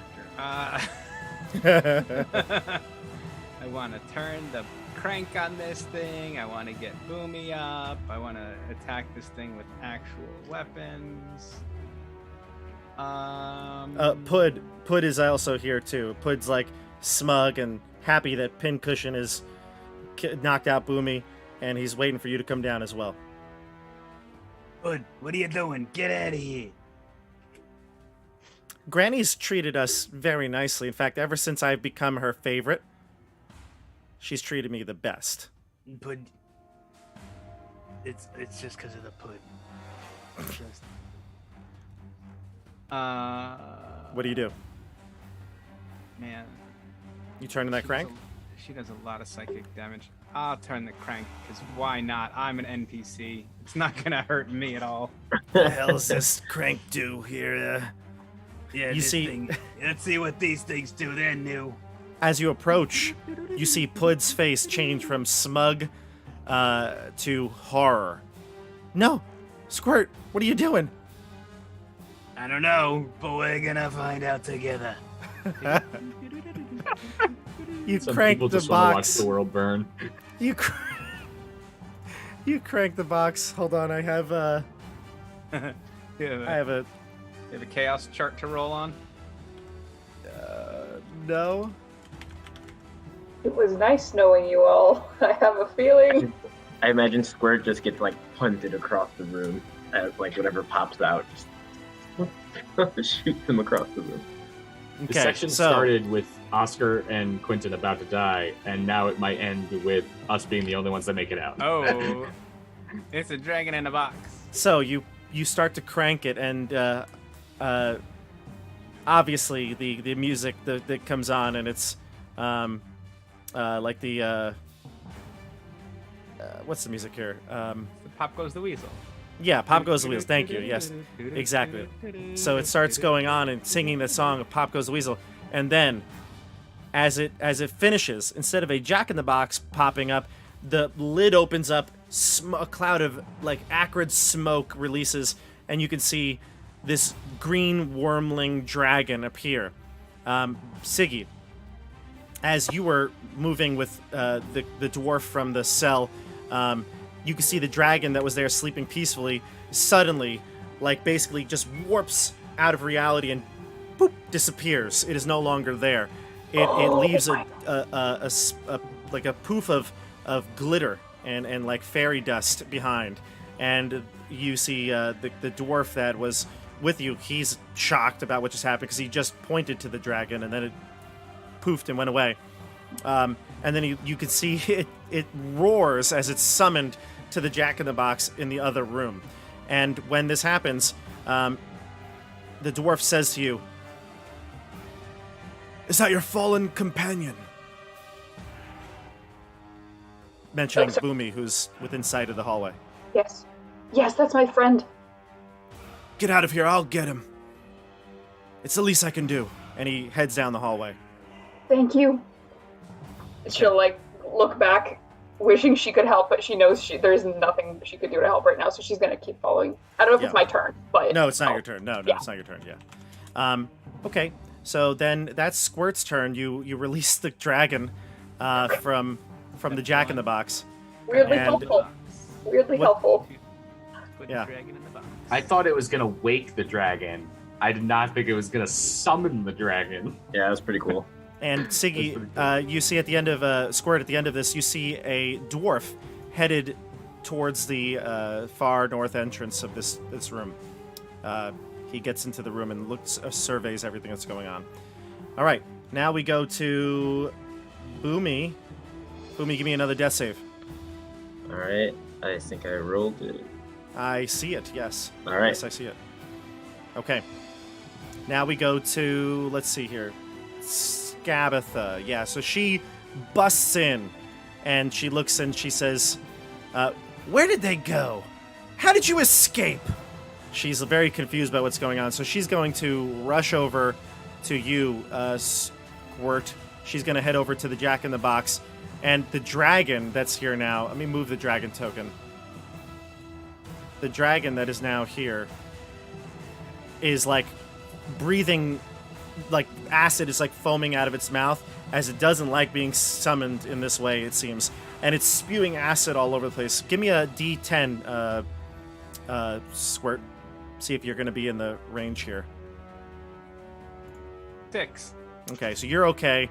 S3: I want to turn the crank on this thing. I want to get Boomy up. I want to attack this thing with actual weapons.
S1: Pud is also here too. Pud's like smug and happy that Pincushion is knocked out Boomy, and he's waiting for you to come down as well.
S8: Bud, what are you doing? Get out of here.
S1: Granny's treated us very nicely. In fact, ever since I've become her favorite, she's treated me the best.
S8: Pud. It's just because of the pud. It's just...
S1: What do you do?
S3: Man.
S1: You turn that crank?
S3: She does a lot of psychic damage. I'll turn the crank, because why not? I'm an NPC. It's not going to hurt me at all.
S1: What the hell does this crank do here?
S8: Yeah,
S1: You
S8: this
S1: see-
S8: thing. Let's see what these things do. They're new.
S1: As you approach, you see Pud's face change from smug to horror. No! Squirt, what are you doing?
S8: I don't know, but we're gonna find out together.
S1: You
S5: Some
S1: crank
S5: people
S1: the
S5: just want to watch
S1: box.
S5: the world burn.
S1: You crank the box. Hold on, I have a
S3: You have
S1: a
S3: chaos chart to roll on?
S1: no.
S2: It was nice knowing you all. I have a feeling.
S6: I imagine Squirt just gets like punted across the room as like whatever pops out just shoots him across the room.
S5: The
S1: Okay,
S5: section
S1: so
S5: started with Oscar and Quentin about to die, and now it might end with us being the only ones that make it out.
S3: Oh, it's a dragon in a box.
S1: so you start to crank it, and obviously the music that comes on, and it's like the what's the music here?
S3: The Pop Goes the Weasel.
S1: Yeah, Pop Goes the Wheels. Thank you. Yes, exactly. So it starts going on and singing the song of Pop Goes the Weasel, and then as it finishes, instead of a Jack in the Box popping up, the lid opens up, a cloud of like acrid smoke releases, and you can see this green wormling dragon appear. Siggy, as you were moving with the dwarf from the cell, you can see the dragon that was there sleeping peacefully suddenly, like basically just warps out of reality and boop, disappears. It is no longer there. It leaves like a poof of glitter and like fairy dust behind. And you see the dwarf that was with you. He's shocked about what just happened because he just pointed to the dragon and then it poofed and went away. And then you can see it roars as it's summoned to the Jack-in-the-Box in the other room. And when this happens, the dwarf says to you, "Is that your fallen companion?" Mentioning Boomy, who's within sight of the hallway.
S2: Yes. Yes, that's my friend.
S1: "Get out of here, I'll get him. It's the least I can do." And he heads down the hallway.
S2: Thank you. She'll like look back, wishing she could help, but she knows there's nothing she could do to help right now, so she's gonna keep following. I don't know if it's my turn, but
S1: no, it's not your turn. No, it's not your turn. Yeah. Okay. So then that's Squirt's turn. You release the dragon from the Jack-in-the-Box.
S2: Weirdly
S1: And-
S2: helpful. Weirdly helpful.
S3: Put
S1: Yeah.
S3: the dragon in the box.
S5: I thought it was gonna wake the dragon. I did not think it was gonna summon the dragon.
S6: Yeah, that was pretty cool.
S1: And Siggy, you see at the end of Squirt, at the end of this, you see a dwarf headed towards the far north entrance of this room. He gets into the room and surveys everything that's going on. All right, now we go to Boomy. Boomy, give me another death save.
S6: All right, I think I rolled it.
S1: I see it. Yes.
S6: All right.
S1: Yes, I see it. Okay. Now we go to, let's see here, Scabatha. Yeah, so she busts in, and she looks and she says, "Where did they go? How did you escape?" She's very confused about what's going on, so she's going to rush over to you, Squirt. She's going to head over to the Jack-in-the-Box, and the dragon that's here now. Let me move the dragon token. The dragon that is now here is like breathing, like acid is like foaming out of its mouth, as it doesn't like being summoned in this way, it seems, and it's spewing acid all over the place. Give me a D10, Squirt. See if you're going to be in the range here.
S3: 6.
S1: Okay, so you're okay.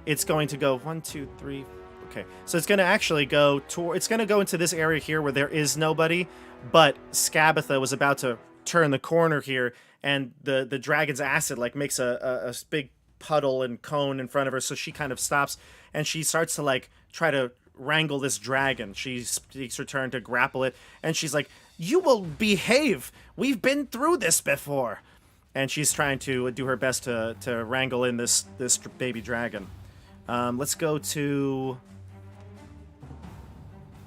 S1: It's going to go 1, 2, 3. Okay, so it's going to actually go it's going to go into this area here where there is nobody, but Scabatha was about to turn the corner here, and the dragon's acid like makes a big puddle and cone in front of her, so she kind of stops and she starts to like try to wrangle this dragon. She takes her turn to grapple it, and she's like, "You will behave. We've been through this before." And she's trying to do her best to wrangle in this baby dragon. Let's go to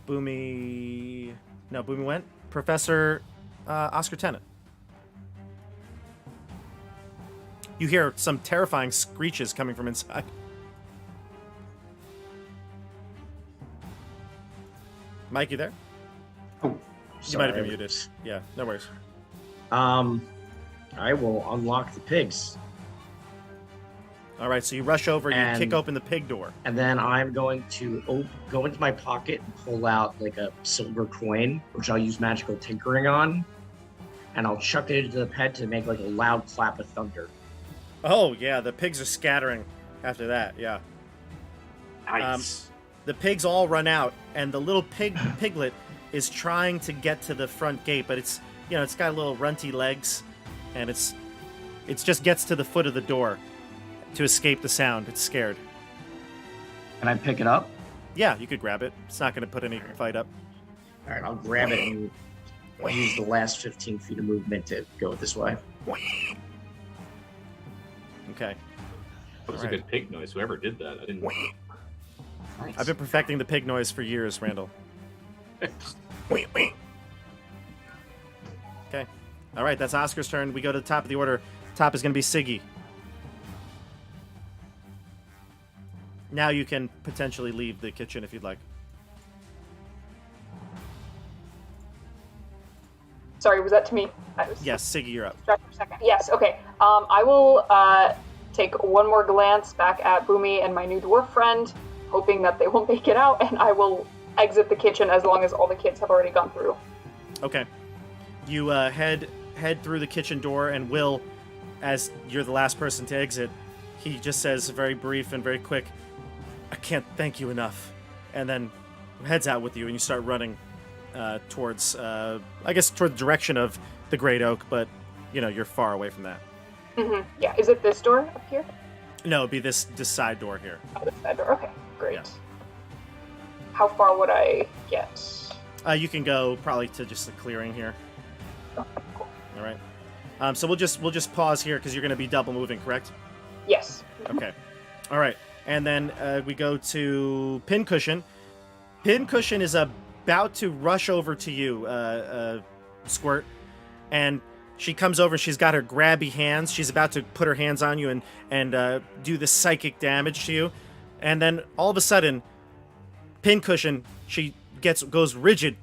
S1: Boomy. No, Boomy went. Professor Oscar Tennant. You hear some terrifying screeches coming from inside. Mike, you there?
S7: Oh,
S1: You might have been muted. Yeah, no worries.
S7: I will unlock the pigs,
S1: All right, so you rush over, you
S7: And-
S1: kick open the pig door.
S7: and then I'm going to go into my pocket and pull out like a silver coin, which I'll use magical tinkering on, and I'll chuck it into the pet to make like a loud clap of thunder.
S1: Oh, yeah, the pigs are scattering after that, yeah.
S5: Nice.
S1: The pigs all run out, and the little piglet is trying to get to the front gate, but it's got little runty legs, and it just gets to the foot of the door to escape the sound. It's scared.
S7: Can I pick it up?
S1: Yeah, you could grab it. It's not going to put any fight up.
S7: All right, I'll grab it and use the last 15 feet of movement to go this way.
S1: Okay.
S5: That was
S1: Alright.
S5: a good pig noise. Whoever did that, I didn't. Nice.
S1: I've been perfecting the pig noise for years, Randall. Okay. All right, that's Oscar's turn. We go to the top of the order. Top is going to be Siggy. Now you can potentially leave the kitchen if you'd like.
S2: Sorry, was that to me? I was
S1: Yes, Siggy, you're up.
S2: distracted for a second. Yes, okay. I will take one more glance back at Boomy and my new dwarf friend, hoping that they will make it out, and I will exit the kitchen as long as all the kids have already gone through.
S1: Okay. You head through the kitchen door, and Will, as you're the last person to exit, he just says very brief and very quick, "I can't thank you enough," and then heads out with you, and you start running towards, I guess, toward the direction of the Great Oak, but, you're far away from that.
S2: Mm-hmm. Yeah, is it this door up here?
S1: No, it'd be this side door here.
S2: Oh, this side door. Okay, great.
S1: Yeah.
S2: How far would I get?
S1: You can go probably to just the clearing here.
S2: Okay, cool.
S1: All right. So we'll just pause here because you're going to be double moving, correct?
S2: Yes.
S1: Okay. All right. And then we go to Pincushion. Pincushion is about to rush over to you, Squirt, and she comes over and she's got her grabby hands. She's about to put her hands on you and do the psychic damage to you. And then all of a sudden, Pincushion, she goes rigid.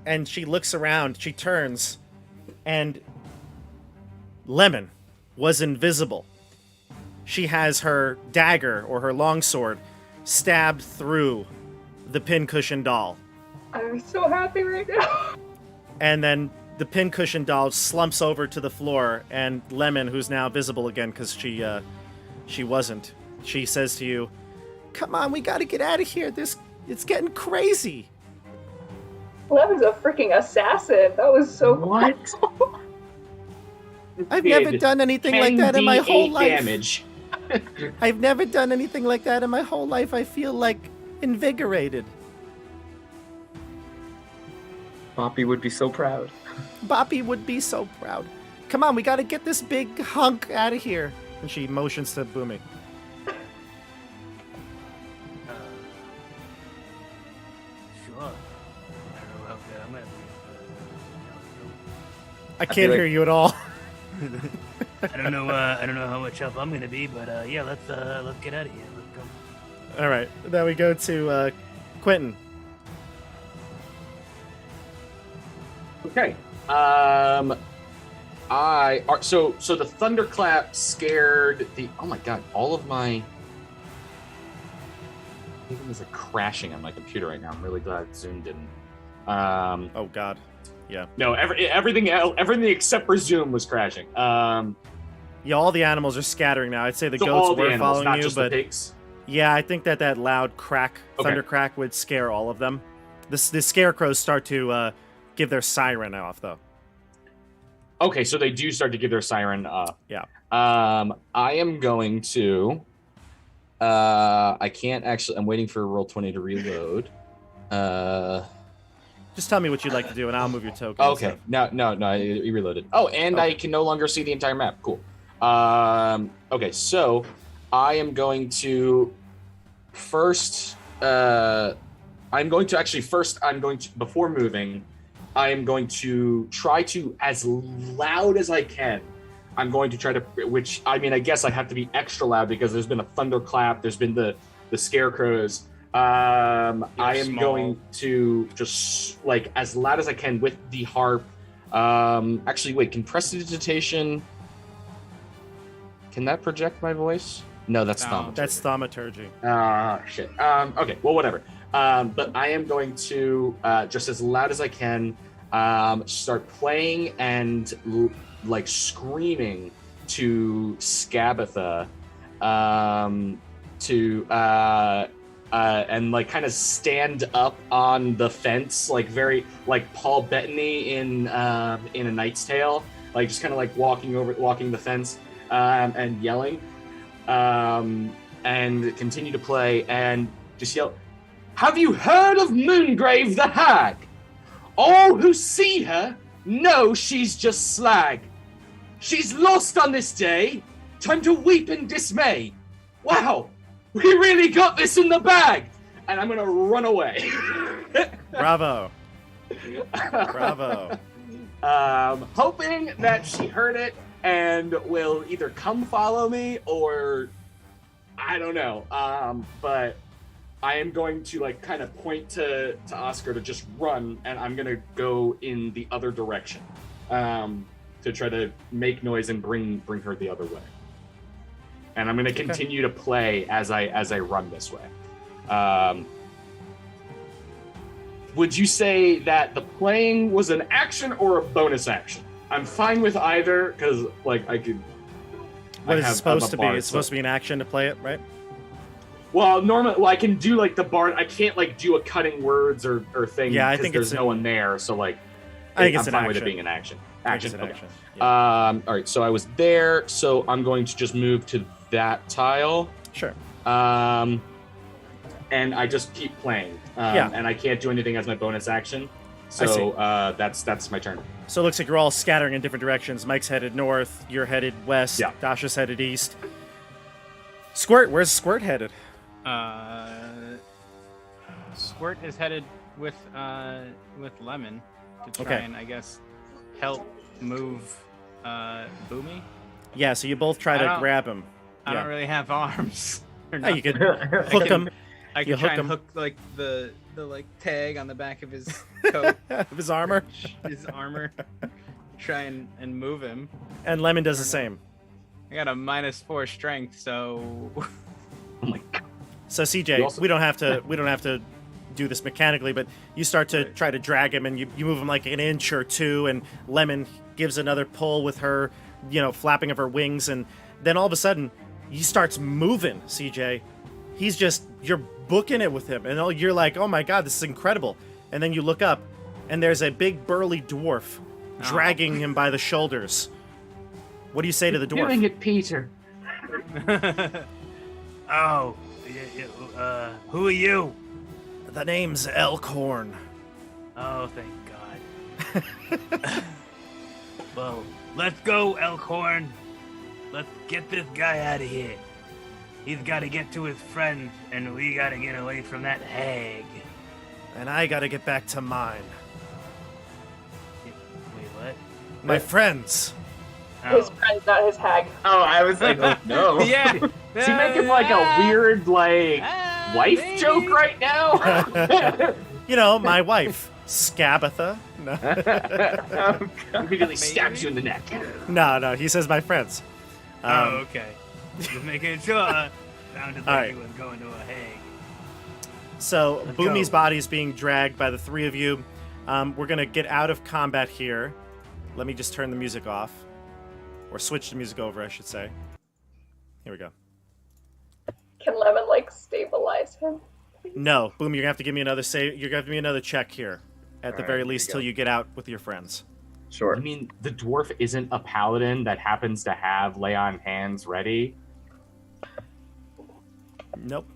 S1: And she looks around, she turns, and Lemon was invisible. She has her dagger or her longsword stabbed through the Pincushion doll.
S2: I'm so happy right now.
S1: And then the Pincushion doll slumps over to the floor, and Lemon, who's now visible again because she wasn't, she says to you, "Come on, we gotta get out of here. It's getting crazy."
S2: Lemon's a freaking assassin. That was so
S4: What?
S2: cool.
S1: I've never done anything like that in my whole
S5: 10d8
S1: life.
S5: damage.
S1: I've never done anything like that in my whole life. I feel like invigorated.
S6: Boppy would be so proud.
S1: Boppy would be so proud. Come on, we gotta get this big hunk out of here. And she motions to Boomy.
S8: Sure. I don't know how good I'm gonna
S1: I can't
S6: like-
S1: hear you at all.
S8: be. I don't know how much help I'm gonna be, but yeah, let's get out of here. Let's go.
S1: All right, then we go to Quentin.
S5: Okay. So the thunderclap scared the. Oh my god! All of my. Everything is like crashing on my computer right now. I'm really glad Zoom didn't.
S1: Oh God, yeah.
S5: No, everything except for Zoom was crashing.
S1: Yeah, all the animals are scattering now. I'd say the
S5: So
S1: goats
S5: all the
S1: were
S5: animals,
S1: following
S5: not
S1: you,
S5: just
S1: but
S5: the pigs.
S1: yeah, I think that loud crack,
S5: Okay.
S1: thunder crack, would scare all of them. The scarecrows start to give their siren off, though.
S5: Okay, so they do start to give their siren up.
S1: Yeah.
S5: I am going to. I can't actually. I'm waiting for Roll20 to reload.
S1: Just tell me what you'd like to do, and I'll move your token.
S5: Okay. No, you reloaded. Oh, and I can no longer see the entire map. Cool. Okay, so I am going to first. I'm going to before moving. I am going to try to, as loud as I can. I'm going to try to, which I mean, I guess I have to be extra loud because there's been a thunderclap. There's been the scarecrows. I am
S3: small.
S5: going to just like as loud as I can with the harp. Actually, wait, can prestidigitation? Can that project my voice? No, that's
S3: No.
S5: thaumaturgy.
S1: That's thaumaturgy.
S5: Shit. Okay, well, whatever. But I am going to, just as loud as I can, start playing and like screaming to Scabatha, and like kind of stand up on the fence, like very like Paul Bettany in A Knight's Tale, like just kind of like walking the fence, and yelling, and continue to play and just yell, "Have you heard of Moongrave the Hag? All who see her know she's just slag. She's lost on this day. Time to weep in dismay. Wow, we really got this in the bag." And I'm gonna run away.
S1: Bravo. Bravo.
S5: Hoping that she heard it and will either come follow me or I don't know. But I am going to like kind of point to Oscar to just run, and I'm gonna go in the other direction. to try to make noise and bring her the other way. And I'm going to continue to play as I run this way. Would you say that the playing was an action or a bonus action? I'm fine with either because like I could.
S1: What is it supposed to be? It's supposed to be an action to play it, right?
S5: Well, normally, I can do like the bard. I can't like do a cutting words or thing.
S1: Yeah, I
S5: because
S1: think
S5: there's no one there. So like,
S1: I think it's
S5: I'm
S1: an
S5: fine with it
S1: action.
S5: being an action.
S1: I think it's
S5: Action.
S1: an
S5: Okay.
S1: action. Yeah.
S5: All right. So I was there. So I'm going to just move to that tile.
S1: Sure.
S5: And I just keep playing.
S1: Yeah.
S5: And I can't do anything as my bonus action.
S1: I see.
S5: So that's my turn.
S1: So it looks like you're all scattering in different directions. Mike's headed north. You're headed west.
S5: Yeah.
S1: Dasha's headed east. Squirt, where's Squirt headed?
S3: Squirt is headed with Lemon to try
S1: Okay.
S3: and I guess help move Boomy.
S1: Yeah, so you both try
S3: I
S1: to
S3: don't-
S1: grab him.
S3: I
S1: Yeah.
S3: don't really have arms. Or
S1: Oh, you
S3: nothing.
S1: could hook him.
S3: I
S1: You
S3: can try
S1: hook
S3: and
S1: him.
S3: hook like the like tag on the back of his coat,
S1: His armor.
S3: his armor. Try and move him.
S1: And Lemon does the same.
S3: I got a -4 strength, so
S5: Oh my god.
S1: So CJ,
S5: You also-
S1: we don't have to do this mechanically, but you start to try to drag him and you move him like an inch or two, and Lemon gives another pull with her, flapping of her wings, and then all of a sudden he starts moving, CJ. You're booking it with him, and you're like, oh my god, this is incredible. And then you look up and there's a big burly dwarf dragging him by the shoulders. What do you say to the dwarf?
S5: Doing it, Peter.
S8: Oh, who are you?
S1: The name's Elkhorn.
S8: Oh, thank God. Well, let's go, Elkhorn. Let's get this guy out of here. He's got to get to his friends, and we got to get away from that hag.
S1: And I gotta get back to mine.
S8: Wait, what?
S1: My friends.
S2: His
S8: Oh,
S2: friend, not his hag.
S6: Oh, I was like, oh no.
S3: yeah.
S5: Is he making like a weird like wife joke right now?
S1: My wife, Scabatha. No,
S6: Oh, God.
S5: Immediately stabs you in the neck.
S1: no, he says my friends.
S8: okay. Just making sure. Sounded
S1: All
S8: like
S1: right.
S8: he was going to a hag.
S1: So
S8: Let's
S1: Boomy's
S8: go.
S1: body is being dragged by the three of you. We're gonna get out of combat here. Let me just turn the music off, or switch the music over, I should say. Here we go.
S2: Can Lemon stabilize him?
S1: No, Boom, you're gonna have to give me another save. You're gonna have to give me another check here, at the
S6: All
S1: very
S6: right, here
S1: least,
S6: we
S1: till
S6: go.
S1: you get out with your friends.
S6: Sure.
S5: I mean, the dwarf isn't a paladin that happens to have lay on hands ready.
S1: Nope.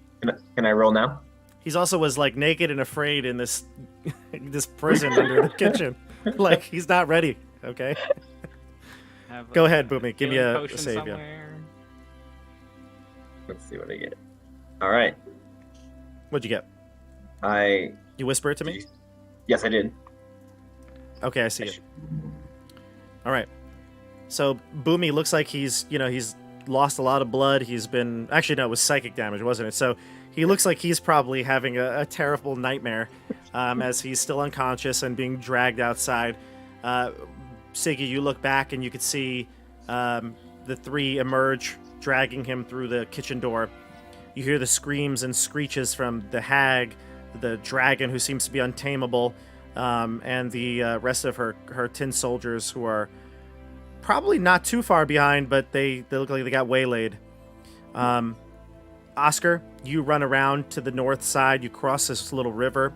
S6: Can I roll now?
S1: He's also was naked and afraid in this this prison under the kitchen. He's not ready. Okay.
S3: Have
S1: Go ahead, Boomy. Give me
S3: healing
S1: a
S3: potion
S1: save. Yeah.
S3: somewhere.
S6: Let's see what I get. All right.
S1: What'd you get?
S6: I
S1: You whisper it to me.
S6: yes, I did.
S1: Okay, I see it. All right. So Boomy looks like he's lost a lot of blood. He's been it was psychic damage, wasn't it? So he looks like he's probably having a terrible nightmare as he's still unconscious and being dragged outside. Siggy, you look back and you could see the three emerge, dragging him through the kitchen door. You hear the screams and screeches from the hag, the dragon who seems to be untamable, and the rest of her tin soldiers who are probably not too far behind, but they look like they got waylaid. Oscar, you run around to the north side, you cross this little river,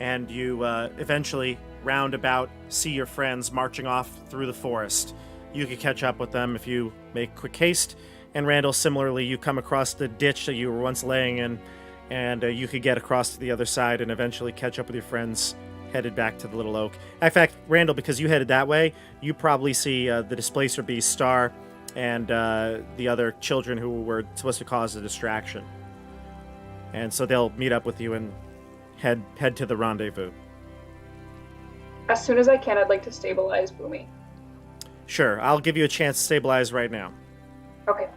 S1: and you eventually roundabout see your friends marching off through the forest. You could catch up with them if you make quick haste. And Randall, similarly, you come across the ditch that you were once laying in, and you could get across to the other side and eventually catch up with your friends headed back to the Little Oak. In fact, Randall, because you headed that way, you probably see the Displacer Beast, Star, and the other children who were supposed to cause the distraction. And so they'll meet up with you and head to the rendezvous.
S2: As soon as I can, I'd like to stabilize Boomy.
S1: Sure, I'll give you a chance to stabilize right now.
S2: Okay.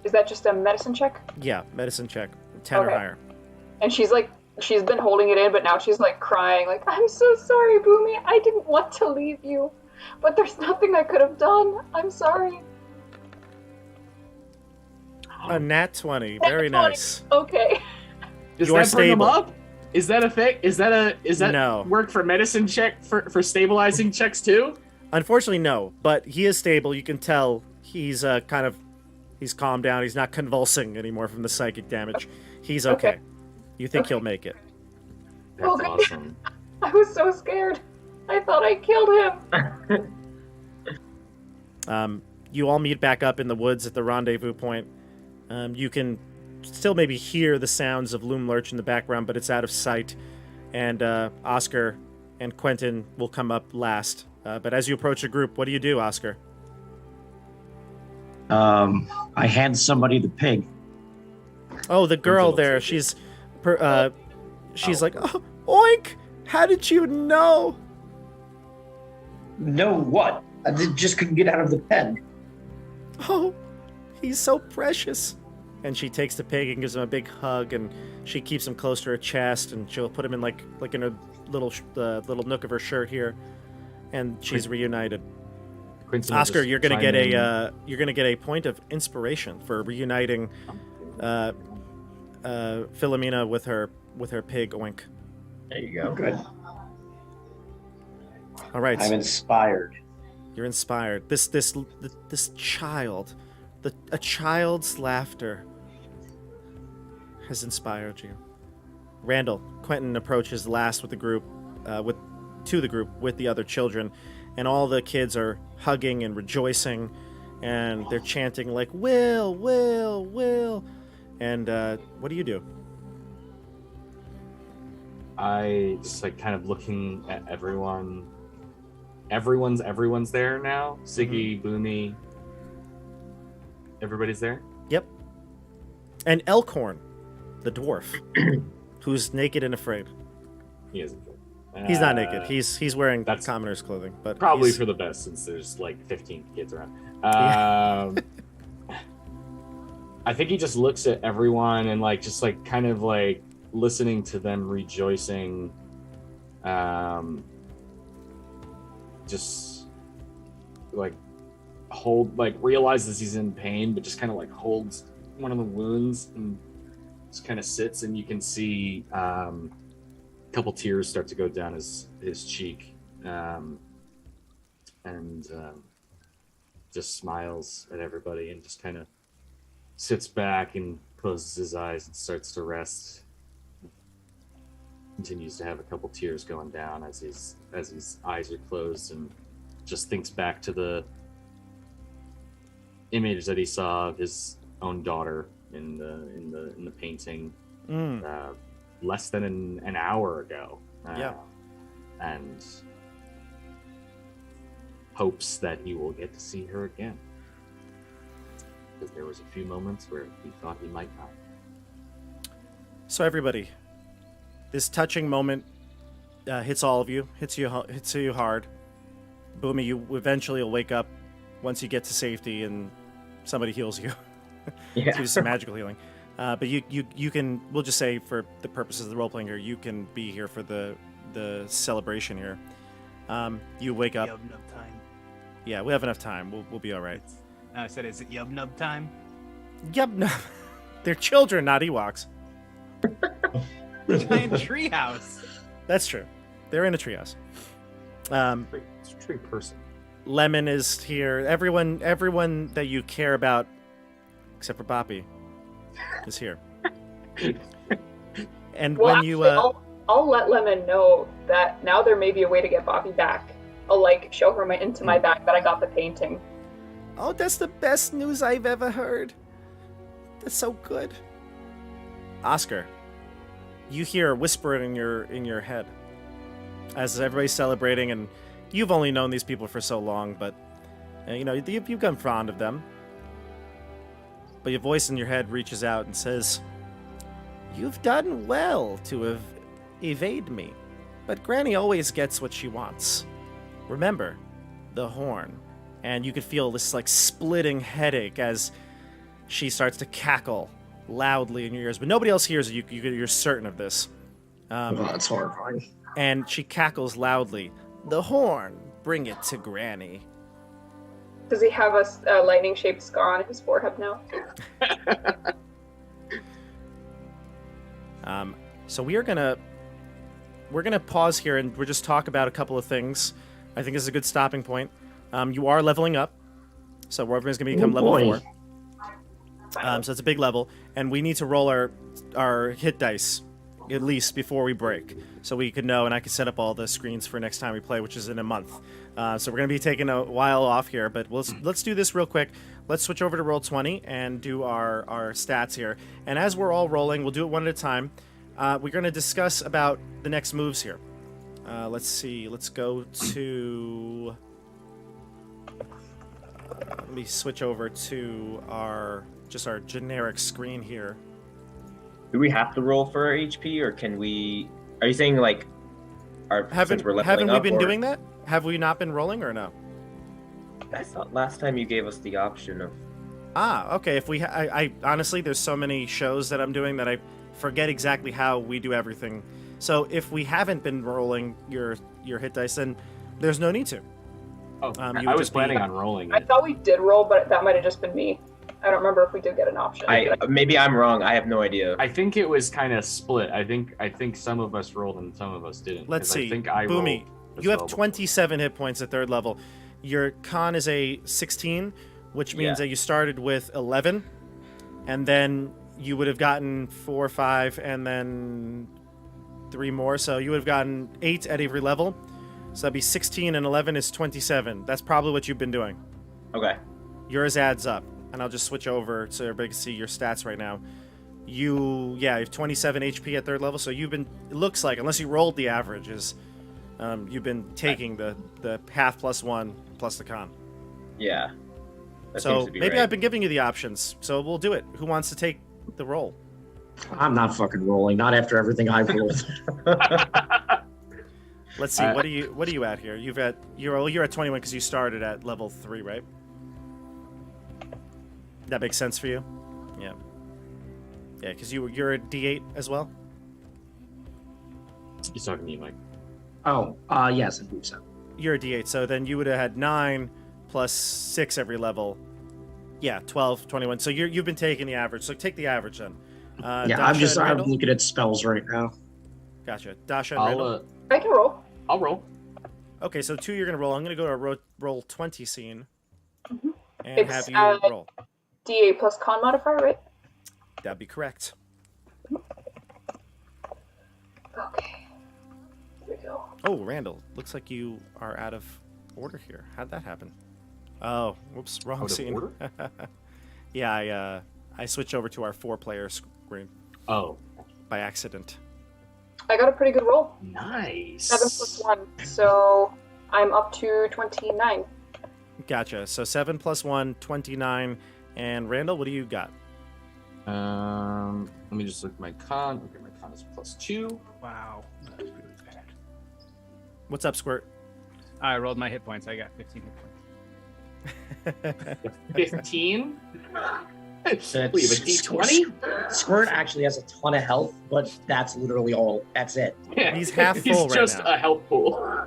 S2: Is that just a medicine check?
S1: Yeah, medicine check, 10 or
S2: Okay.
S1: higher.
S2: And she's been holding it in, but now she's crying, I'm so sorry, Boomy. I didn't want to leave you. But there's nothing I could have done. I'm sorry.
S1: A nat 20. Very
S2: Nat 20.
S1: nice.
S2: Okay.
S5: Does
S1: You are
S5: that bring him
S1: stable.
S5: up? Is that a thing? Is that
S1: No.
S5: work for medicine check for stabilizing checks too?
S1: Unfortunately, no. But he is stable. You can tell he's he's calmed down. He's not convulsing anymore from the psychic damage. He's okay.
S2: Okay.
S1: You think
S2: Okay.
S1: he'll make it.
S5: That's
S2: Okay.
S5: awesome.
S2: I was so scared. I thought I killed him.
S1: You all meet back up in the woods at the rendezvous point. You can still maybe hear the sounds of Loom Lurch in the background, but it's out of sight. And Oscar and Quentin will come up last. But as you approach the group, what do you do, Oscar?
S7: I hand somebody the pig.
S1: Oh, the girl
S5: looks
S1: there.
S5: like
S1: She's like, oh, oink! How did you know?
S7: No, what? Just couldn't get out of the pen.
S1: Oh, he's so precious. And she takes the pig and gives him a big hug, and she keeps him close to her chest, and she'll put him in like in a little nook of her shirt here, and she's reunited.
S5: Quentin will
S1: Oscar,
S5: just
S1: you're gonna
S5: chime
S1: get
S5: in.
S1: you're gonna get a point of inspiration for reuniting Philomena with her pig. Oink.
S7: There you go. Good.
S1: All right,
S7: I'm inspired.
S1: you're inspired. This child, a child's laughter has inspired you. Randall, Quentin approaches last with the group, with the other children, and all the kids are hugging and rejoicing, and they're chanting like "Will, Will, Will." And what do you do?
S5: I just like kind of looking at everyone. Everyone's there now. Siggy, Boomy. Everybody's there.
S1: Yep. And Elkhorn, the dwarf, who's naked and afraid.
S5: He isn't.
S1: He's not naked. He's wearing
S5: that's
S1: commoner's clothing, but
S5: probably
S1: he's-
S5: for the best since there's like 15 kids around. I think he just looks at everyone and just kind of listening to them rejoicing. Just realizes he's in pain, but just kind of holds one of the wounds and just kind of sits, and you can see a couple tears start to go down his cheek, and just smiles at everybody and just kind of sits back and closes his eyes and starts to rest. Continues to have a couple tears going down as his eyes are closed, and just thinks back to the image that he saw of his own daughter in the painting less than an hour ago. And hopes that he will get to see her again, because there was a few moments where he thought he might not.
S1: So everybody, this touching moment hits all of you. Hits you hard. Boomy, you eventually will wake up once you get to safety and somebody heals you.
S6: Yeah.
S1: Do some magical healing. But you can. We'll just say for the purposes of the role playing here, you can be here for the celebration here. You wake up.
S8: Yub nub time.
S1: Yeah, we have enough time. We'll be all right.
S8: I said, is it yub nub time?
S1: Yep. No, they're children, not Ewoks.
S3: Giant treehouse.
S1: That's true. They're in a treehouse.
S5: It's a tree person.
S1: Lemon is here. Everyone that you care about, except for Boppy, is here. And
S2: Well,
S1: when you
S2: actually, I'll let Lemon know that now there may be a way to get Bobby back. I'll show her into my bag that I got the painting.
S1: oh, that's the best news I've ever heard. That's so good. Oscar, you hear a whisper in your head as everybody's celebrating, and you've only known these people for so long, but you've become fond of them. But your voice in your head reaches out and says, "You've done well to evade me, but Granny always gets what she wants. Remember, the horn." And you could feel this splitting headache as she starts to cackle loudly in your ears, but nobody else hears it. You're certain of this.
S7: Oh, that's horrifying.
S1: And she cackles loudly. The horn, Bring it to Granny.
S2: Does he have a lightning-shaped scar on his forehead now?
S1: So we're gonna pause here and we'll just talk about a couple of things. I think this is a good stopping point. You are leveling up, so everyone's gonna become level 4. So it's a big level, and we need to roll our hit dice at least before we break, so we could know, and I can set up all the screens for next time we play, which is in a month. So we're gonna be taking a while off here, but let's do this real quick. Let's switch over to Roll20 and do our stats here. And as we're all rolling, we'll do it one at a time. We're gonna discuss about the next moves here. Let's see. Let's go to. Let me switch over to our generic screen here.
S6: Do we have to roll for our HP, or can we? Are you saying like, since we're leveling
S1: haven't we
S6: up,
S1: been
S6: or-
S1: doing that? Have we not been rolling or no?
S6: I thought last time you gave us the option of.
S1: Okay. If we, I honestly, there's so many shows that I'm doing that I forget exactly how we do everything. So if we haven't been rolling your hit dice, then there's no need to.
S5: Oh,
S1: you
S5: I
S1: would
S5: was
S1: just be-
S5: planning on rolling
S2: I
S5: it.
S2: thought we did roll, but that might have just been me. I don't remember if we did get an option.
S6: Maybe I'm wrong. I have no idea.
S5: I think it was kind of split. I think some of us rolled and some of us didn't.
S1: Let's
S5: 'cause
S1: see.
S5: I think I
S1: Boomy,
S5: rolled as
S1: you have
S5: well before.
S1: 27 hit points at 3rd level. Your con is a 16, which means
S6: Yeah.
S1: that you started with 11, and then you would have gotten 4, 5, and then 3 more. So you would have gotten 8 at every level. So that'd be 16, and 11 is 27. That's probably what you've been doing.
S6: Okay.
S1: Yours adds up, and I'll just switch over so everybody can see your stats right now. You have 27 HP at 3rd level, so you've been, it looks like, unless you rolled the averages, you've been taking the half plus 1 plus the con.
S6: Yeah. That
S1: So
S6: seems to be
S1: maybe
S6: right.
S1: I've been giving you the options, so we'll do it. Who wants to take the roll?
S7: I'm not fucking rolling. Not after everything I've rolled.
S1: Let's see. What are you at here? You're at 21 because you started at level 3, right? That makes sense for you? Yeah. Yeah, because you're a D8 as well?
S5: He's talking to me, Mike.
S7: Oh, yes, I believe so.
S1: You're a D8, so then you would have had 9 plus 6 every level. Yeah, 12, 21. So you've been taking the average. So take the average then.
S7: Yeah,
S1: Dasha and
S7: I'm
S1: Randall?
S7: looking at spells right now.
S1: Gotcha. Dasha and Randall?
S2: I can roll.
S5: I'll roll.
S1: Okay, so 2 you're going to roll. I'm going to go to a roll 20 scene.
S2: Mhm.
S1: And
S2: It's,
S1: have you roll.
S2: D8 plus con modifier, right?
S1: That'd be correct.
S2: Okay. Here we go.
S1: Oh, Randall, looks like you are out of order here. How'd that happen? Oh, whoops, wrong
S5: Out of
S1: scene.
S5: order?
S1: Yeah, I switched over to our 4-player screen
S5: Oh,
S1: by accident.
S2: I got a pretty good roll.
S5: nice.
S2: 7 plus 1. So I'm up to 29.
S1: Gotcha. So 7 plus 1, 29. And Randall, what do you got?
S5: Let me just look at my con. Okay, my con is +2.
S3: Wow. That was really bad.
S1: What's up, Squirt?
S3: I rolled my hit points. I got 15 hit points.
S5: 15.
S7: That's-
S5: We have a D20.
S7: Squirt actually has a ton of health, but that's literally all. That's it.
S5: Yeah.
S1: He's half full
S5: He's
S1: right
S5: just
S1: now.
S5: a health pool.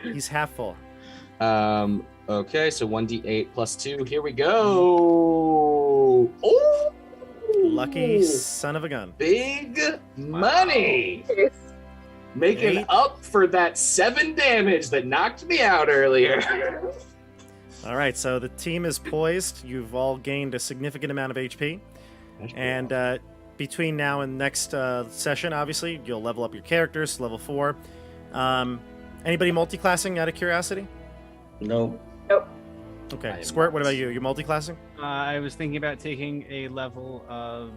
S1: He's half full.
S5: Okay, so 1d8 plus 2. Here we go. Oh,
S1: Lucky son of a gun.
S5: big money.
S2: Yes.
S5: Making
S1: 8.
S5: up for that 7 damage that knocked me out earlier.
S1: All right, so the team is poised. You've all gained a significant amount of HP. And between now and next session, obviously, you'll level up your characters to level 4. Anybody multi-classing out of curiosity?
S7: No.
S2: Nope.
S5: I
S1: Okay.
S5: am
S1: Squirt,
S5: not.
S1: what about you? You multi-classing?
S3: I was thinking about taking a level of.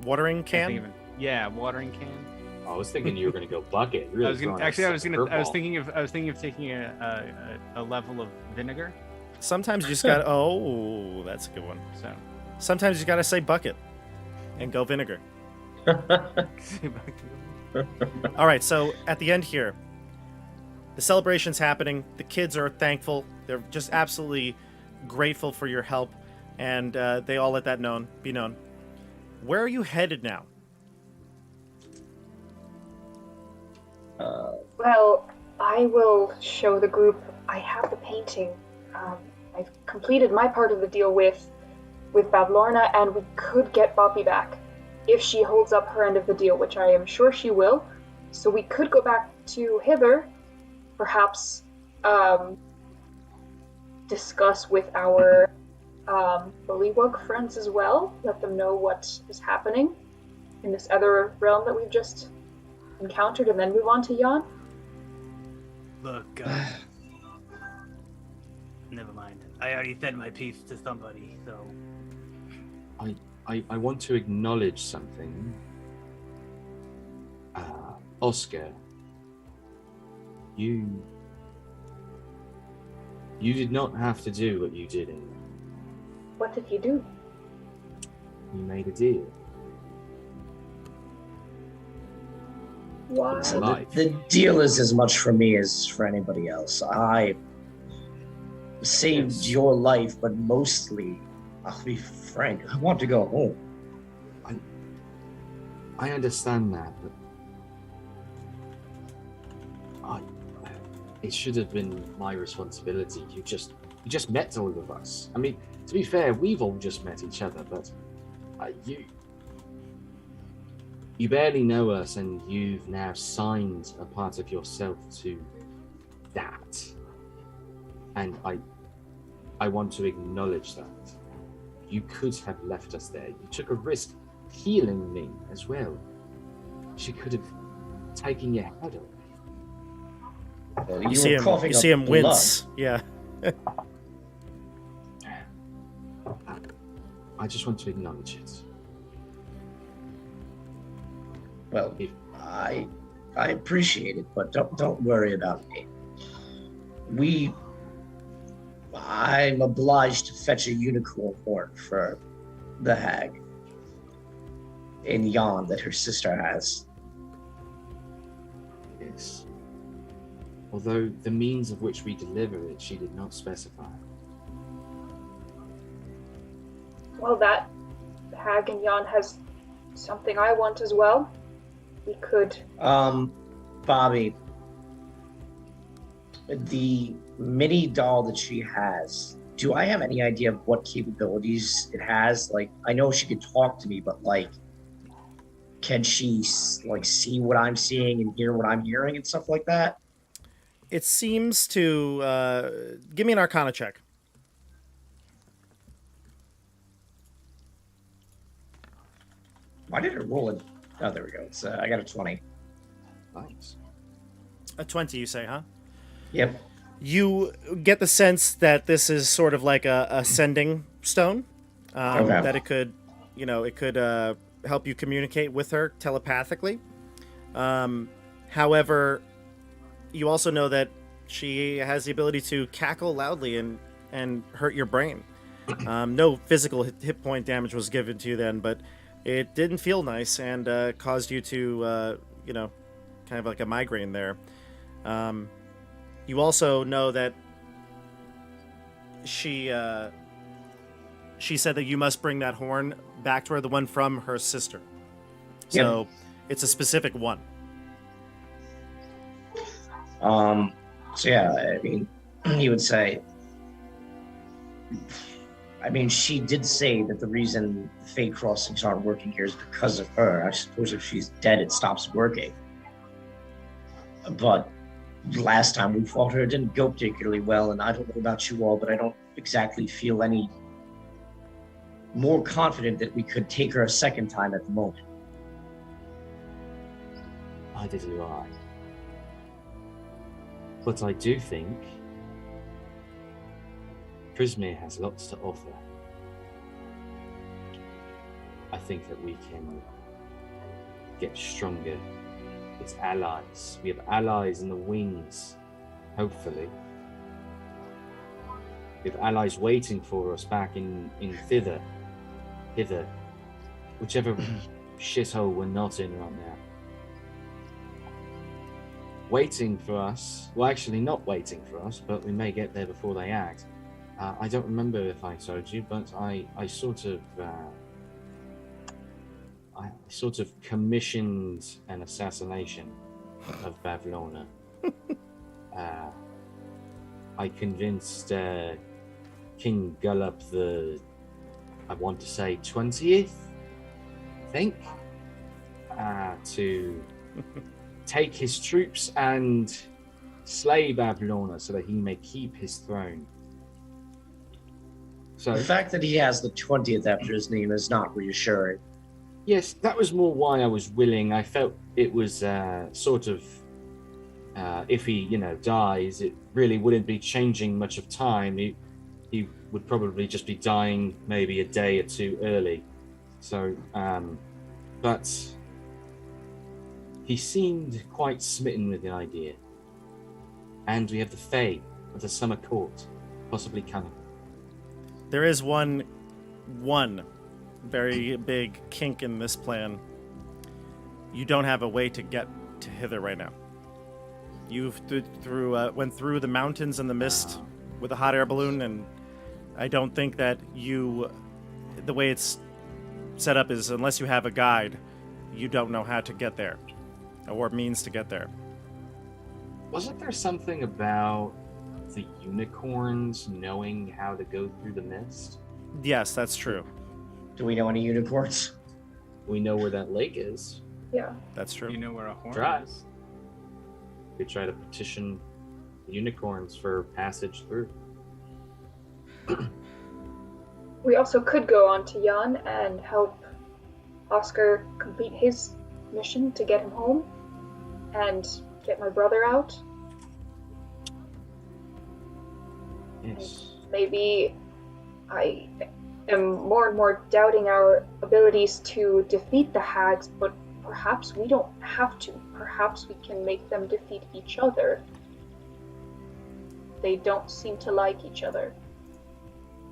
S1: Watering
S3: can't think
S1: can?
S3: of it. Yeah, watering can.
S5: I was thinking you were going to go bucket. You're really
S3: I was gonna
S5: throwing us
S3: actually.
S5: a
S3: I was
S5: curveball.
S3: thinking of taking a level of vinegar.
S1: Sometimes you just got to... Oh, that's a good one.
S3: So.
S1: Sometimes you got to say bucket and go vinegar. All right, so at the end here, the celebration's happening. The kids are thankful. They're just absolutely grateful for your help, and they all let that be known. Where are you headed now?
S2: Well, I will show the group. I have the painting. I've completed my part of the deal with Bavlorna, and we could get Boppy back if she holds up her end of the deal, which I am sure she will. So we could go back to Hither, perhaps discuss with our Bullywug friends as well, let them know what is happening in this other realm that we've just encountered, and then move on to Jan.
S8: Look, never mind. I already said my piece to somebody, so.
S5: I want to acknowledge something. Oscar, you did not have to do what you did.
S2: What did you do?
S5: You made a deal.
S2: Why?
S7: So
S5: Life.
S7: the deal is as much for me as for anybody else. I saved
S5: Yes.
S7: your life, but mostly, I'll be frank, I want to go home.
S5: I understand that, but it should have been my responsibility. You just met all of us. I mean, to be fair, we've all just met each other, but you barely know us, and you've now signed a part of yourself to that. And I want to acknowledge that. You could have left us there. You took a risk healing me as well. She could have taken your head off.
S7: Well,
S1: You
S7: were
S1: see him.
S7: coughing
S1: You see
S7: up
S1: him
S7: blood.
S1: wince. Yeah.
S5: I just want to acknowledge it.
S7: Well,
S5: If-
S7: I appreciate it, but don't worry about me. I'm obliged to fetch a unicorn horn for the hag in Yon that her sister has.
S5: Yes. Although the means of which we deliver it, she did not specify.
S2: Well, that hag and Jan has something I want as well. We could.
S7: Bobby, the mini doll that she has, do I have any idea of what capabilities it has? Like, I know she could talk to me, but like, can she like see what I'm seeing and hear what I'm hearing and stuff like that?
S1: It seems to give me an Arcana check.
S7: Why did it roll it? Oh, there we go. It's I got a 20.
S5: Nice.
S1: A 20, you say, huh?
S7: Yep.
S1: You get the sense that this is sort of like a sending stone.
S7: Okay.
S1: That it could, help you communicate with her telepathically. However, you also know that she has the ability to cackle loudly and hurt your brain. No physical hit point damage was given to you then, but it didn't feel nice and caused you to, kind of like a migraine there. You also know that she said that you must bring that horn back to her, the one from her sister. So it's a specific one.
S7: So yeah, I mean, he would say, I mean, she did say that the reason the fate crossings aren't working here is because of her. I suppose if she's dead, it stops working. But last time we fought her, it didn't go particularly well, and I don't know about you all, but I don't exactly feel any more confident that we could take her a second time at the moment.
S5: Neither do I. But I do think Prismir has lots to offer. I think that we can get stronger as allies. We have allies in the wings, hopefully. We have allies waiting for us back in hither, whichever shithole we're not in right now. Waiting for us, well actually not waiting for us, but we may get there before they act. I don't remember if I told you, but I sort of commissioned an assassination of Bavlorna I convinced King Gullop I want to say 20th, I think, to take his troops and slay Babylona so that he may keep his throne. So
S7: The fact that he has the 20th after his name is not reassuring.
S5: yes, that was more why I was willing. I felt it was sort of, if he, dies, it really wouldn't be changing much of time. He would probably just be dying maybe a day or two early. So, but he seemed quite smitten with the idea. And we have the Fae of the Summer Court possibly coming.
S1: There is one very big kink in this plan. You don't have a way to get to hither right now. You've went through the mountains and the mist with a hot air balloon, and I don't think that the way it's set up is unless you have a guide, you don't know how to get there or means to get there.
S5: Wasn't there something about the unicorns knowing how to go through the mist?
S1: Yes, that's true.
S7: Do we know any unicorns?
S5: We know where that lake is.
S2: Yeah.
S1: That's true.
S3: You know where a horn
S5: Try.
S3: is?
S5: We try to petition unicorns for passage through.
S2: We also could go on to Jan and help Oscar complete his mission to get him home and get my brother out.
S5: Yes.
S2: Maybe I am more and more doubting our abilities to defeat the hags, but perhaps we don't have to. Perhaps we can make them defeat each other. They don't seem to like each other.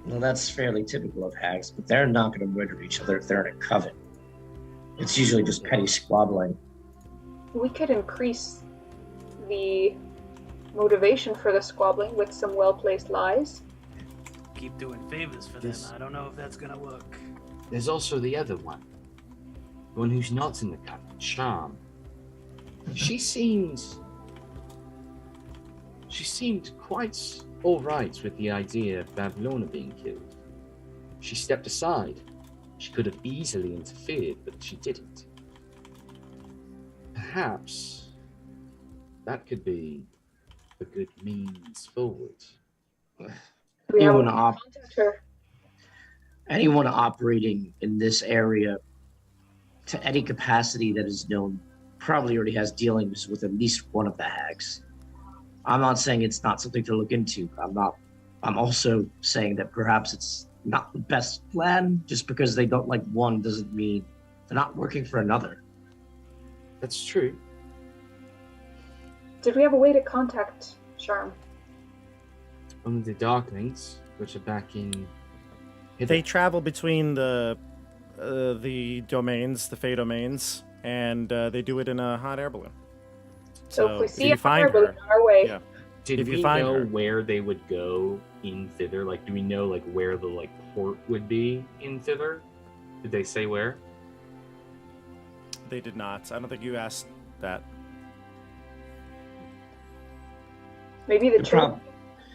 S7: Well, that's fairly typical of hags, but they're not going to murder each other if they're in a coven. It's usually just petty squabbling.
S2: We could increase the motivation for the squabbling with some well-placed lies.
S8: Keep doing favors for
S5: This-
S8: them. I don't know if that's gonna work.
S5: There's also the other one. The one who's not in the coven, Charm. She seemed quite all right with the idea of Babylona being killed. She stepped aside. She could have easily interfered, but she didn't. Perhaps that could be a good means forward.
S2: We have
S7: Anyone,
S2: to contact her.
S7: anyone operating in this area to any capacity that is known probably already has dealings with at least one of the hags. I'm not saying it's not something to look into. I'm also saying that perhaps it's not the best plan. Just because they don't like one doesn't mean they're not working for another.
S5: That's true.
S2: Did we have a way to contact Charm?
S5: Only the Darklings, which are back in.
S1: They travel between the domains, the Fey domains, and they do it in a hot air balloon.
S2: So if we see
S1: you
S2: a fire
S1: find her,
S2: balloon on our way,
S1: yeah.
S5: Did
S1: If you
S5: we
S1: find
S5: know
S1: her.
S5: where they would go in thither? Like, do we know like where the port would be in thither? Did they say where?
S1: They did not. I don't think you asked that.
S2: maybe the
S7: They're,
S2: children.
S7: prob-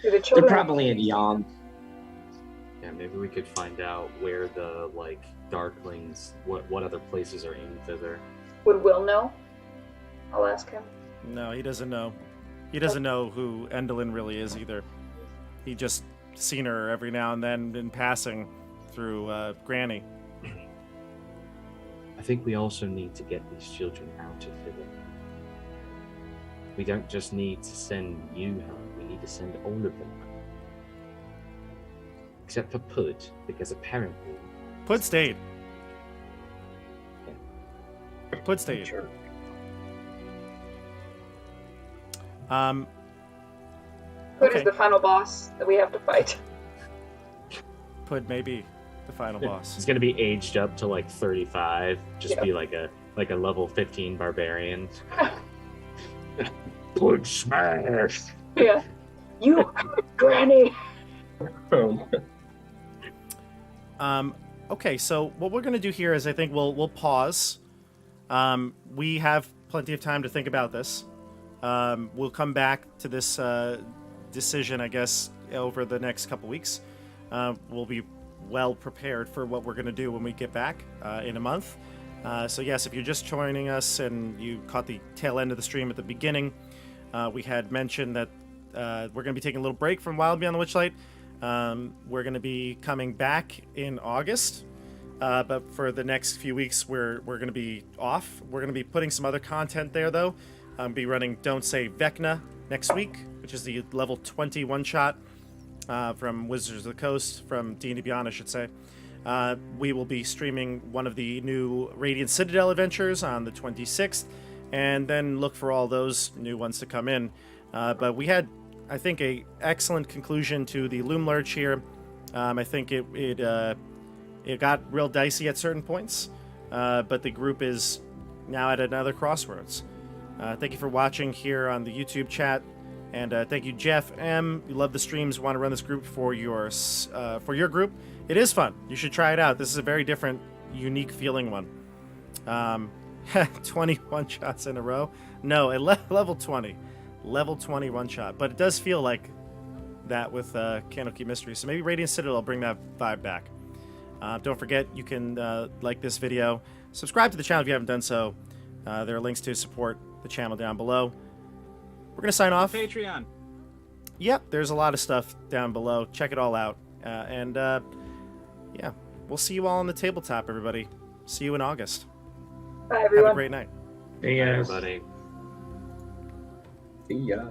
S2: The
S7: they're
S2: children.
S7: probably in Yon.
S5: Yeah, maybe we could find out where the Darklings, what other places are in thither.
S2: Would Will know? I'll ask him.
S1: No, he doesn't know. He doesn't know who Endolin really is either. He just seen her every now and then in passing through Granny.
S5: I think we also need to get these children out of thither. We don't just need to send you home, we need to send all of them home. Except for Pud, because apparently
S1: Pud stayed. Pud stayed.
S7: Sure.
S2: Hood
S1: Okay.
S2: is the final boss that we have to fight.
S1: Pud may be the final
S5: he's
S1: boss.
S5: gonna be aged up to 35, just
S2: Yeah.
S5: be like a level 15 barbarian. Pud smash!
S2: Yeah. You, Granny.
S1: Okay, so what we're gonna do here is I think we'll pause. We have plenty of time to think about this. We'll come back to this decision, I guess, over the next couple weeks. We'll be well prepared for what we're going to do when we get back in a month. So yes, if you're just joining us and you caught the tail end of the stream at the beginning, we had mentioned that we're going to be taking a little break from Wild Beyond the Witchlight. We're going to be coming back in August, but for the next few weeks, we're going to be off. We're going to be putting some other content there, though. Be running Don't Say Vecna next week, which is the level 20 one-shot from Wizards of the Coast, from D&D Beyond, I should say. We will be streaming one of the new Radiant Citadel adventures on the 26th, and then look for all those new ones to come in. But we had, I think, a excellent conclusion to the Loom Lurch here. I think it got real dicey at certain points, but the group is now at another crossroads. Thank you for watching here on the YouTube chat, and thank you, Jeff M. You love the streams, want to run this group for your group. It is fun. You should try it out. This is a very different, unique feeling one. 21 shots in a row. No, level 20. Level 20 one shot. But it does feel like that with Candlekeep Mystery. So maybe Radiant Citadel will bring that vibe back. Don't forget, you can like this video. Subscribe to the channel if you haven't done so. There are links to support the channel down below. We're going to sign off.
S3: Patreon.
S1: Yep, there's a lot of stuff down below. Check it all out. Yeah, we'll see you all on the tabletop, everybody. See you in August.
S2: Bye, everyone.
S1: Have a great night.
S4: Hey guys.
S5: Buddy.
S6: See ya.